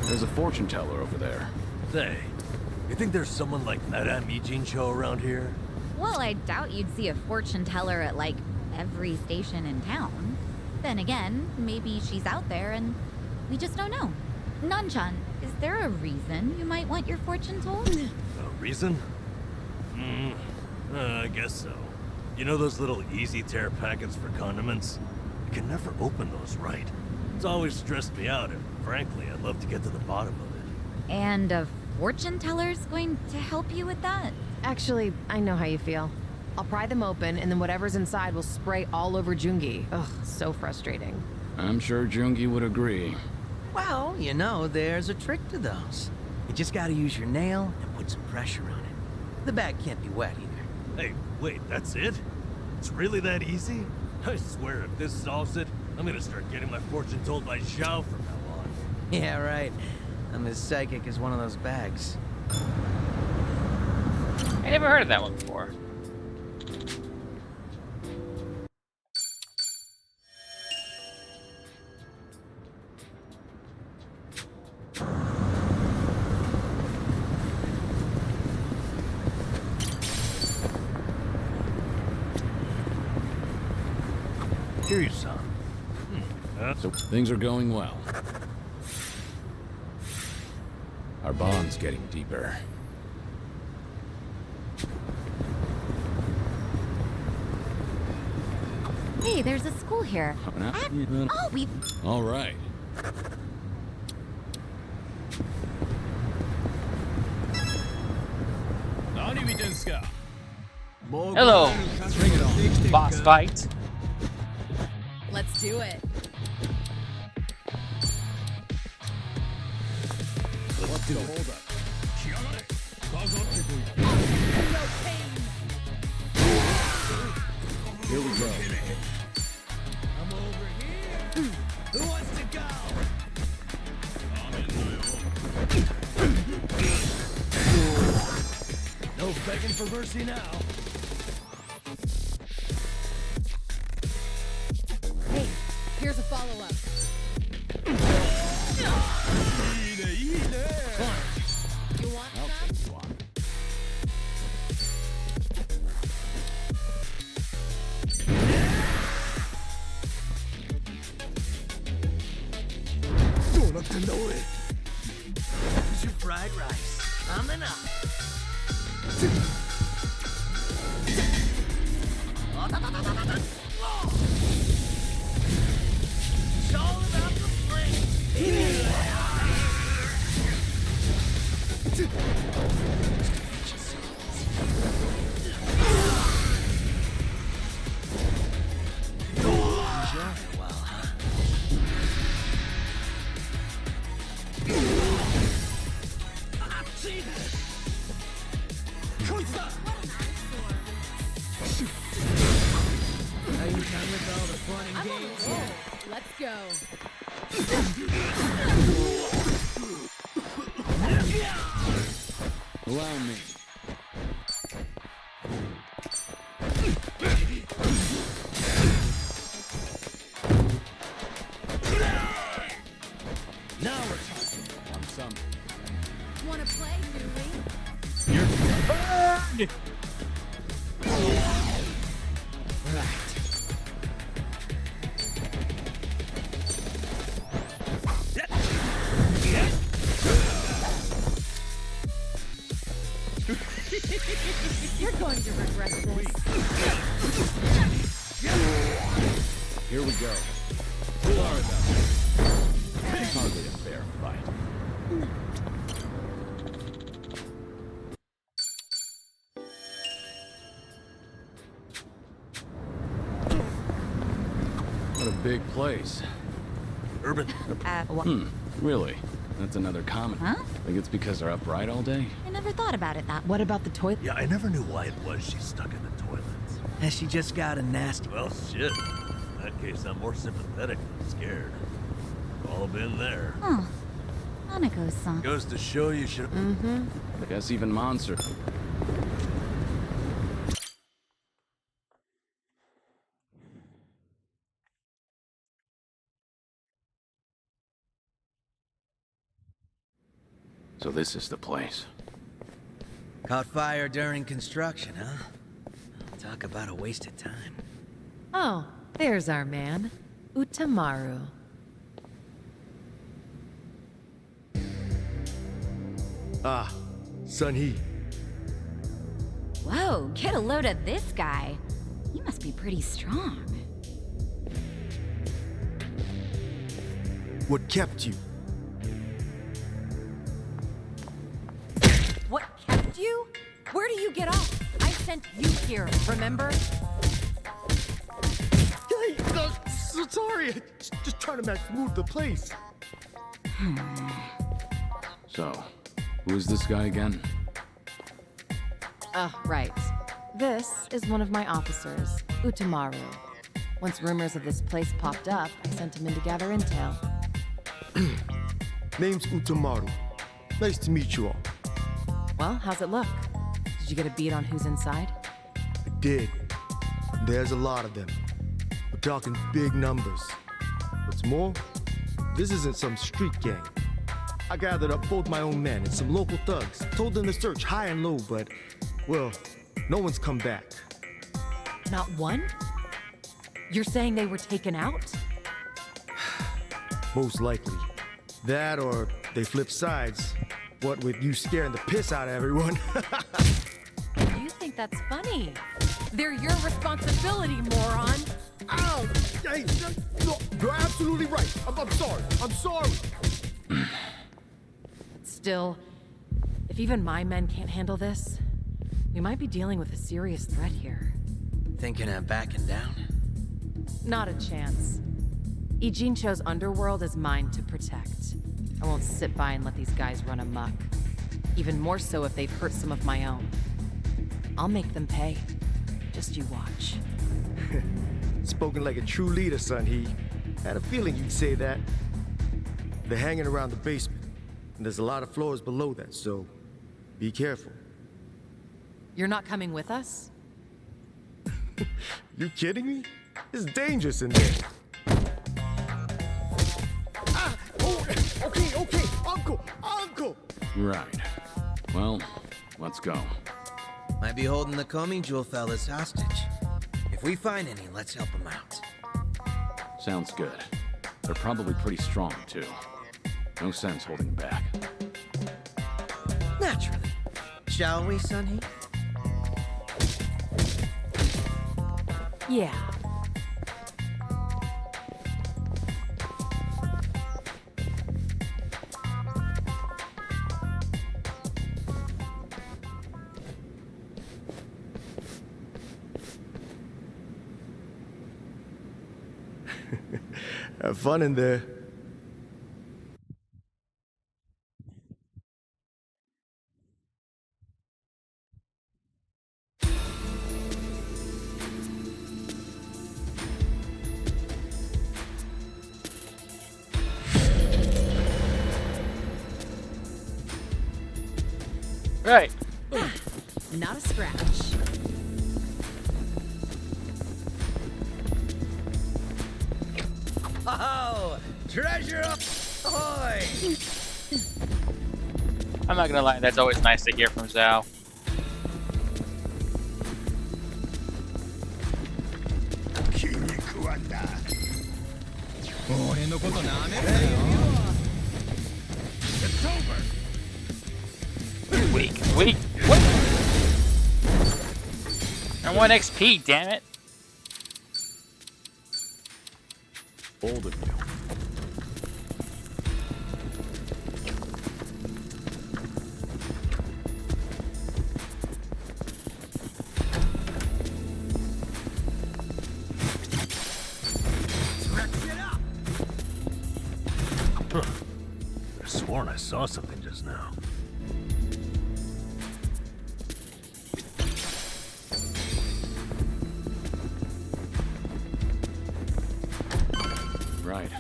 There's a fortune teller over there. Say, you think there's someone like Madame Ijincho around here? Well, I doubt you'd see a fortune teller at, like, every station in town. Then again, maybe she's out there and we just don't know. Nanchan, is there a reason you might want your fortune told? A reason? I guess so. You know those little easy tear packets for condiments? I can never open those right. It's always stressed me out, and frankly, I'd love to get to the bottom of it. And a fortune teller's going to help you with that? Actually, I know how you feel. I'll pry them open, and then whatever's inside will spray all over Jungi. Ugh, so frustrating. I'm sure Jungi would agree. Well, you know, there's a trick to those. You just gotta use your nail and put some pressure on it. The bag can't be wet either. Hey, wait, that's it? It's really that easy? I swear if this solves it, I'm gonna start getting my fortune told by Zhao from now on. Yeah, right. I'm as psychic as one of those bags. I never heard of that one before. Kiryu-san. So things are going well. Our bond's getting deeper. Hey, there's a school here. Oh, we... All right. Hello, boss fight. Let's do it. Let's do it. Hold up. Here we go. I'm over here. Who wants to go? No begging for mercy now. Hey, follow up. You want I'll some? take you on. Don't have to know it. Here's your fried rice. Coming up. It's all about the flame. Well, huh? I've seen this. Are you done with all the fun and games? Let's go. Allow me. Now we're talking. Want some? Wanna play, Newly? Burned! Right. You're going to regret this. Here we go. Sorry about that. Hardly a fair fight. What a big place. Urban. Really? That's another comment. Huh? Think it's because they're up right all day? I never thought about it that way. What about the toilet? Yeah, I never knew why it was she's stuck in the toilet. Has she just got a nasty... Well, shit. In that case, I'm more sympathetic than scared. We've all been there. Huh. Hanako-san. Goes to show you should... I guess even monster. So this is the place. Caught fire during construction, huh? Talk about a waste of time. Oh, there's our man, Utamaru. Ah, Sun-hee. Whoa, get a load of this guy. He must be pretty strong. What kept you? What kept you? Where do you get off? I sent you here, remember? Hey, so sorry. Just trying to move the place. So, who is this guy again? Right. This is one of my officers, Utamaru. Once rumors of this place popped up, I sent him in to gather intel. Name's Utamaru. Nice to meet you all. Well, how's it look? Did you get a beat on who's inside? I did. There's a lot of them. We're talking big numbers. What's more, this isn't some street gang. I gathered up both my own men and some local thugs, told them to search high and low, but, well, no one's come back. Not one? You're saying they were taken out? Most likely. That or they flip sides. What with you scaring the piss out of everyone. You think that's funny? They're your responsibility, moron! Ow! Hey, no, you're absolutely right. I'm sorry. I'm sorry. Still, if even my men can't handle this, we might be dealing with a serious threat here. Thinking of backing down? Not a chance. Ijincho's underworld is mine to protect. I won't sit by and let these guys run amok. Even more so if they've hurt some of my own. I'll make them pay. Just you watch. Spoken like a true leader, Sun-hee. Had a feeling you'd say that. They're hanging around the basement, and there's a lot of floors below that, so be careful. You're not coming with us? You kidding me? It's dangerous in there. Right. Well, let's go. Might be holding the Komi Jewel fellas hostage. If we find any, let's help them out. Sounds good. They're probably pretty strong, too. No sense holding back. Naturally. Shall we, Sunny? Yeah. Have fun in there. Right. Not a scratch. Oh, treasure up! Ahoy! I'm not gonna lie, that's always nice to hear from Zhao. It's over. Weak. What? And 1 XP, damn it. Bold of you. Huh. I sworn I saw something just now. Right.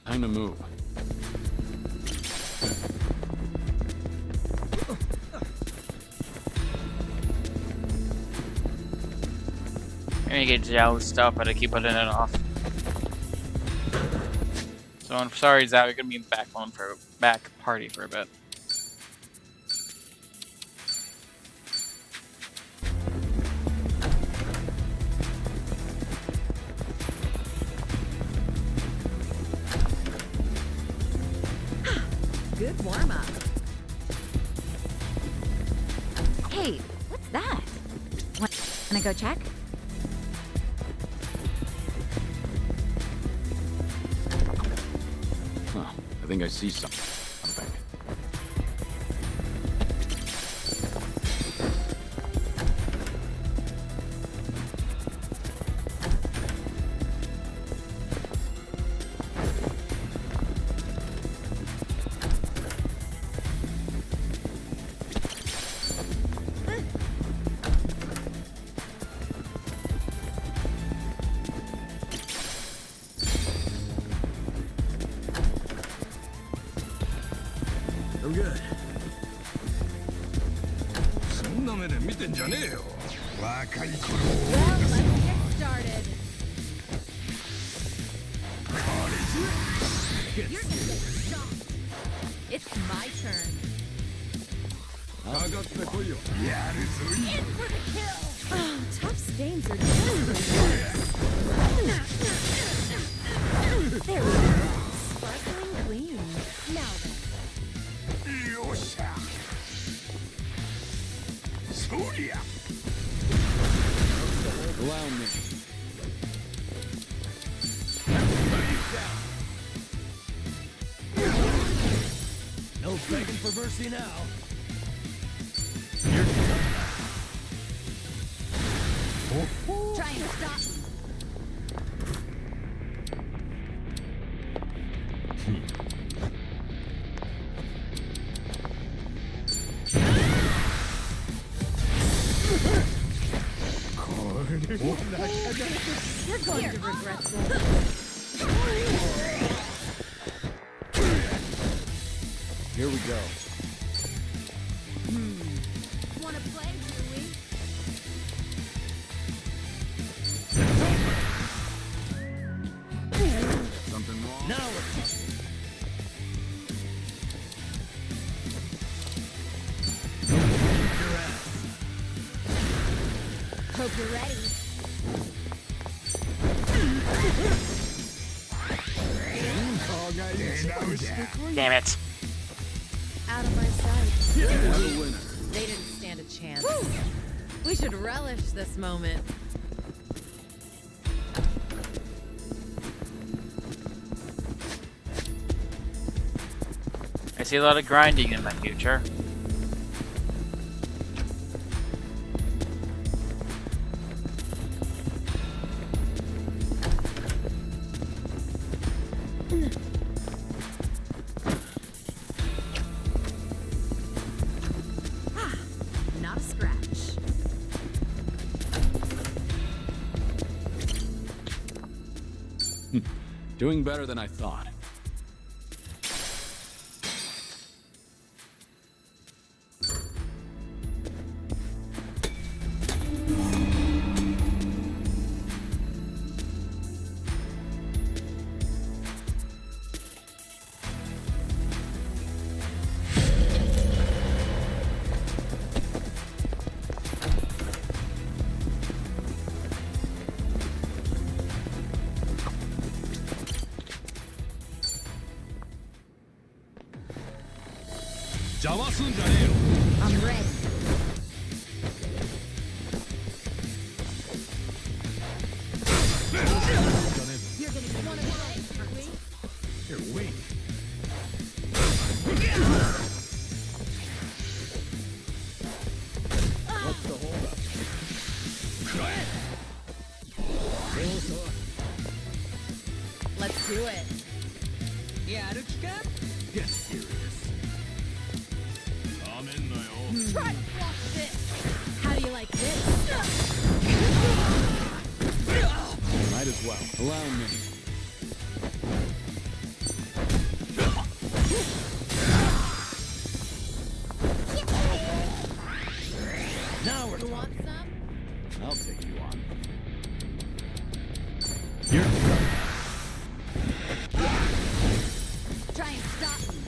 Time to move. I'm gonna get Zhao's stuff, but I keep putting it off. So I'm sorry, Zhao, you're gonna be back party for a bit. Good warm-up. Hey, what's that? Wanna go check? Huh. I think I see something. I'm good. Well, let's get started. You're gonna get stomped. It's my turn. In for the kill. Oh, tough stains are just there we go. Sparkling clean. Now then. Allow me. No begging for mercy now. Try and stop me. You're going to regret this. Here we go. Wanna play, do we? Something wrong? Now we're talking. Hope you're ready. Damn it. Out of our sight. They didn't stand a chance. We should relish this moment. I see a lot of grinding in my future. Not a scratch. Doing better than I thought. I'm ready. You're gonna want to play? Here, wait. What's the holdup? Let's do it. Get serious. Try to block this. How do you like this? Might as well. Allow me. Now we're You want talking. some? I'll take you on. Try and stop me.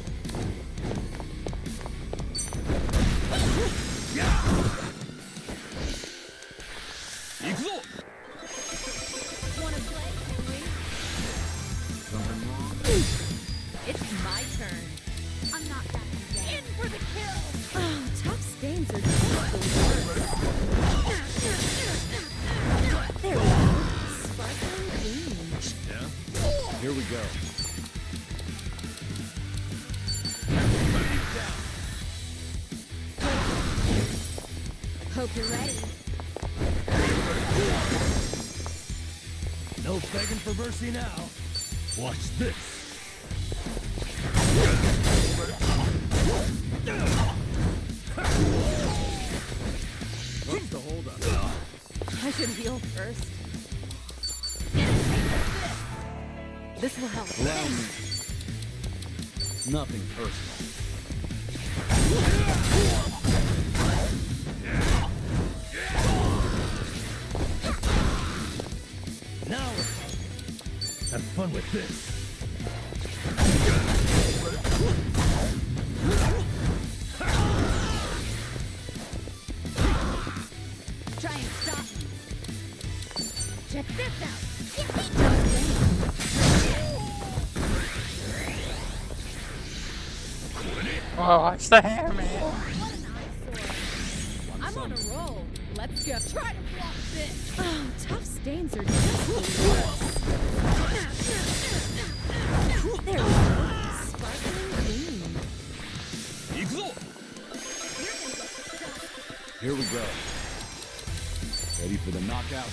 Wanna play? Something wrong? It's my turn. I'm not backing down. In for the kill. Oh, tough stains are just the worst. There we go. Sparkling green. Yeah? Here we go. Hope you're ready. No begging for mercy now. Watch this. What's the holdup? I should heal first. This will help. Allow me. Nothing personal. Now we're talking. Have fun with this. Try and stop me. Check this out. Oh, watch the hair, man. What an eyesore. I'm on a roll. Let's go. Try to block this. Oh, tough stains are just the worst. There we go. Sparkling green. Here we go. Ready for the knockout?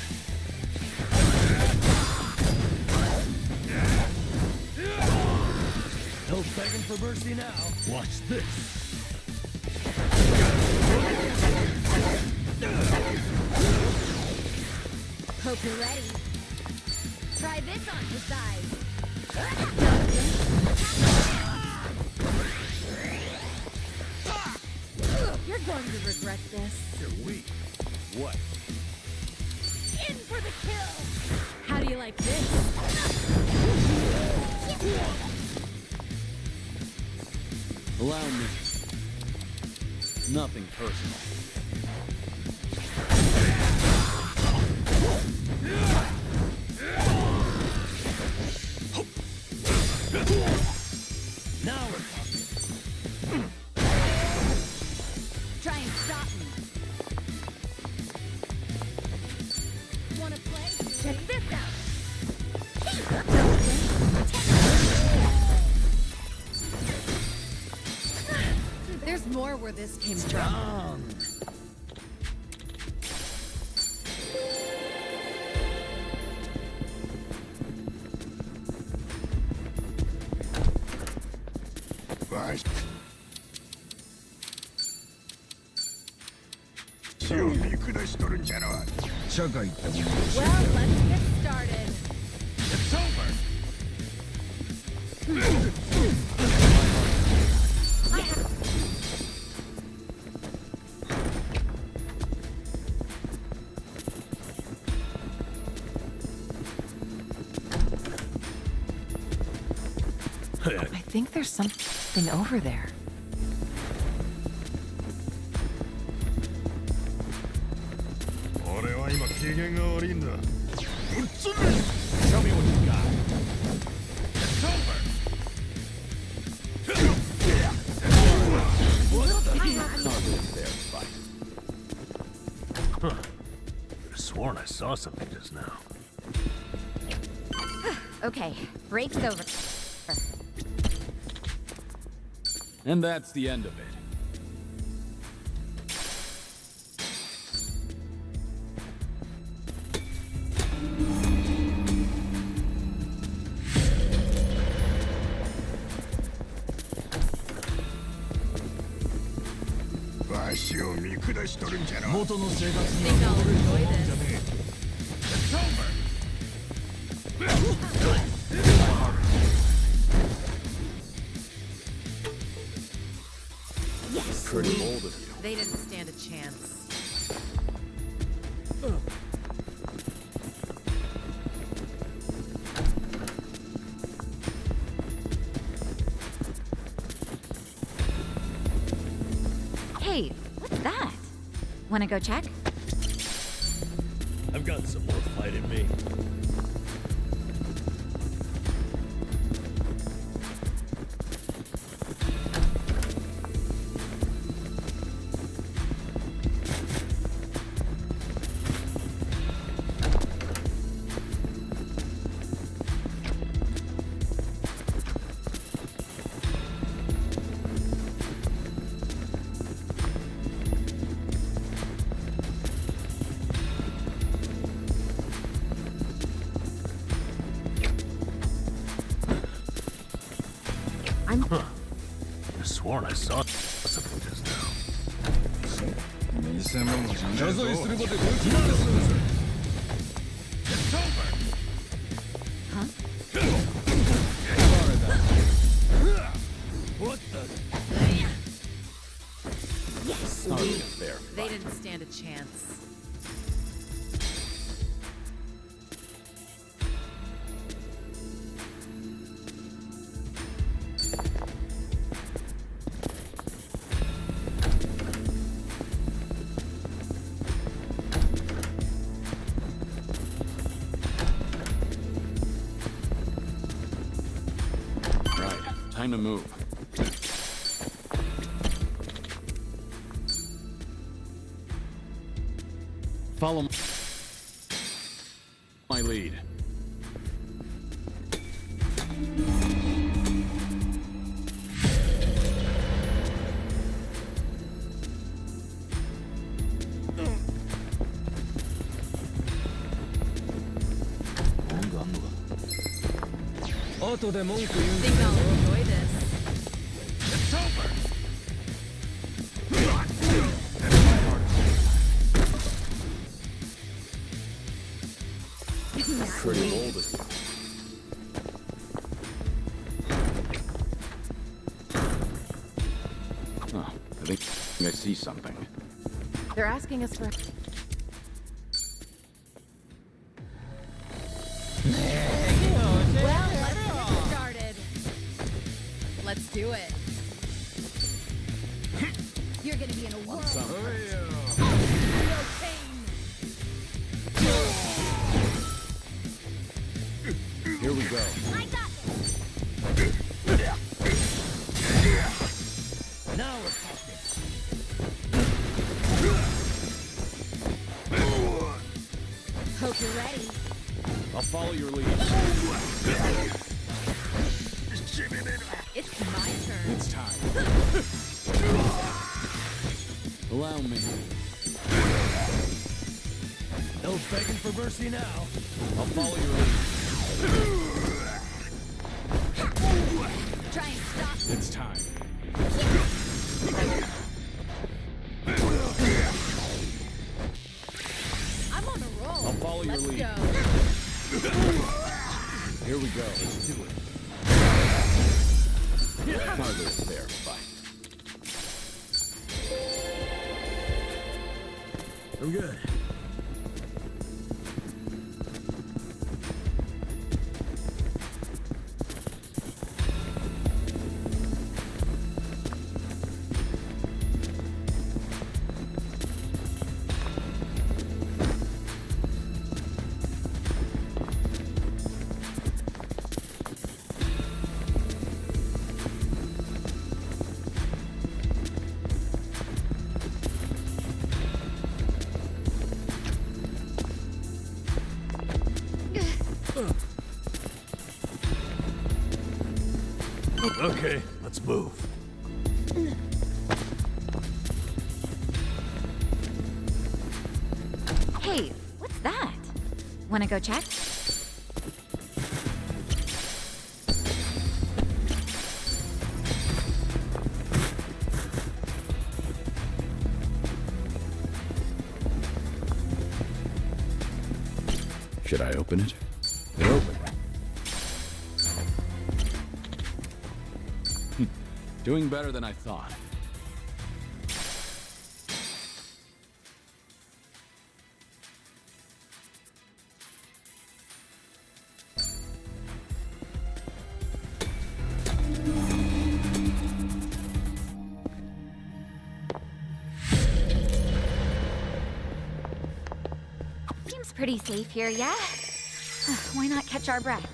No begging for mercy now. Watch this. Hope you're ready. Try this on the side. You're going to regret this. You're weak. What? In for the kill. How do you like this? Allow me. Nothing personal. There's more where this came from. Right. Well, let's get started. It's over. I think there's something over there. Show me what you got. It's over. Huh. Could have sworn I saw something just now. Okay, break's over. And that's the end of it. Yes. Pretty bold of you. They didn't stand a chance. Hey, what's that? Wanna go check? I've got some more fight in me. Huh. I sworn I saw something just now. It's over. Huh? What the? Yes. They didn't stand a chance. Time to move. Follow my lead. Think I'll enjoy this. It's over. Pretty bold of you. Oh, I think I see something. They're asking us for... Well, let's get started. Let's do it. You're gonna be in a world. Here we go. I got Now we're talking. Hope you're ready. I'll follow your lead. It's my turn. It's time. Allow me. No begging for mercy now. I'll follow your lead. Try and stop. It's time. I'm on a roll. I'll follow your Let's lead. go. Here we go. Let's do it. Hardly a fair fight. I'm good. Okay, let's move. Hey, what's that? Wanna go check? Should I open it? It opened. Doing better than I thought. Seems pretty safe here, yeah? Why not catch our breath?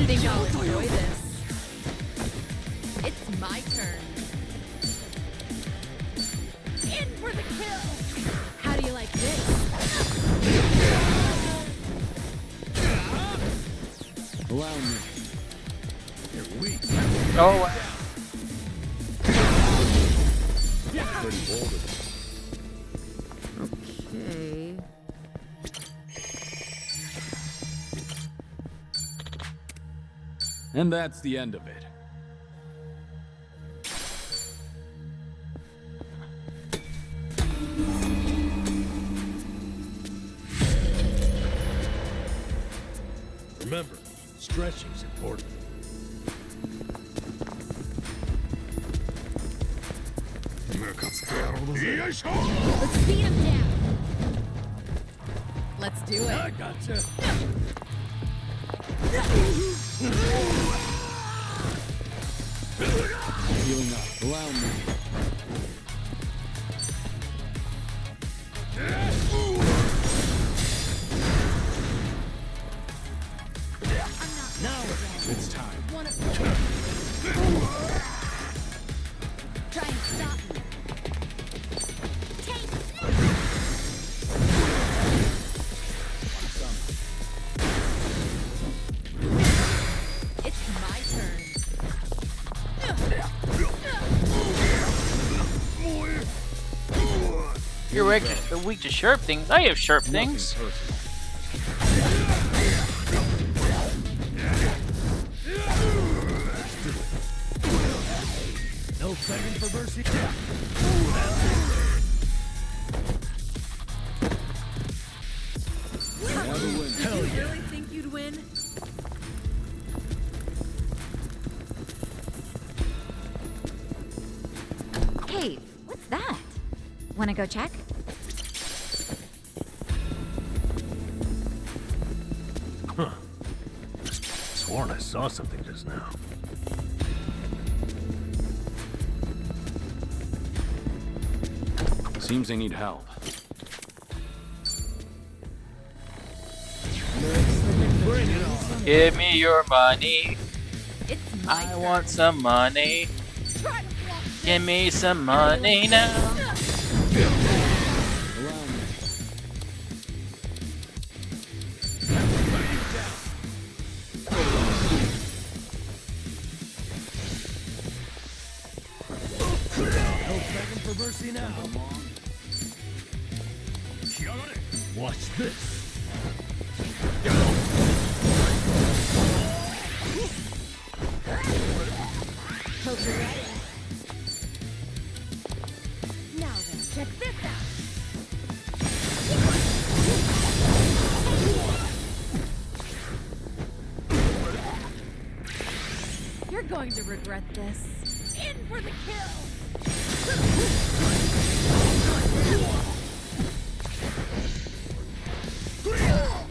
Think I'll enjoy this. It's my turn. In for the kill! How do you like this? Allow me. You're weak. Oh, Pretty bold of Okay. you. And that's the end of it. Remember, stretching's important. Let's beat him down. Let's do it. I gotcha. Healing up. Allow me. Now It's time. try and stop me. It's my turn. you're weak to sharp things. I have sharp things. No begging for mercy. Did you really think you'd win? Hey, what's that? Wanna go check? Huh. Sworn I saw something just now. Seems they need help. Give me your money. I want some money. Give me some money now. For mercy now. Watch this. Hope you're ready. Now then, check this out. You're going to regret this. In for the kill.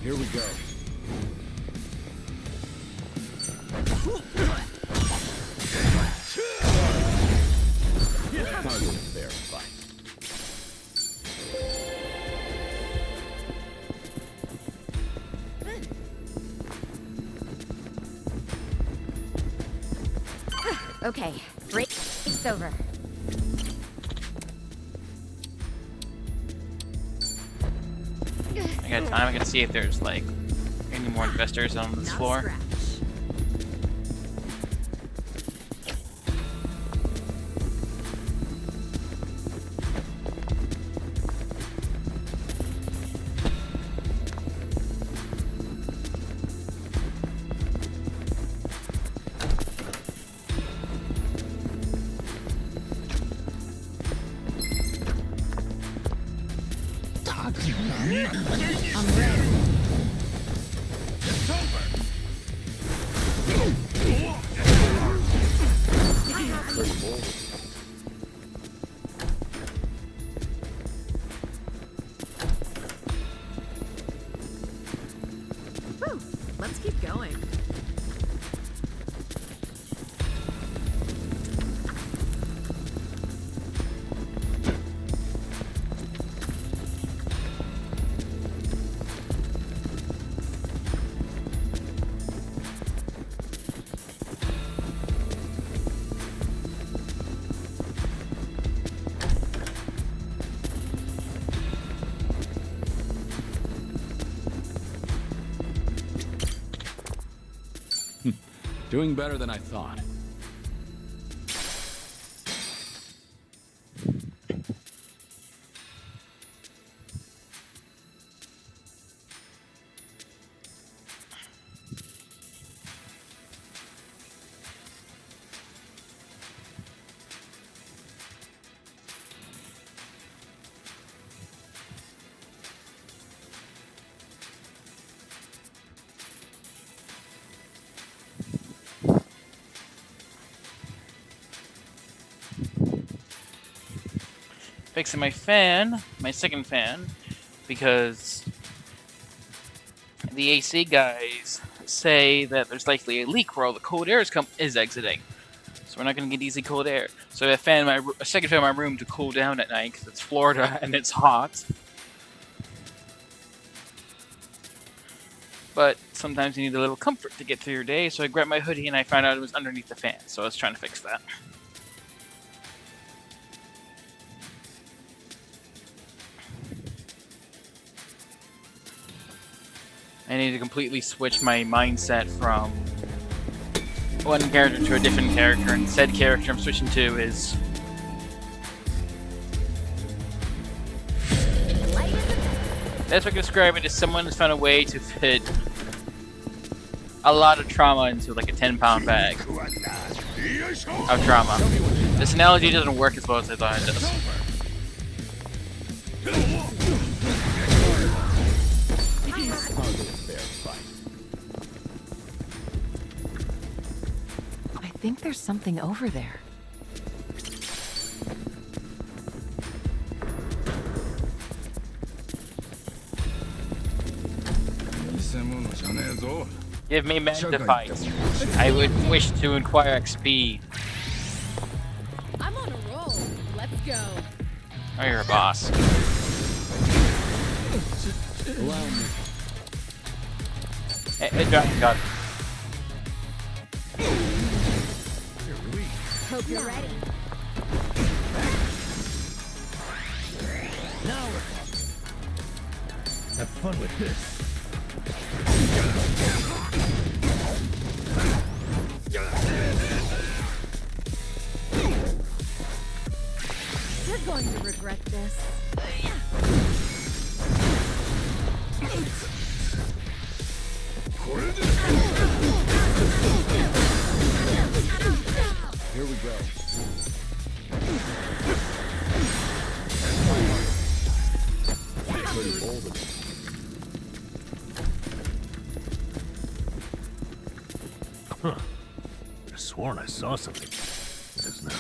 Here we go. Fair fight. Okay, break's over. I got time. I can see if there's like any more investors on this floor. I'm ready. It's over. Whew, let's keep going. Doing better than I thought. Fixing my fan, my second fan, because the AC guys say that there's likely a leak where all the cold air is exiting. So we're not going to get easy cold air. So I have a second fan in my room to cool down at night because it's Florida and it's hot. But sometimes you need a little comfort to get through your day, so I grabbed my hoodie and I found out it was underneath the fan, so I was trying to fix that. I need to completely switch my mindset from one character to a different character, and said character I'm switching to is... That's what I can describe it as someone who's found a way to fit a lot of trauma into like a 10-pound bag of trauma. This analogy doesn't work as well as I thought it does. I think there's something over there. Give me men to fight. I would wish to inquire XP. I'm on a roll. Let's go. Oh, you're a boss. Hey, Dragon God. Hope you're ready. Now have fun with this. You're going to regret this. Here we go. Pretty bold of you. Huh. I sworn I saw something just now.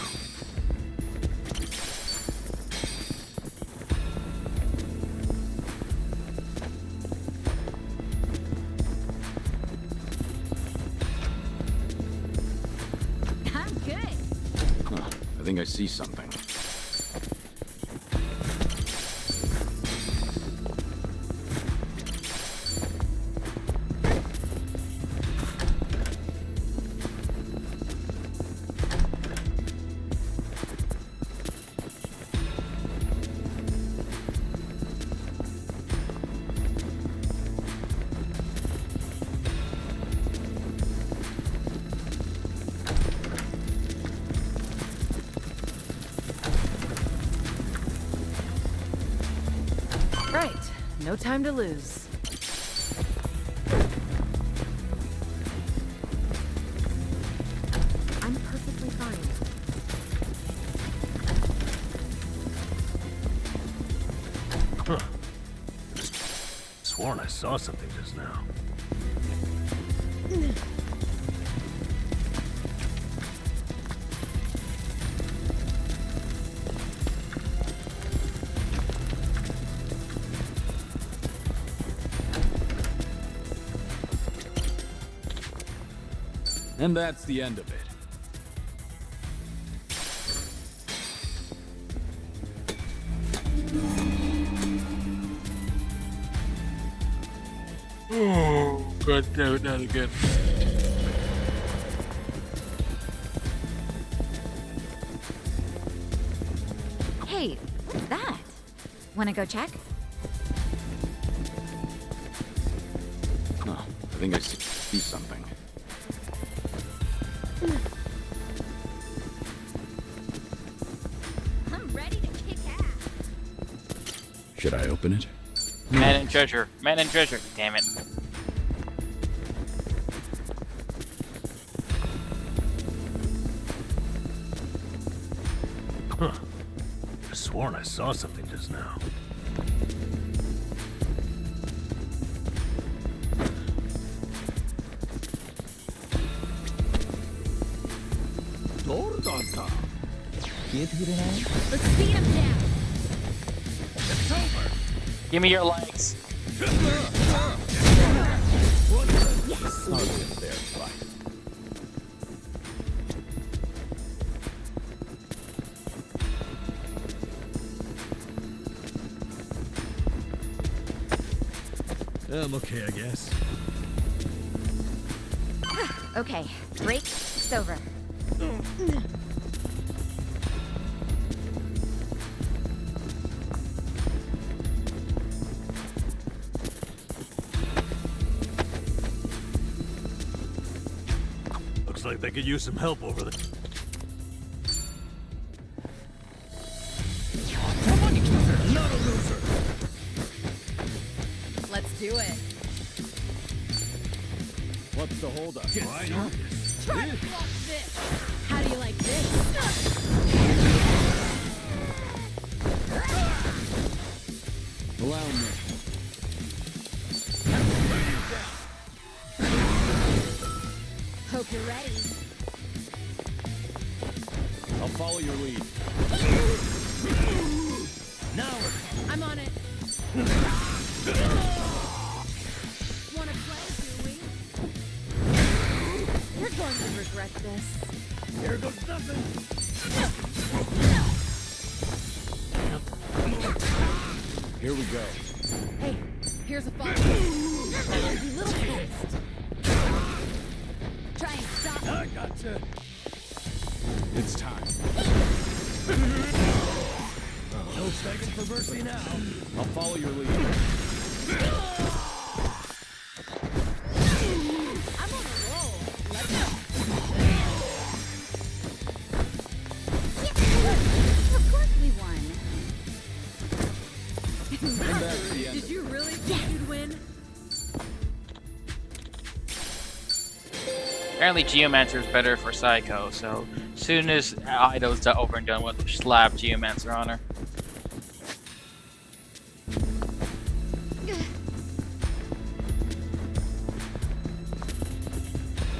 I'm good. Huh, I think I see something. Right. No time to lose. I'm perfectly fine. Huh. Sworn I saw something just now. And that's the end of it. Oh, god damn it, not again. Hey, what's that? Wanna go check? Huh, I think I see something. I'm ready to kick ass. Should I open it? Man and treasure. Man and treasure. Damn it. Huh. I sworn I saw something just now. Let's beat him down. It's over. Give me your legs. Yes. Hardly a fair fight. I'm okay, I guess. Okay, break, it's over. Looks like they could use some help over there. Not a loser. Let's do it. What's the holdup? Get serious. Try to block this. How do you like this? Allow me. Hope you're ready. I'll follow your lead. Now I'm on it. Wanna play, do we? You're going to regret this. here goes nothing. Here we go. Hey, here's a follow. You little pest. Try and stop me. I gotcha. It's time. No begging for mercy now. I'll follow your lead. I'm on a roll. Let's go. Yeah, of course we won. Did you really think you'd win? Apparently Geomancer is better for Psycho, so as soon as Ido's over and done with, we'll slap Geomancer on her.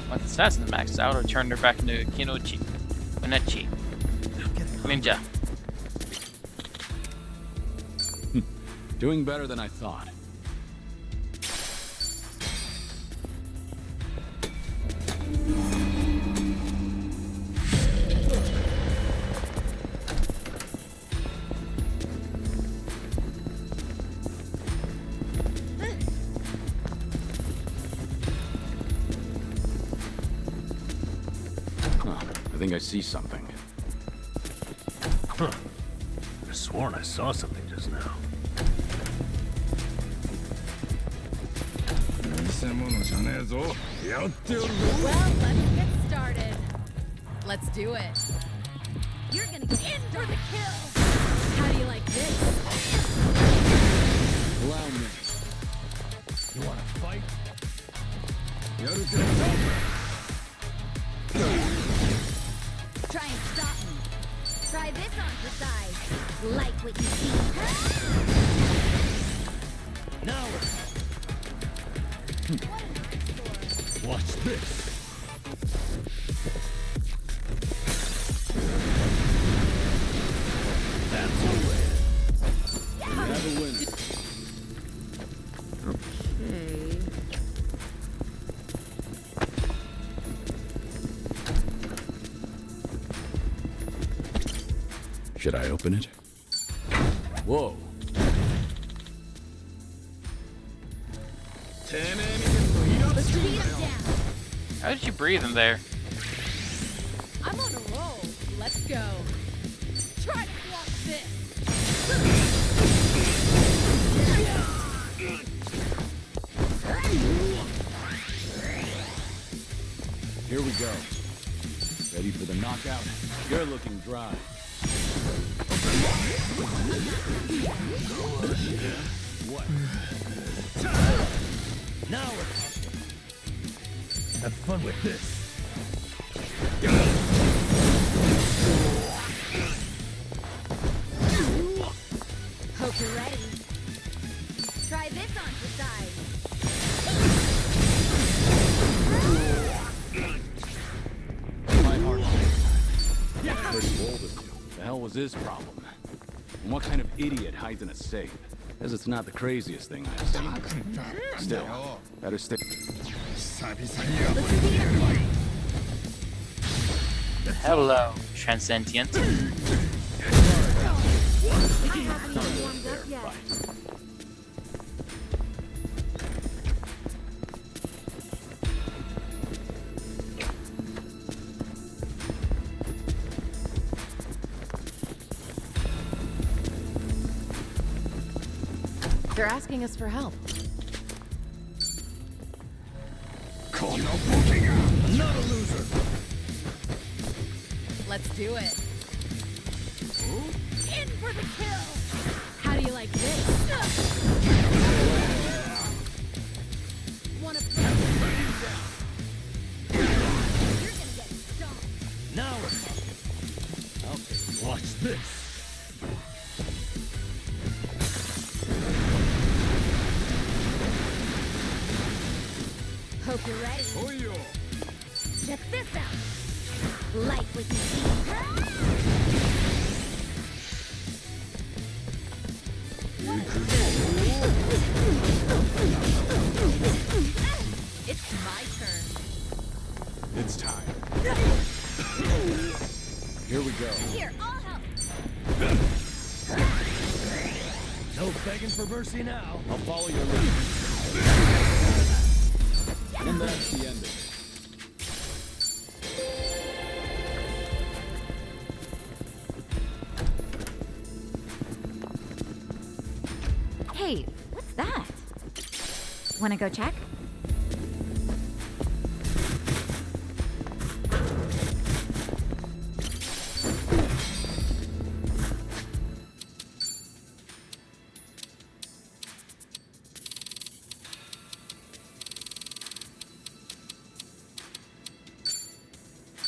Once Assassin's maxed out, I'll turn her back into Kinochi. Onechi. Ninja. Doing better than I thought. Huh, I think I see something. Huh. I sworn I saw something just now. Well, let's get started. Let's do it. You're gonna get in for the kill. How do you like this? Allow me. You wanna fight? Try and stop me. Try this on for size. Like what you see. Now. Watch this. That's a win. We have a winner. Okay. Should I open it? Whoa. Speed him down. How did you breathe in there? I'm on a roll. Let's go. Try to block this. Here we go. Ready for the knockout? You're looking dry. What? Now we're talking. Have fun with this. Hope you're ready. Try this on for size. My heart. Pretty bold of you. The hell was his problem? And what kind of idiot hides in a safe? Because it's not the craziest thing I've seen. Still, better stay. Hello, Transcendent. They're asking us for help. Not a loser. Let's do it. In for the kill. How do you like this? Wanna play? You're gonna get stomped. Now we're talking. Okay, watch this. Hope you're ready. Check this out. Like what you see. It's my turn. It's time. Here we go. Here, I'll help. No begging for mercy now. I'll follow your lead. And that's the end of it. Wanna go check?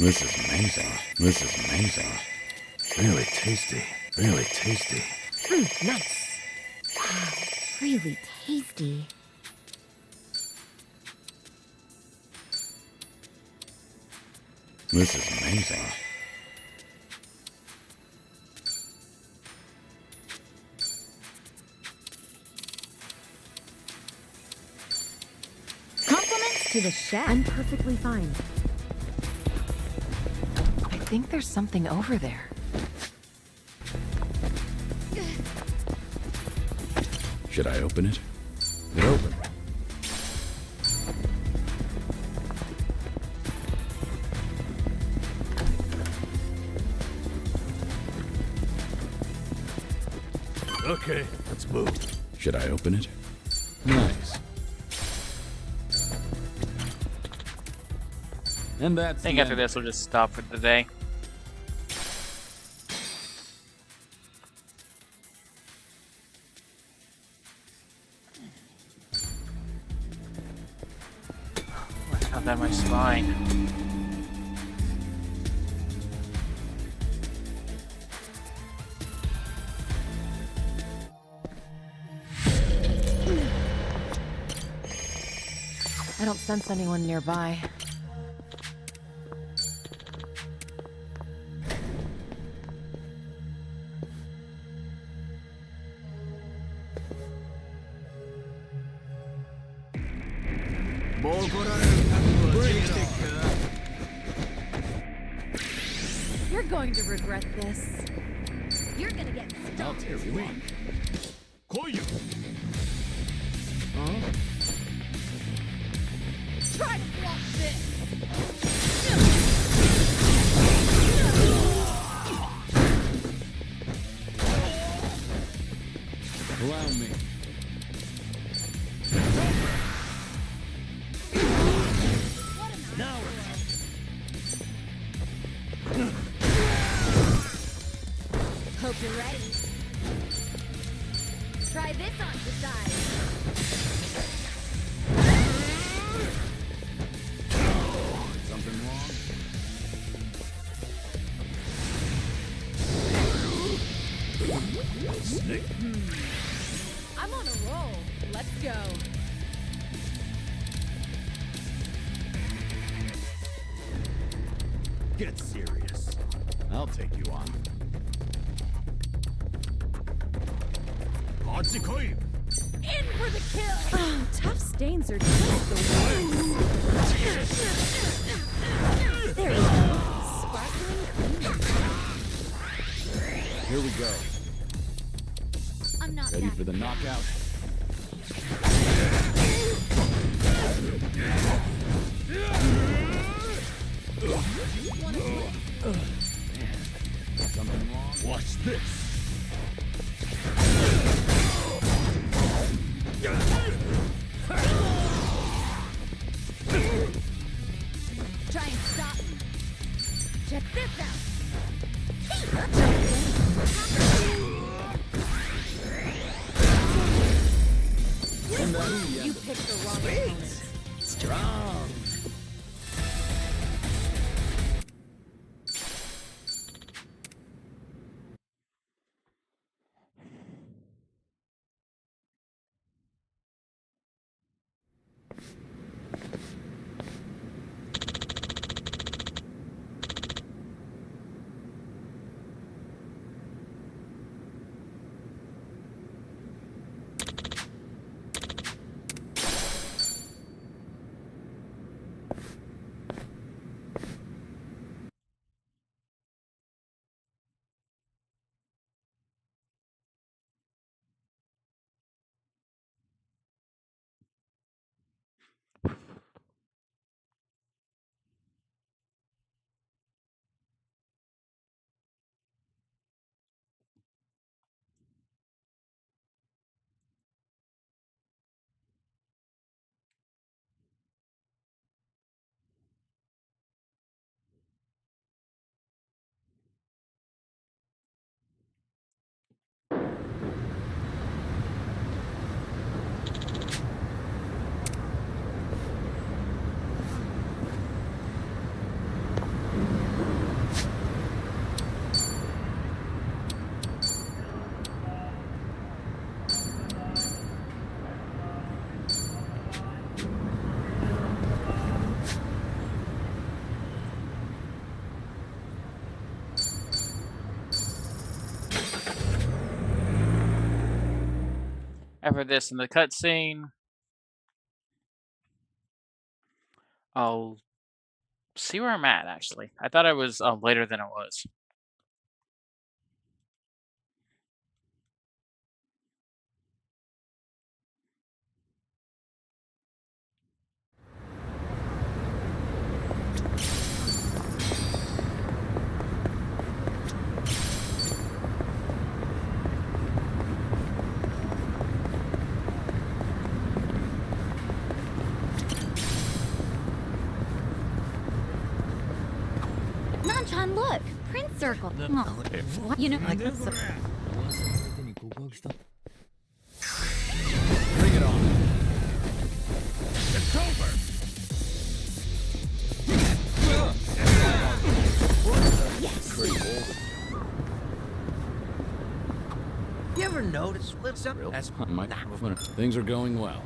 This is amazing. This is amazing. Really tasty. Really tasty. Nice. Wow, really tasty. This is amazing. Compliments to the chef. I'm perfectly fine. I think there's something over there. Should I open it? It opened. Okay, let's move. Should I open it? Nice. And that's I think the after end. this, we'll just stop for today. I got that in my spine. I don't sense anyone nearby. You're going to regret this. You're gonna get I'll tear you up. Try to block this. Allow me. Now. Hope you're ready. Try this on the side. Something wrong? I'm on a roll. Let's go. Get serious. I'll take you on. In for the kill. Oh, tough stains are just the worst. There you go. Sparkling clean. Here we go. I'm not Ready that for the knockout? Something wrong? Watch this. Try and stop me. Check this out. You picked the wrong opponent. Strong. cover this in the cutscene. I'll see where I'm at, actually. I thought I was later than it was. Nanchan, look! Print circle! Oh, you know, like this. Bring it on. It's over. You ever notice what's up? That's Things are going well.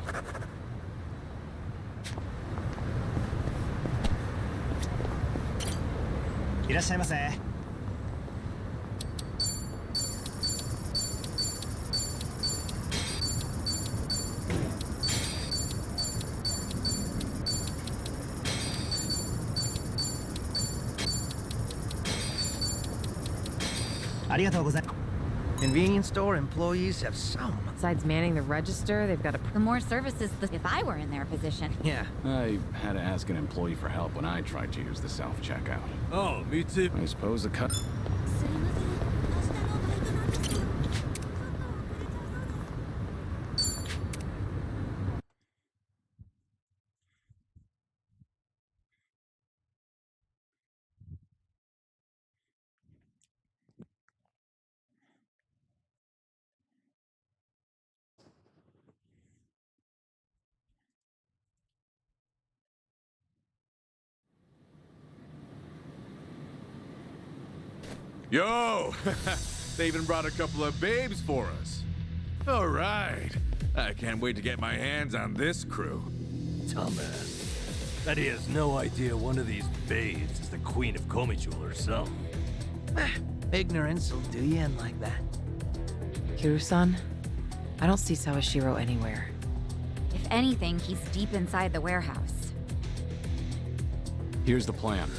Convenience store employees have so much. Besides manning the register, they've got The more services, if I were in their position. Yeah. I had to ask an employee for help when I tried to use the self-checkout. Oh, me too. I suppose the cut... Yo! They even brought a couple of babes for us. All right. I can't wait to get my hands on this crew. Dumbass. Bet he has no idea one of these babes is the queen of Komijul herself. Ignorance will do you in like that. Kiru-san, I don't see Sawashiro anywhere. If anything, he's deep inside the warehouse. Here's the plan.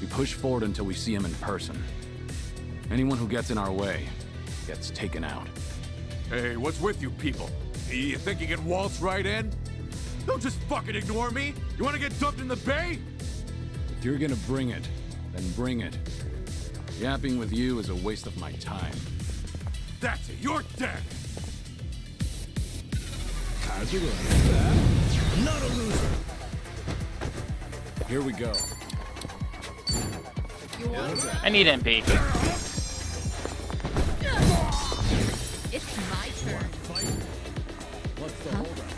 We push forward until we see him in person. Anyone who gets in our way gets taken out. Hey, what's with you people? You think you can waltz right in? Don't just fucking ignore me! You wanna get dumped in the bay? If you're gonna bring it, then bring it. Yapping with you is a waste of my time. That's it, you're dead! Not a loser! Here we go. I need MP. It's my turn. What's the holdup?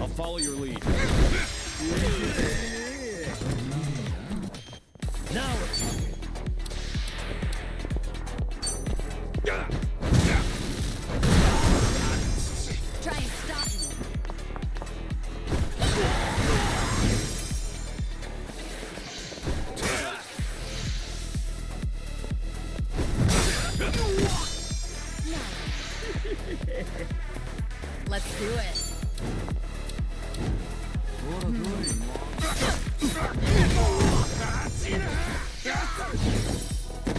I'll follow your lead. Now we're talking. Try and stop me. Let's do it.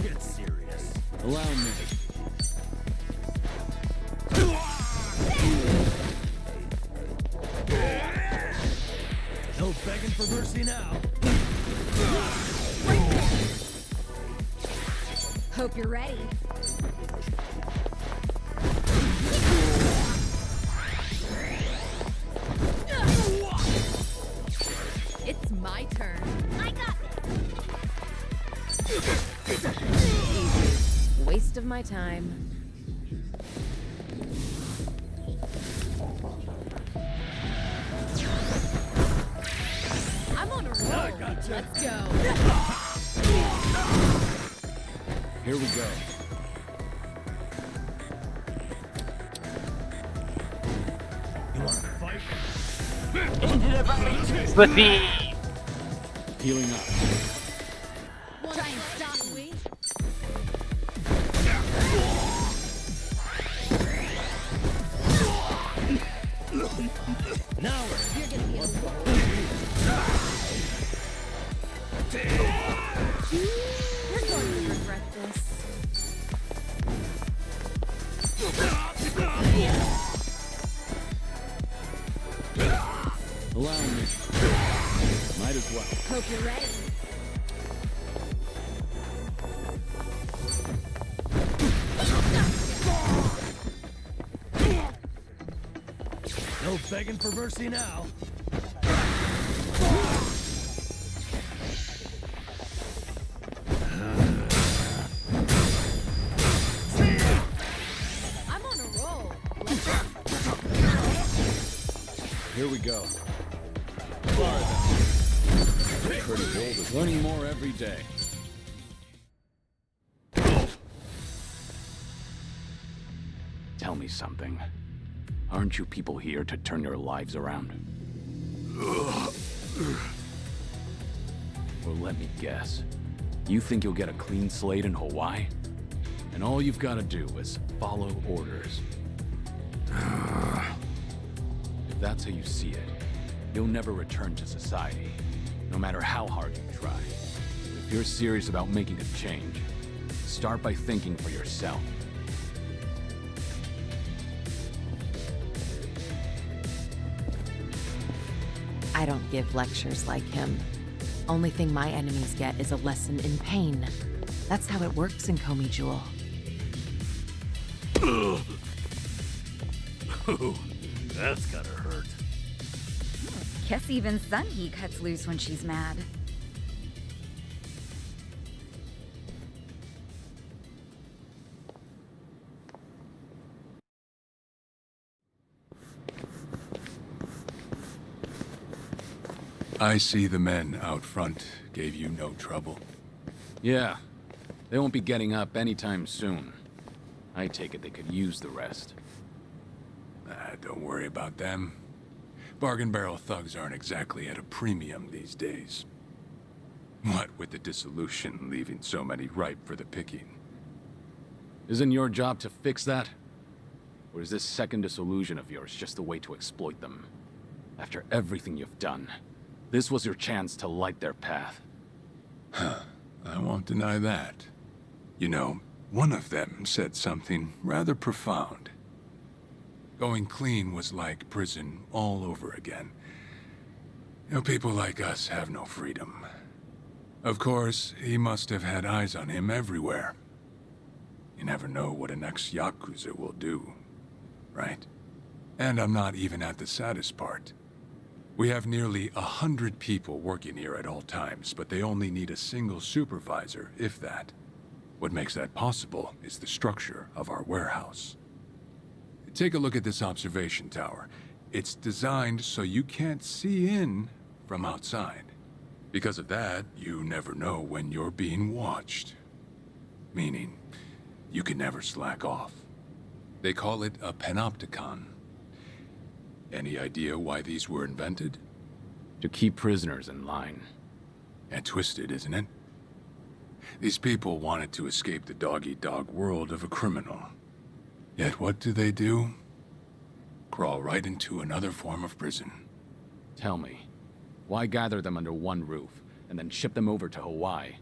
Get serious. Allow me. No begging for mercy now. Hope you're ready. It's my turn. I got Easy. Waste of my time. I'm on a roll. Let's go. Here we go. You want to fight? With the Healing up. Try and stop me. Now you're gonna be a You're going to regret this. Allow me. Might as well. Hope you're ready. No begging for mercy now. I'm on a roll. Here we go. Pretty bold. Learning more every day. Tell me something. Aren't you people here to turn your lives around? Well, let me guess. You think you'll get a clean slate in Hawaii? And all you've got to do is follow orders. If that's how you see it, you'll never return to society, no matter how hard you try. If you're serious about making a change, start by thinking for yourself. I don't give lectures like him. Only thing my enemies get is a lesson in pain. That's how it works in Komi Jewel. Ooh, that's gotta hurt. Guess even Sunhee cuts loose when she's mad. I see the men out front gave you no trouble. Yeah, they won't be getting up anytime soon. I take it they could use the rest. Don't worry about them. Bargain barrel thugs aren't exactly at a premium these days. What with the dissolution leaving so many ripe for the picking. Isn't your job to fix that? Or is this second disillusion of yours just a way to exploit them? After everything you've done, this was your chance to light their path. I won't deny that. You know, one of them said something rather profound. Going clean was like prison all over again. You know, people like us have no freedom. Of course, he must have had eyes on him everywhere. You never know what an ex-Yakuza will do, right? And I'm not even at the saddest part. We have nearly 100 people working here at all times, but they only need a single supervisor, if that. What makes that possible is the structure of our warehouse. Take a look at this observation tower. It's designed so you can't see in from outside. Because of that, you never know when you're being watched. Meaning, you can never slack off. They call it a panopticon. Any idea why these were invented? To keep prisoners in line. And twisted, isn't it? These people wanted to escape the dog-eat-dog world of a criminal. Yet what do? Crawl right into another form of prison. Tell me, why gather them under one roof and then ship them over to Hawaii?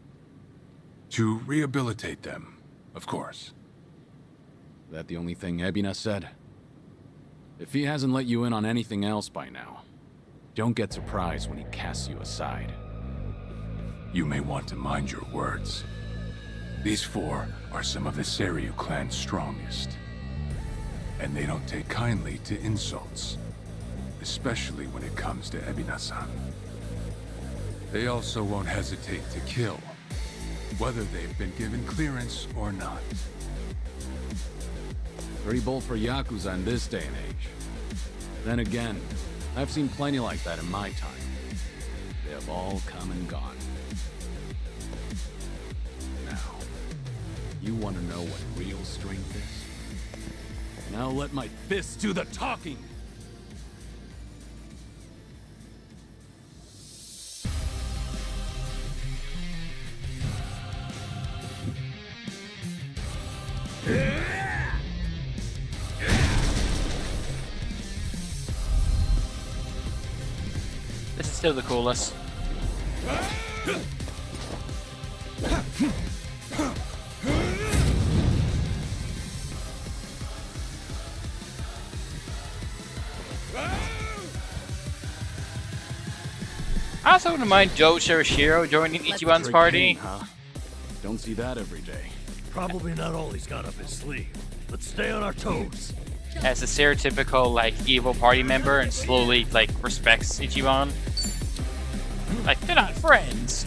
To rehabilitate them, of course. That the only thing Ebina said? If he hasn't let you in on anything else by now, don't get surprised when he casts you aside. You may want to mind your words. These four are some of the Seiryu clan's strongest. And they don't take kindly to insults, especially when it comes to Ebina-san. They also won't hesitate to kill, whether they've been given clearance or not. Pretty bold for Yakuza in this day and age. Then again, I've seen plenty like that in my time. They have all come and gone. Now, you want to know what real strength is? Now let my fists do the talking! This is still the coolest. I also wouldn't mind Joe Shirashiro joining Ichiban's Great party. game, huh? Don't see that every day. Probably not all he's got up his sleeve. Let's stay on our toes. As a stereotypical like evil party member and slowly like respects Ichiban. Like they're not friends.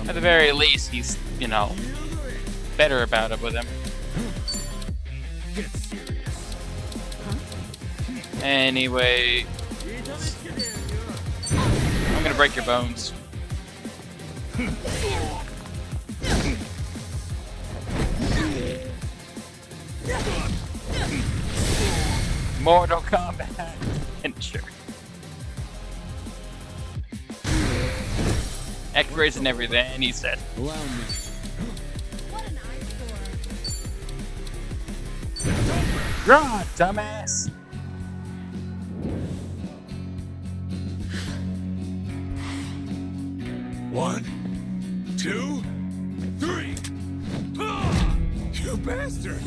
At the very least, he's, you know, better about it with him. Get serious. Anyway, I'm gonna break your bones. Mortal Kombat finisher. X-rays and everything, he said. Allow me. God, dumbass. One, two, three. Ah, you bastard!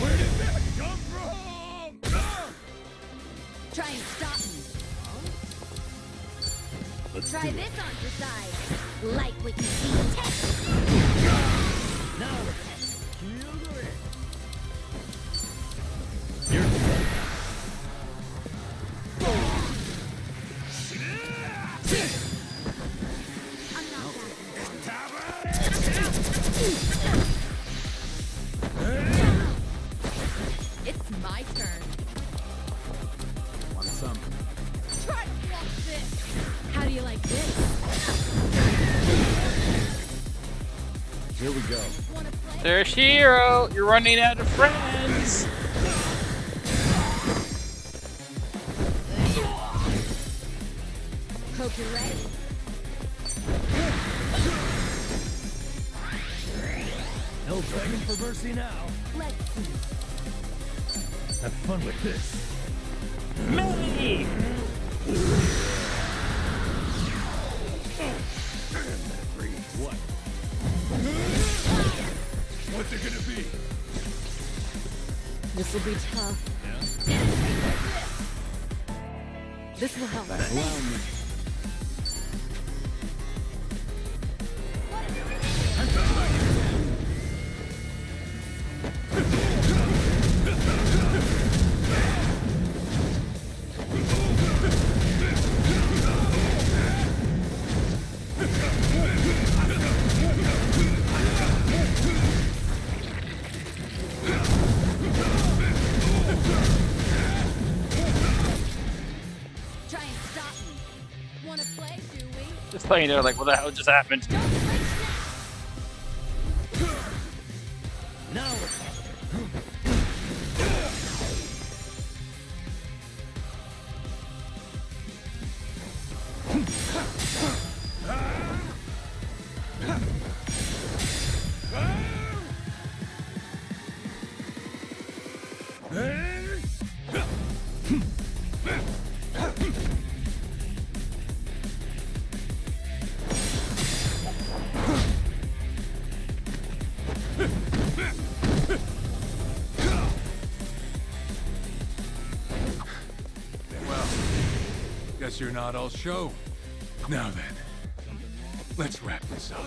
Where did that come from? Ah! Try and stop me. Let's Try do it. this on your side. Like what you see. Now It's my turn. Want some? Try to block this. How do you like this? Here we go. There's Shiro. You're running out of friends. Hope you're ready. no begging for mercy now. Let's see. Have fun with this. Me. What? What's it gonna be? This will be tough. This will help. Allow me. Try and stop me. Wanna play, do we? Just playing there like, what the hell just happened? Now Well, guess you're not all show. Now then, let's wrap this up.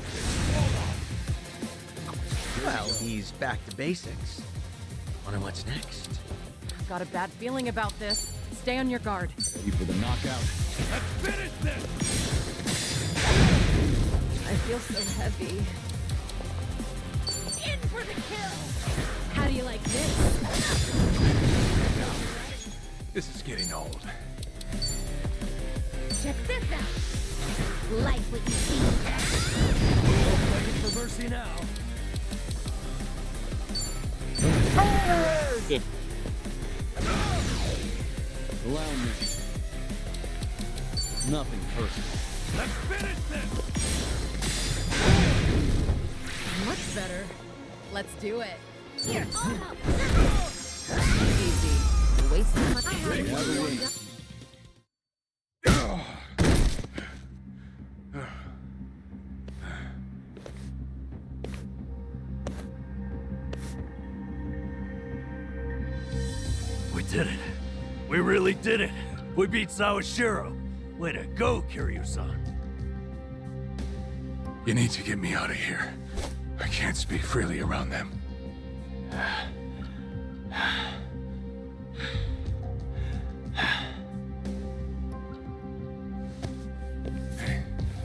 Well, he's back to basics. Wonder what's next. I've got a bad feeling about this. Stay on your guard. Ready for the knockout? Let's finish this! I feel so heavy. In for the kill. How do you like this? This is getting old. Check this out. Like what you see. no begging for mercy now. Good. Allow me. Nothing personal. Let's finish this! Much better. Let's do it. Here. Easy. Wasting my We did it. We really did it. We beat Sawashiro. Way to go, Kiryu-san. You need to get me out of here. I can't speak freely around them.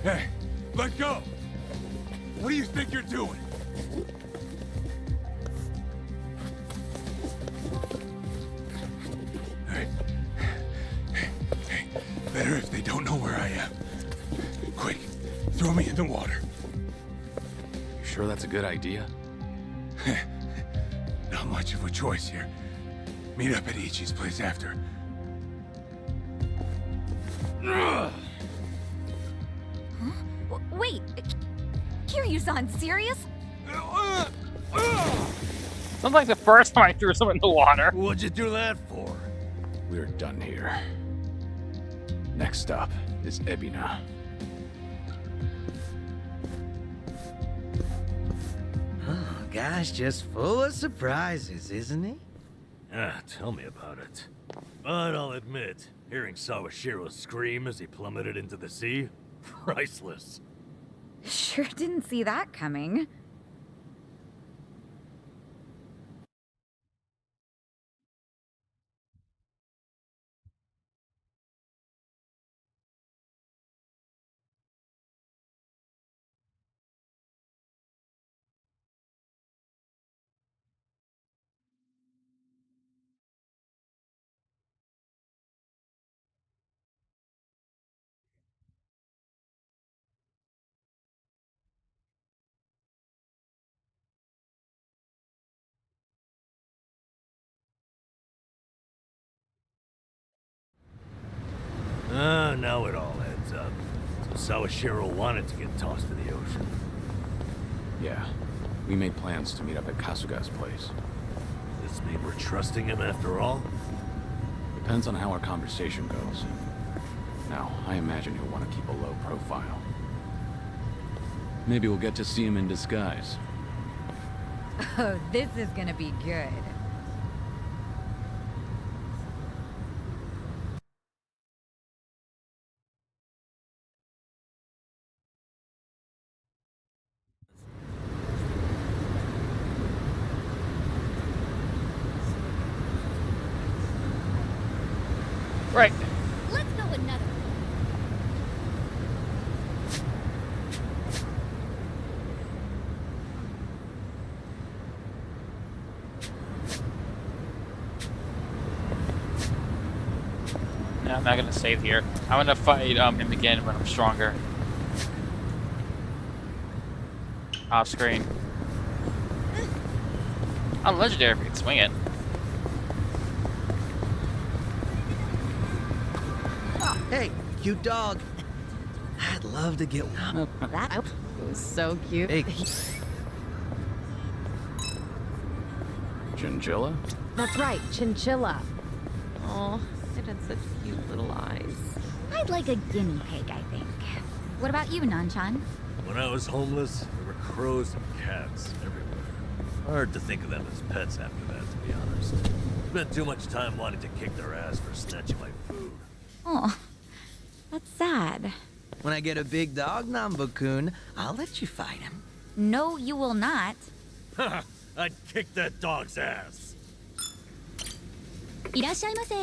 Hey, let go! What do you think you're doing? Hey, better if they don't know where I am. Quick, throw me in the water. You sure that's a good idea? Not much of a choice here. Meet up at Ichi's place after. Wait, Kiryu-san, serious? Sounds like the first time I threw someone in the water. What'd you do that for? We're done here. Next up is Ebina. Oh, guy's just full of surprises, isn't he? Tell me about it. But I'll admit, hearing Sawashiro scream as he plummeted into the sea, priceless. Sure didn't see that coming. Now it all adds up. So Sawashiro wanted to get tossed to the ocean. Yeah, we made plans to meet up at Kasuga's place. Does this mean we're trusting him after all? Depends on how our conversation goes. Now, I imagine he'll want to keep a low profile. Maybe we'll get to see him in disguise. Oh, this is gonna be good. Right. Let's go another. No, I'm not gonna save here. I'm gonna fight him again when I'm stronger. Off screen. I'm legendary if we can swing it. Hey, cute dog. I'd love to get one. That was so cute. Hey. Chinchilla? That's right, chinchilla. Oh, it had such cute little eyes. I'd like a guinea pig, I think. What about you, Nanchan? When I was homeless, there were crows and cats everywhere. Hard to think of them as pets after that, to be honest. Spent too much time wanting to kick their ass for snatching my food. Oh, that's sad. When I get a big dog, Nambu-kun, I'll let you fight him. No, you will not. Ha! I'd kick that dog's ass. いらっしゃいませ。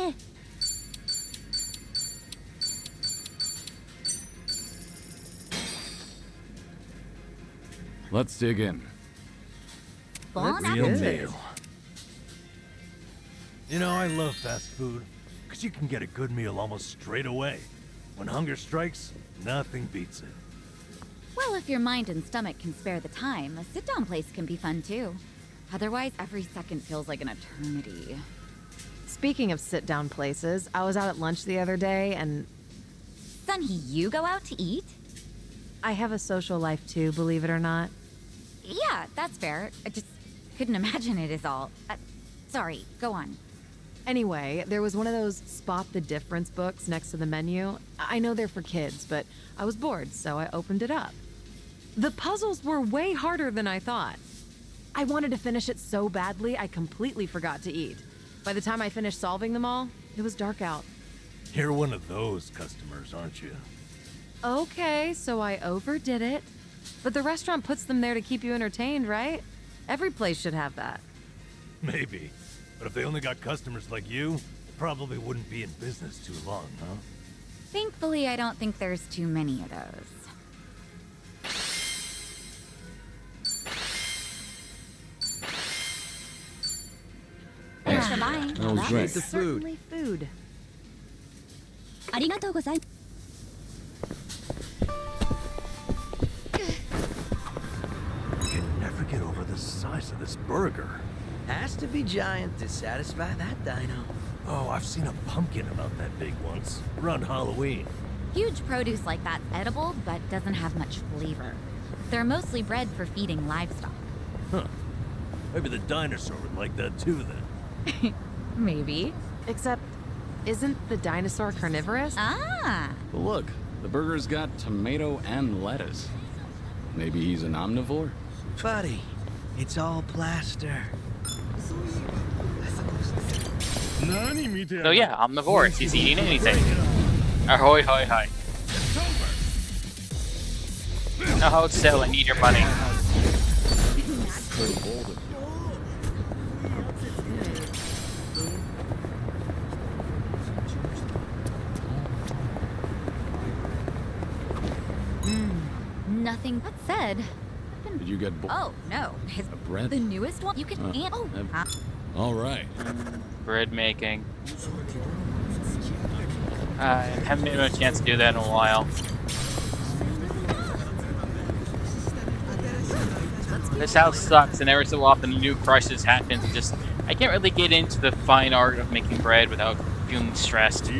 Let's dig in. Bon Real appetit. meal. You know, I love fast food, because you can get a good meal almost straight away. When hunger strikes, nothing beats it. Well, if your mind and stomach can spare the time, a sit-down place can be fun too. Otherwise, every second feels like an eternity. Speaking of sit-down places, I was out at lunch the other day and... Sunhee, you go out to eat? I have a social life too, believe it or not. Yeah, that's fair. couldn't imagine it is all. Sorry, go on. Anyway, there was one of those spot the difference books next to the menu. I know they're for kids, but I was bored, so I opened it up. The puzzles were way harder than I thought. I wanted to finish it so badly, I completely forgot to eat. By the time I finished solving them all, it was dark out. You're one of those customers, aren't you? Okay, so I overdid it. But the restaurant puts them there to keep you entertained, right? Every place should have that. Maybe. But if they only got customers like you, they probably wouldn't be in business too long, huh? Thankfully, I don't think there's too many of those. Thanks for buying. That was great. The certainly food. ありがとうございます。 Can never get over the size of this burger. Has to be giant to satisfy that dino. Oh, I've seen a pumpkin about that big once, around Halloween. Huge produce like that's edible, but doesn't have much flavor. They're mostly bred for feeding livestock. Huh. Maybe the dinosaur would like that too, then. Maybe. Except, isn't the dinosaur carnivorous? Ah! But look, the burger's got tomato and lettuce. Maybe he's an omnivore? Buddy, it's all plaster. So yeah, omnivore. He's eating anything. Ahoy, hoy, hoy. No, hold still. I need your money. Nothing but said. Did you get Oh, no. bread? The newest one? You can... All right. Bread making. I haven't had a chance to do that in a while. This house sucks, and every so often a new crisis happens. I can't really get into the fine art of making bread without feeling stressed.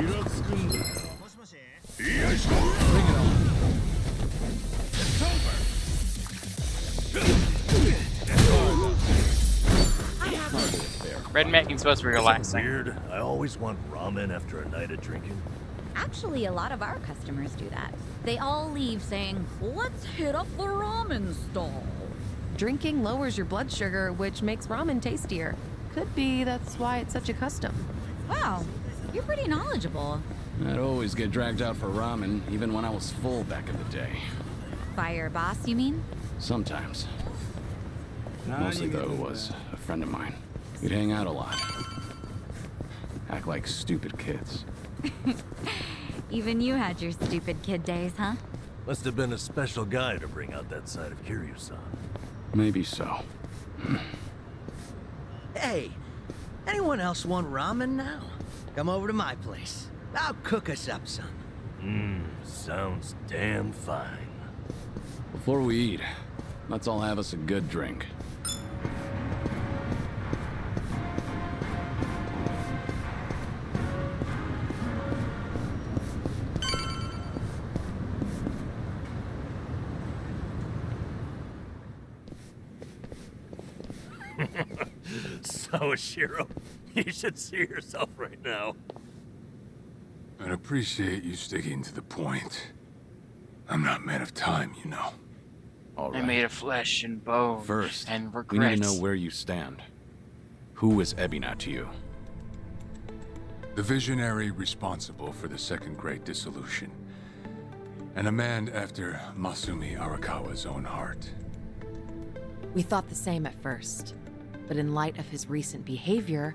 Bread making's supposed to be relaxing. Weird. I always want ramen after a night of drinking. Actually, a lot of our customers do that. They all leave saying, let's hit up the ramen stall. Drinking lowers your blood sugar, which makes ramen tastier. Could be that's why it's such a custom. Wow, you're pretty knowledgeable. I'd always get dragged out for ramen, even when I was full back in the day. By your boss, you mean? Sometimes. Mostly, though, was a friend of mine. We'd hang out a lot. Act like stupid kids. Even you had your stupid kid days, huh? Must have been a special guy to bring out that side of Kiryu-san. Maybe so. Hey, anyone else want ramen now? Come over to my place. I'll cook us up some. Sounds damn fine. Before we eat, let's all have us a good drink. Sawashiro, you should see yourself right now. I'd appreciate you sticking to the point. I'm not made of time, you know. All I'm right. made of flesh and bone First, and we need regrets. to know where you stand. Who is Ebina to you? The visionary responsible for the Second Great Dissolution. And a man after Masumi Arakawa's own heart. We thought the same at first. But in light of his recent behavior,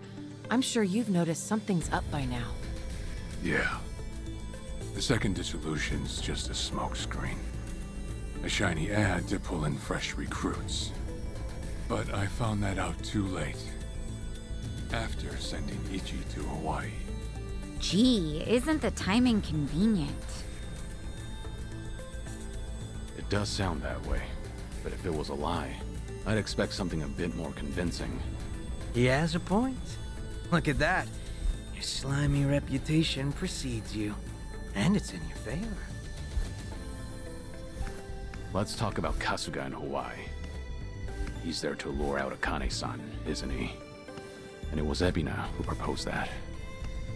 I'm sure you've noticed something's up by now. Yeah. The Second Dissolution's just a smokescreen. A shiny ad to pull in fresh recruits. But I found that out too late. After sending Ichi to Hawaii. Gee, isn't the timing convenient? It does sound that way. But if it was a lie, I'd expect something a bit more convincing. He has a point. Look at that. Your slimy reputation precedes you. And it's in your favor. Let's talk about Kasuga in Hawaii. He's there to lure out Akane-san, isn't he? And it was Ebina who proposed that.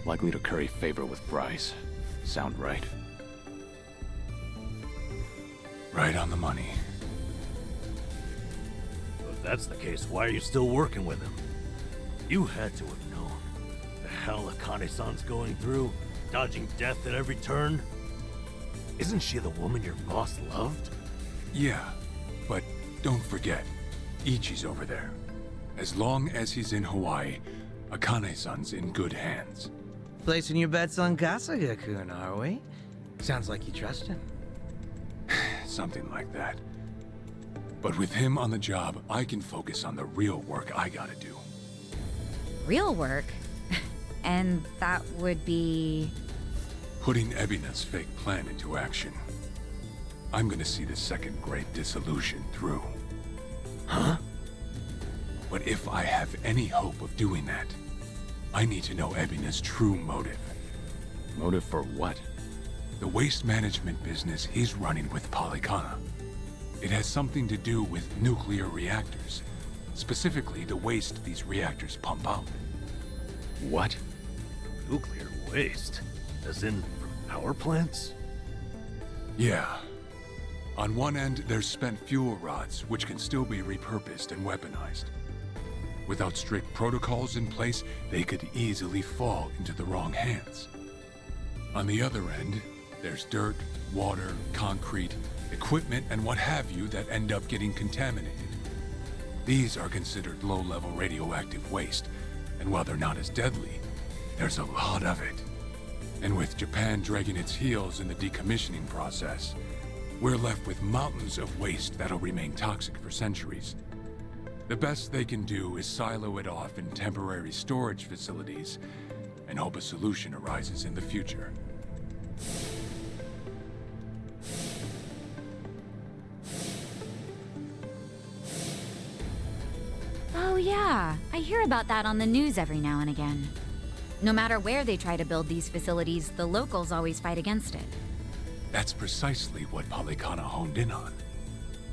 Likely to curry favor with Bryce. Sound right? Right on the money. Well, if that's the case, why are you still working with him? You had to have known the hell Akane-san's going through, dodging death at every turn. Isn't she the woman your boss loved? Yeah, but don't forget, Ichi's over there. As long as he's in Hawaii, Akane-san's in good hands. Placing your bets on Kasuga-kun, are we? Sounds like you trust him. Something like that. But with him on the job, I can focus on the real work I gotta do. Real work? And that would be... Putting Ebina's fake plan into action. I'm gonna see the second great dissolution through. Huh? But if I have any hope of doing that, I need to know Ebina's true motive. Motive for what? The waste management business he's running with Polycana. It has something to do with nuclear reactors. Specifically, the waste these reactors pump out. What? Nuclear waste? As in, from power plants? Yeah. On one end, there's spent fuel rods, which can still be repurposed and weaponized. Without strict protocols in place, they could easily fall into the wrong hands. On the other end, there's dirt, water, concrete, equipment, and what have you that end up getting contaminated. These are considered low-level radioactive waste, and while they're not as deadly, there's a lot of it. And with Japan dragging its heels in the decommissioning process, we're left with mountains of waste that'll remain toxic for centuries. The best they can do is silo it off in temporary storage facilities and hope a solution arises in the future. Oh yeah, I hear about that on the news every now and again. No matter where they try to build these facilities, the locals always fight against it. That's precisely what Polycana honed in on.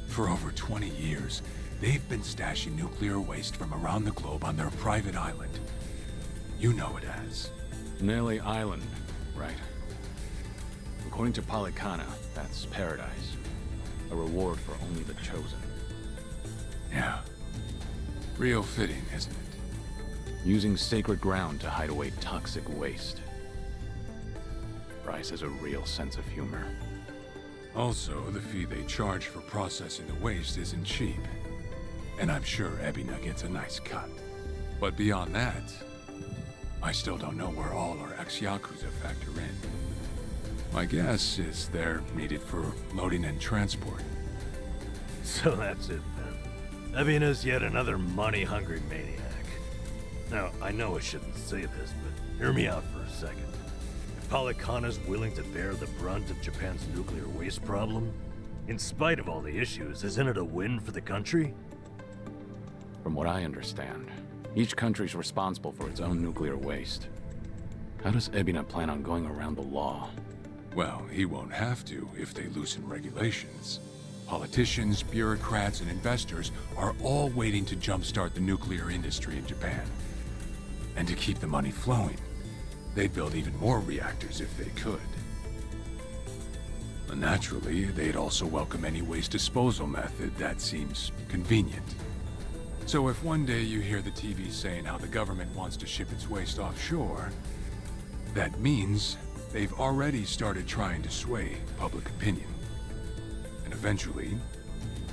For over 20 years, they've been stashing nuclear waste from around the globe on their private island. You know it as. Nelly Island, right? According to Polycana, that's paradise. A reward for only the chosen. Yeah. Real fitting, isn't it? Using sacred ground to hide away toxic waste. Bryce has a real sense of humor. Also, the fee they charge for processing the waste isn't cheap. And I'm sure Ebina gets a nice cut. But beyond that, I still don't know where all our ex-Yakuza factor in. My guess is they're needed for loading and transport. So that's it then. Ebina's yet another money-hungry maniac. Now, I know I shouldn't say this, but hear me out for a second. If Polycana's willing to bear the brunt of Japan's nuclear waste problem, in spite of all the issues, isn't it a win for the country? From what I understand, each country's responsible for its own nuclear waste. How does Ebina plan on going around the law? Well, he won't have to if they loosen regulations. Politicians, bureaucrats, and investors are all waiting to jumpstart the nuclear industry in Japan. And to keep the money flowing, they'd build even more reactors if they could. And naturally, they'd also welcome any waste disposal method that seems convenient. So if one day you hear the TV saying how the government wants to ship its waste offshore, that means they've already started trying to sway public opinion. And eventually,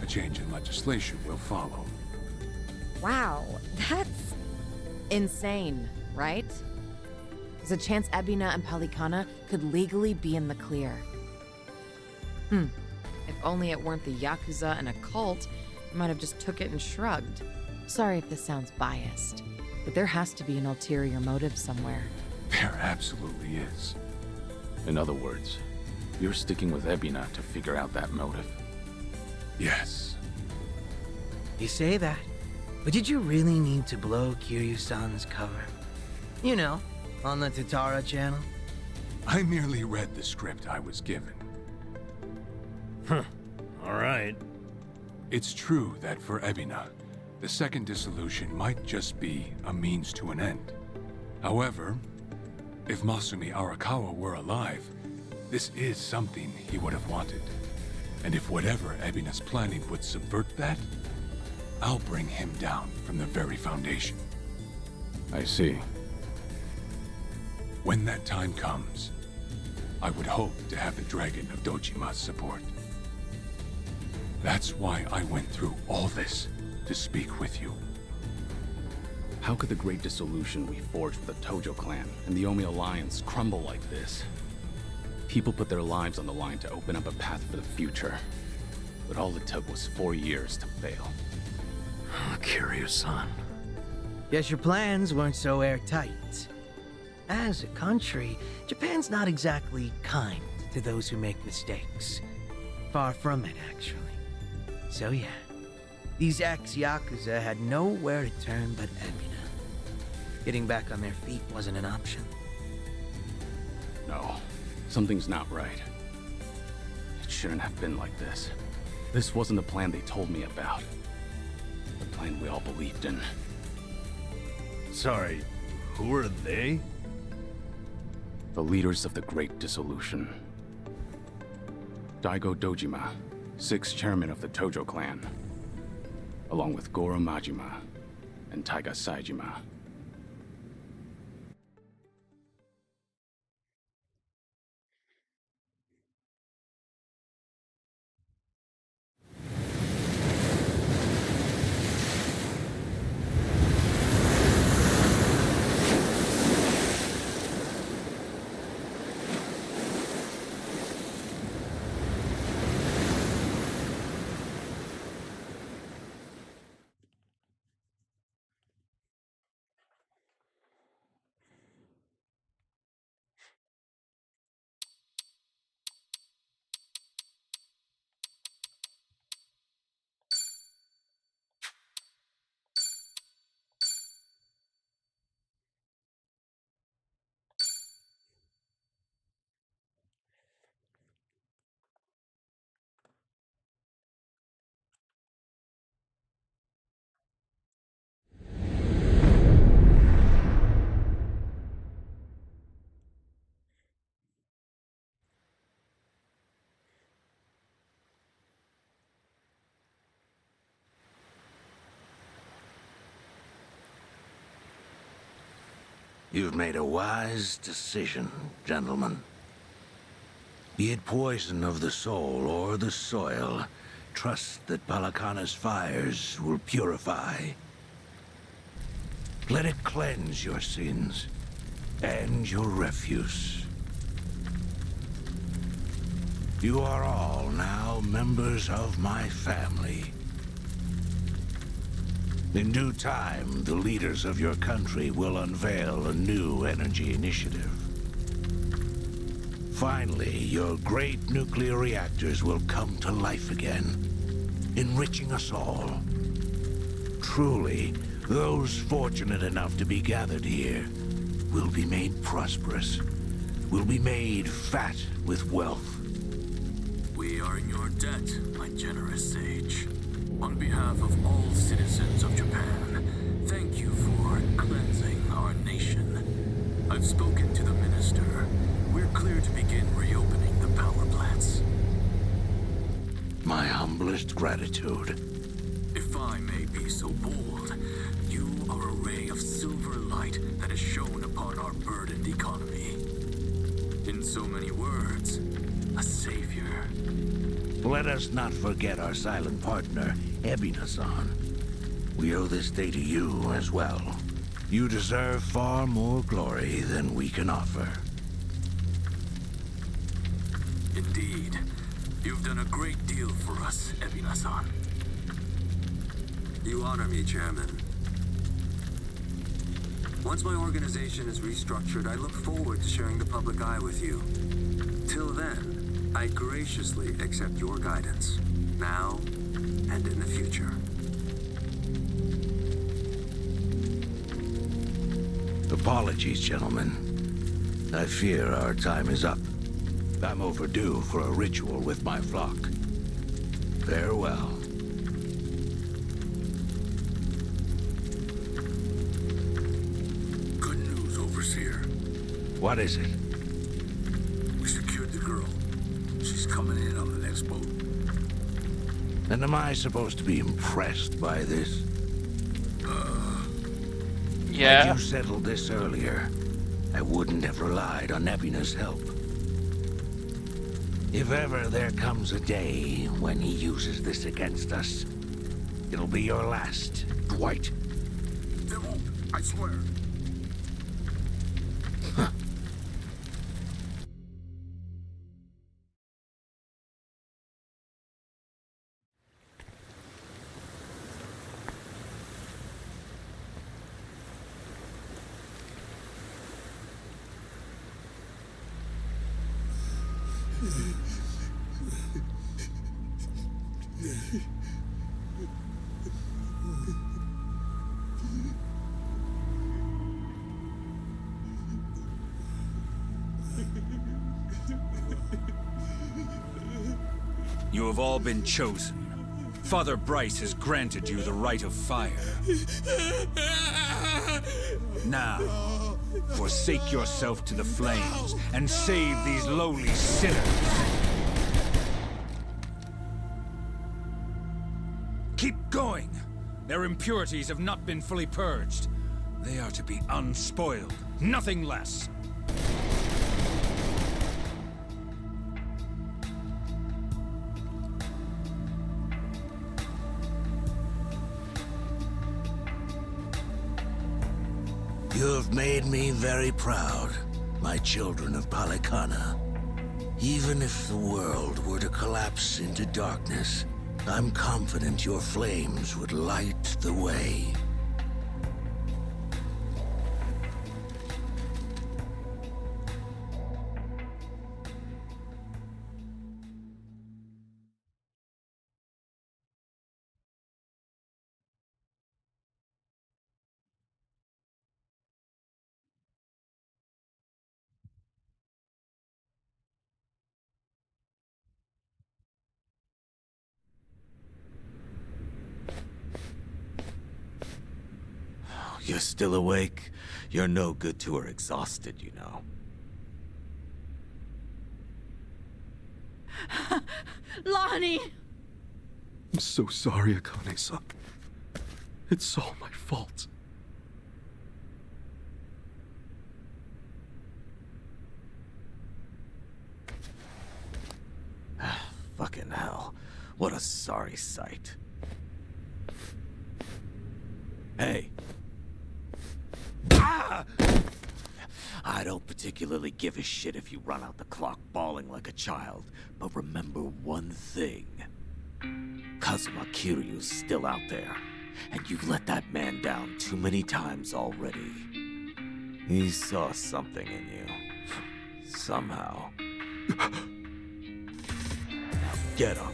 a change in legislation will follow. Wow, that's insane, right? There's a chance Ebina and Polycana could legally be in the clear. If only it weren't the Yakuza and a cult, I might have just took it and shrugged. Sorry if this sounds biased, but there has to be an ulterior motive somewhere. There absolutely is. In other words, you're sticking with Ebina to figure out that motive. Yes. You say that, but did you really need to blow Kiryu-san's cover? You know, on the Tatara channel? I merely read the script I was given. Huh. All right. It's true that for Ebina, The second dissolution might just be a means to an end. However, if Masumi Arakawa were alive, this is something he would have wanted. And if whatever Ebina's planning would subvert that, I'll bring him down from the very foundation. I see. When that time comes, I would hope to have the Dragon of Dojima's support. That's why I went through all this, to speak with you. How could the great dissolution we forged with the Tojo clan and the Omi Alliance crumble like this? People put their lives on the line to open up a path for the future. But all it took was 4 years to fail. Kiryu-san. Guess your plans weren't so airtight. As a country, Japan's not exactly kind to those who make mistakes. Far from it, actually. So yeah, these ex-Yakuza had nowhere to turn but Ebina. Getting back on their feet wasn't an option. No, something's not right. It shouldn't have been like this. This wasn't the plan they told me about. The plan we all believed in. Sorry, who are they? The leaders of the Great Dissolution. Daigo Dojima, 6th chairman of the Tojo clan, along with Goro Majima and Taiga Saejima. You've made a wise decision, gentlemen. Be it poison of the soul or the soil, trust that Palakana's fires will purify. Let it cleanse your sins and your refuse. You are all now members of my family. In due time, the leaders of your country will unveil a new energy initiative. Finally, your great nuclear reactors will come to life again, enriching us all. Truly, those fortunate enough to be gathered here will be made prosperous, will be made fat with wealth. We are in your debt, my generous sage. On behalf of all citizens of Japan, thank you for cleansing our nation. I've spoken to the minister. We're clear to begin reopening the power plants. My humblest gratitude. If I may be so bold, you are a ray of silver light that has shone upon our burdened economy. In so many words, a savior. Let us not forget our silent partner, Ebina-san. We owe this day to you as well. You deserve far more glory than we can offer. Indeed. You've done a great deal for us, Ebina-san. You honor me, Chairman. Once my organization is restructured, I look forward to sharing the public eye with you. Till then, I graciously accept your guidance, now and in the future. Apologies, gentlemen. I fear our time is up. I'm overdue for a ritual with my flock. Farewell. What is it? We secured the girl. She's coming in on the next boat. And am I supposed to be impressed by this? Yeah. Had you settled this earlier, I wouldn't have relied on Ebina's help. If ever there comes a day when he uses this against us, it'll be your last, Dwight. There won't, I swear. You have all been chosen. Father Bryce has granted you the right of fire. Now, forsake yourself to the flames and save these lowly sinners. Keep going. Their impurities have not been fully purged. They are to be unspoiled, nothing less. You have made me very proud, my children of Palikana. Even if the world were to collapse into darkness, I'm confident your flames would light the way. You're still awake? You're no good to her exhausted, you know. Lonnie! I'm so sorry, Akane-san. It's all my fault. Fucking hell. What a sorry sight. Hey. Ah! I don't particularly give a shit if you run out the clock bawling like a child, but remember one thing. Kazuma Kiryu's still out there, and you've let that man down too many times already. He saw something in you. Somehow. Now get up.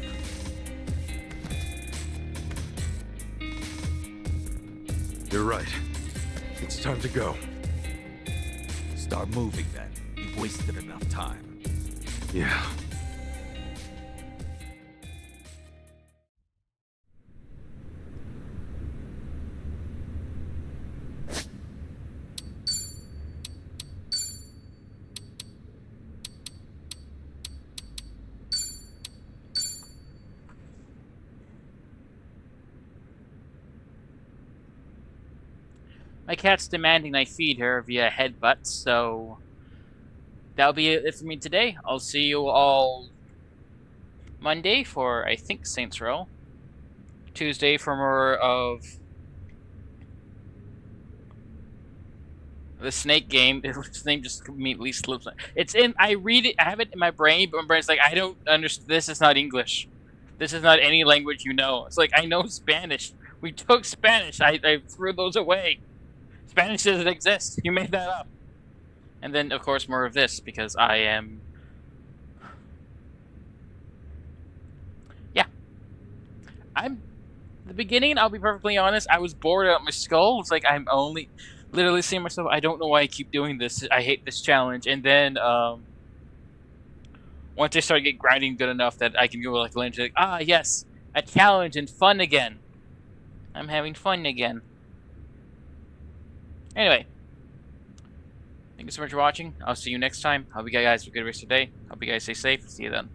You're right. It's time to go. Start moving then. You've wasted enough time. Yeah. My cat's demanding I feed her via headbutts, so that'll be it for me today. I'll see you all Monday for, I think, Saints Row. Tuesday for more of the Snake game. His name just immediately slips. It's in. I read it. I have it in my brain, but my brain's like, I don't understand. This is not English. This is not any language you know. It's like, I know Spanish. We took Spanish. I threw those away. Spanish doesn't exist. You made that up. And then, of course, more of this, because I am... Yeah. The beginning, I'll be perfectly honest, I was bored out of my skull. It's like, I'm only literally saying to myself, I don't know why I keep doing this. I hate this challenge. And then, once I start getting grinding good enough that I can go like, ah, yes, a challenge and fun again. I'm having fun again. Anyway, Thank you so much for watching. I'll see you next time. Hope you guys have a good rest of your day. Hope you guys stay safe. See you then.